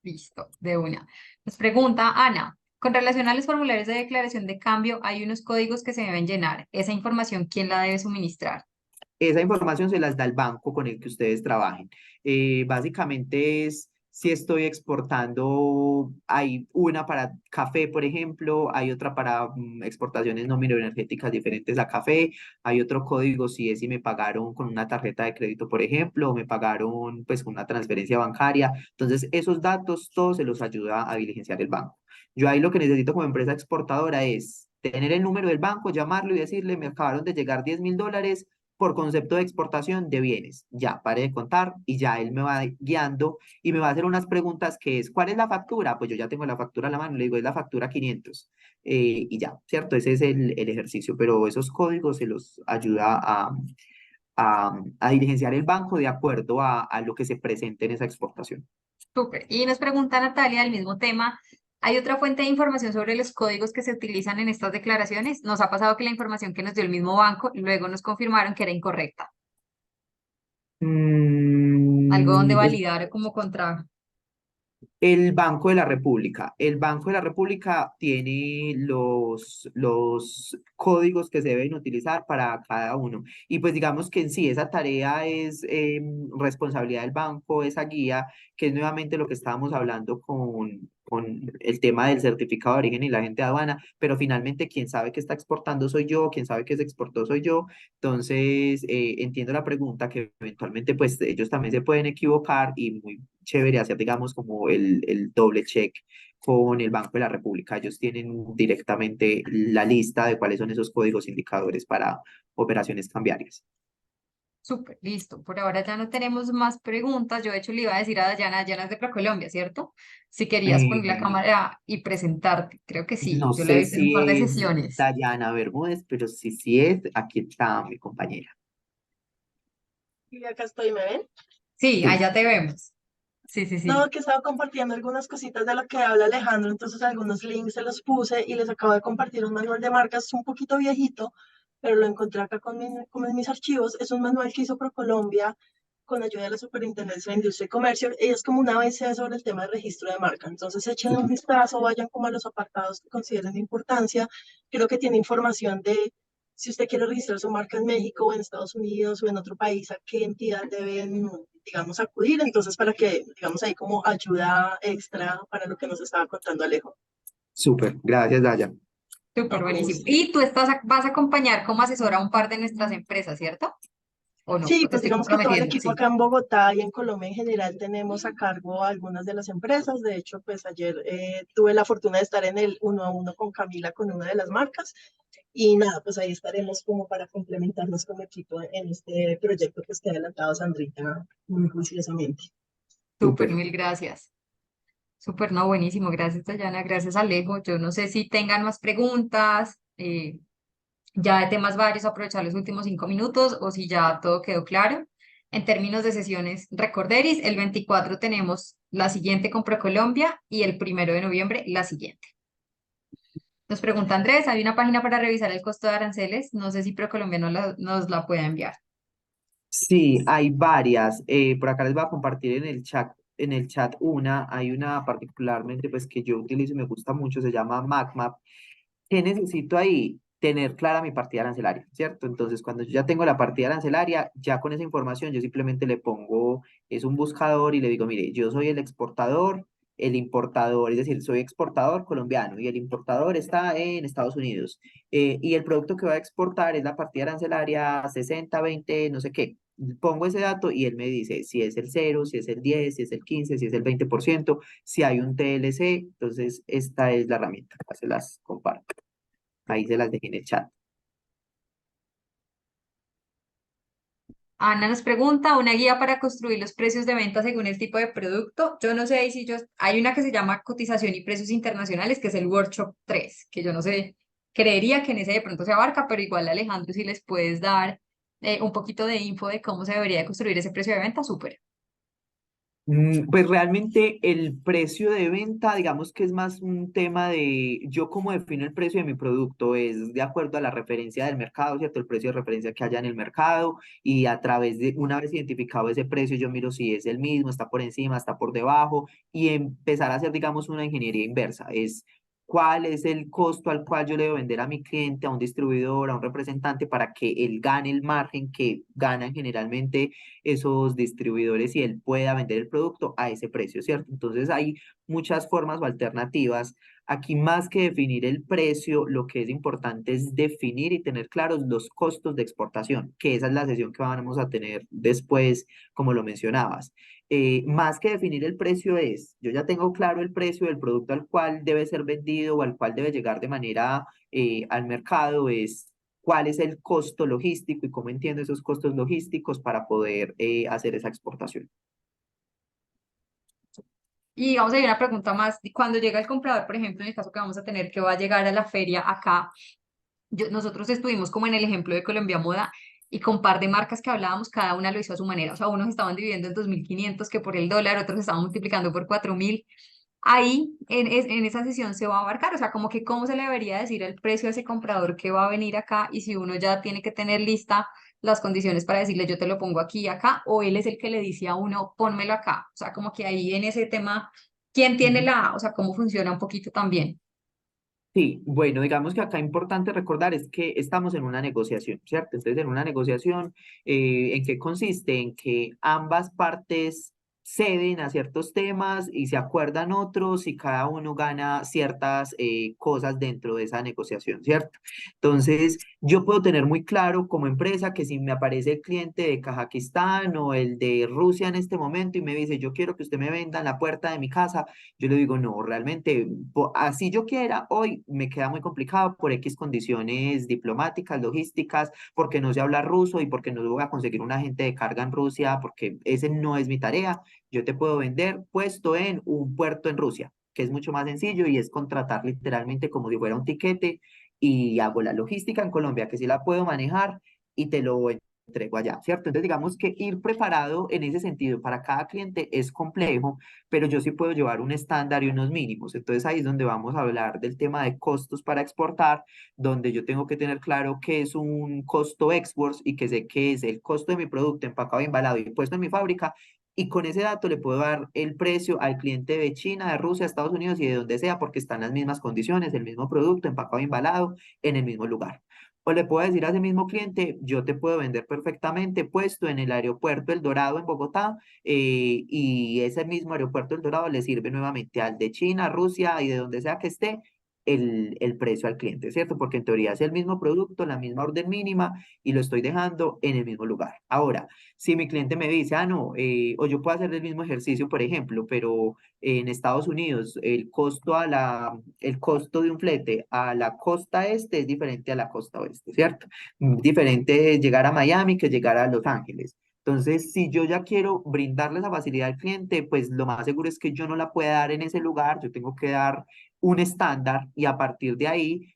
Listo, de una. Nos pregunta Ana, con relación a los formularios de declaración de cambio, hay unos códigos que se deben llenar. Esa información, ¿quién la debe suministrar? Esa información se las da el banco con el que ustedes trabajen. Básicamente es si estoy exportando, hay una para café, por ejemplo, hay otra para exportaciones no mineroenergéticas diferentes a café, hay otro código si es si me pagaron con una tarjeta de crédito, por ejemplo, o me pagaron pues con una transferencia bancaria. Entonces, esos datos todos se los ayuda a diligenciar el banco. Yo ahí lo que necesito como empresa exportadora es tener el número del banco, llamarlo y decirle, me acabaron de llegar $10.000, por concepto de exportación de bienes. Ya, pare de contar y ya él me va guiando y me va a hacer unas preguntas que es, ¿cuál es la factura? Pues yo ya tengo la factura a la mano, le digo, es la factura 500. Y ya, ¿cierto? Ese es el ejercicio, pero esos códigos se los ayuda a diligenciar el banco de acuerdo a lo que se presente en esa exportación. Súper. Y nos pregunta Natalia del mismo tema. ¿Hay otra fuente de información sobre los códigos que se utilizan en estas declaraciones? Nos ha pasado que la información que nos dio el mismo banco luego nos confirmaron que era incorrecta. Algo donde Pues validar como contra. el Banco de la República. El Banco de la República tiene los códigos que se deben utilizar para cada uno. Y pues digamos que en sí esa tarea es responsabilidad del banco, esa guía, que es nuevamente lo que estábamos hablando con el tema del certificado de origen y la gente de aduana, pero finalmente quien sabe que está exportando soy yo, quien sabe que se exportó soy yo. Entonces, entiendo la pregunta que eventualmente pues ellos también se pueden equivocar y muy chévere hacer, digamos, como el doble check con el Banco de la República. Ellos tienen directamente la lista de cuáles son esos códigos indicadores para operaciones cambiarias. Súper, listo. Por ahora ya no tenemos más preguntas. Yo de hecho le iba a decir a Dayana, Dayana es de ProColombia, ¿cierto? Si querías poner la Eh, cámara y presentarte. Creo que sí. no Yo la he sé visto en un par de si es sesiones. Dayana Bermúdez, pero si es, aquí está mi compañera. Y acá estoy, ¿me ven? Sí, Sí. allá te vemos. Sí, sí, No, sí. que estaba compartiendo algunas cositas de lo que habla Alejandro, entonces algunos links se los puse y les acabo de compartir un manual de marcas un poquito viejito, pero lo encontré acá con mis archivos. Es un manual que hizo ProColombia con ayuda de la Superintendencia de Industria y Comercio. Ella es como una ABC sobre el tema de registro de marca. Entonces echen un vistazo, vayan como a los apartados que consideren de importancia. Creo que tiene información de si usted quiere registrar su marca en México o en Estados Unidos o en otro país, a qué entidad deben, digamos, acudir. Entonces, para que, digamos, ahí como ayuda extra para lo que nos estaba contando Alejo. Súper, gracias, Daya. Súper No, con buenísimo. gusto. Y tú vas a acompañar como asesora a un par de nuestras empresas, ¿cierto? ¿O no? Sí, ¿O te pues estoy digamos que todo el comprometiendo? equipo Sí. acá en Bogotá y en Colombia en general tenemos a cargo algunas de las empresas. De hecho, pues ayer tuve la fortuna de estar en el uno a uno con Camila con una de las marcas. Y nada, pues ahí estaremos como para complementarnos como equipo en este proyecto pues, que ha adelantado Sandrita muy juiciosamente. Súper, Súper. mil gracias. Súper, no, buenísimo. Gracias, Dayana. Gracias, Alejo. Yo no sé si tengan más preguntas, ya de temas varios, aprovechar los últimos 5 minutos o si ya todo quedó claro. En términos de sesiones Recorderis, el 24 tenemos la siguiente con ProColombia y el 1 de noviembre la siguiente. Nos pregunta Andrés, ¿hay una página para revisar el costo de aranceles? No sé si ProColombia nos la puede enviar. Sí, hay varias. Por acá les voy a compartir en el chat una. Hay una particularmente pues que yo utilizo y me gusta mucho, se llama MacMap. ¿Qué necesito ahí? Tener clara mi partida arancelaria, ¿cierto? Entonces, cuando yo ya tengo la partida arancelaria, ya con esa información, yo simplemente le pongo, es un buscador y le digo, mire, yo soy el exportador, el importador, es decir, soy exportador colombiano y el importador está en Estados Unidos. Y el producto que va a exportar es la partida arancelaria 60, 20, no sé qué. Pongo ese dato y él me dice si es el 0, si es el 10, si es el 15, si es el 20%, si hay un TLC. Entonces, esta es la herramienta. Se las comparto. Ahí se las dejé en el chat. Ana nos pregunta, ¿una guía para construir los precios de venta según el tipo de producto? Yo no sé si hay una que se llama Cotización y Precios Internacionales, que es el Workshop 3, que yo no sé, creería que en ese de pronto se abarca, pero igual Alejandro, si les puedes dar un poquito de info de cómo se debería de construir ese precio de venta, súper. Pues realmente el precio de venta, digamos que es más un tema de yo cómo defino el precio de mi producto, es de acuerdo a la referencia del mercado, ¿cierto? El precio de referencia que haya en el mercado y a través de, una vez identificado ese precio, yo miro si es el mismo, está por encima, está por debajo y empezar a hacer, digamos, una ingeniería inversa. Es cuál es el costo al cual yo le debo vender a mi cliente, a un distribuidor, a un representante, para que él gane el margen que ganan generalmente esos distribuidores y él pueda vender el producto a ese precio, ¿cierto? Entonces hay muchas formas o alternativas. Aquí más que definir el precio, lo que es importante es definir y tener claros los costos de exportación, que esa es la sesión que vamos a tener después, como lo mencionabas. Más que definir el precio es, yo ya tengo claro el precio del producto al cual debe ser vendido o al cual debe llegar de manera al mercado, es cuál es el costo logístico y cómo entiendo esos costos logísticos para poder hacer esa exportación. Y vamos a ir a una pregunta más. Cuando llega el comprador, por ejemplo, en el caso que vamos a tener, que va a llegar a la feria acá, nosotros estuvimos como en el ejemplo de Colombia Moda y con par de marcas que hablábamos, cada una lo hizo a su manera. O sea, unos estaban dividiendo en 2.500 que por el dólar, otros estaban multiplicando por 4.000. Ahí, en esa sesión se va a abarcar, o sea, como que cómo se le debería decir el precio a ese comprador que va a venir acá y si uno ya tiene que tener lista las condiciones para decirle yo te lo pongo aquí y acá, o él es el que le dice a uno pónmelo acá. O sea, como que ahí en ese tema, ¿quién tiene o sea, cómo funciona un poquito también? Sí, bueno, digamos que acá importante recordar es que estamos en una negociación, ¿cierto? Entonces, en una negociación, ¿en qué consiste? En que ambas partes ceden a ciertos temas y se acuerdan otros y cada uno gana ciertas cosas dentro de esa negociación, ¿cierto? Entonces, yo puedo tener muy claro como empresa que si me aparece el cliente de Kazajistán o el de Rusia en este momento y me dice, yo quiero que usted me venda en la puerta de mi casa, yo le digo, no, realmente, así yo quiera, hoy me queda muy complicado por X condiciones diplomáticas, logísticas, porque no sé hablar ruso y porque no voy a conseguir un agente de carga en Rusia, porque ese no es mi tarea. Yo te puedo vender puesto en un puerto en Rusia, que es mucho más sencillo y es contratar literalmente como si fuera un tiquete y hago la logística en Colombia, que sí la puedo manejar y te lo entrego allá, ¿cierto? Entonces, digamos que ir preparado en ese sentido para cada cliente es complejo, pero yo sí puedo llevar un estándar y unos mínimos. Entonces ahí es donde vamos a hablar del tema de costos para exportar, donde yo tengo que tener claro qué es un costo exports y que sé qué es el costo de mi producto empacado, embalado y puesto en mi fábrica. Y con ese dato le puedo dar el precio al cliente de China, de Rusia, Estados Unidos y de donde sea, porque están las mismas condiciones, el mismo producto empacado, embalado en el mismo lugar. O le puedo decir a ese mismo cliente, yo te puedo vender perfectamente puesto en el aeropuerto El Dorado en Bogotá, y ese mismo aeropuerto El Dorado le sirve nuevamente al de China, Rusia y de donde sea que esté el precio al cliente, ¿cierto? Porque en teoría es el mismo producto, la misma orden mínima y lo estoy dejando en el mismo lugar. Ahora, si mi cliente me dice, ah, no, o yo puedo hacer el mismo ejercicio, por ejemplo, pero en Estados Unidos el costo de un flete a la costa este es diferente a la costa oeste, ¿cierto? Diferente llegar a Miami que llegar a Los Ángeles. Entonces, si yo ya quiero brindarle esa facilidad al cliente, pues lo más seguro es que yo no la pueda dar en ese lugar, yo tengo que dar un estándar y a partir de ahí,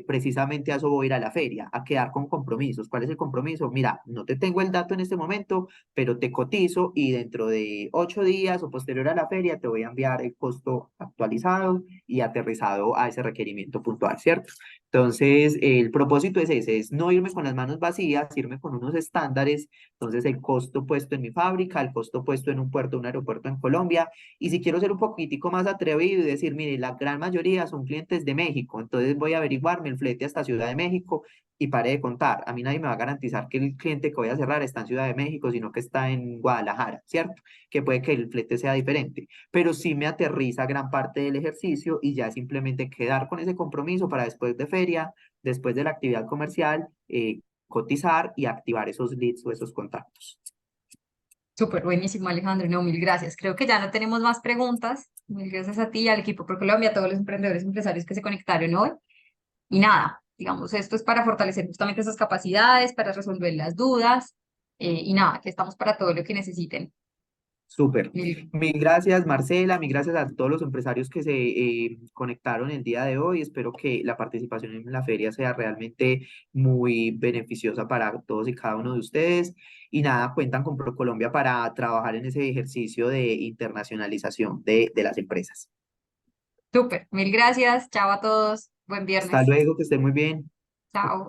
precisamente a eso voy a ir a la feria, a quedar con compromisos. ¿Cuál es el compromiso? Mira, no te tengo el dato en este momento, pero te cotizo y dentro de 8 días o posterior a la feria te voy a enviar el costo actualizado y aterrizado a ese requerimiento puntual, ¿cierto? Entonces, el propósito es ese, es no irme con las manos vacías, irme con unos estándares. Entonces, el costo puesto en mi fábrica, el costo puesto en un puerto, un aeropuerto en Colombia. Y si quiero ser un poquitico más atrevido y decir, mire, la gran mayoría son clientes de México, entonces voy a averiguarme el flete hasta Ciudad de México y pare de contar. A mí nadie me va a garantizar que el cliente que voy a cerrar está en Ciudad de México, sino que está en Guadalajara, ¿cierto? Que puede que el flete sea diferente, pero sí me aterriza gran parte del ejercicio y ya simplemente quedar con ese compromiso para después de feria, después de la actividad comercial, cotizar y activar esos leads o esos contactos. Súper buenísimo, Alejandro. No, mil gracias. Creo que ya no tenemos más preguntas. Mil gracias a ti, al equipo Por Colombia, a todos los emprendedores y empresarios que se conectaron hoy. Y nada, digamos, esto es para fortalecer justamente esas capacidades, para resolver las dudas. Y nada, que estamos para todo lo que necesiten. Súper. Mil, Mil gracias, Marcela. Mil gracias a todos los empresarios que se conectaron el día de hoy. Espero que la participación en la feria sea realmente muy beneficiosa para todos y cada uno de ustedes. Y nada, cuentan con ProColombia para trabajar en ese ejercicio de internacionalización de las empresas. súper, mil gracias. Chao a todos. Buen Hasta viernes. luego, que estén muy bien. Chao.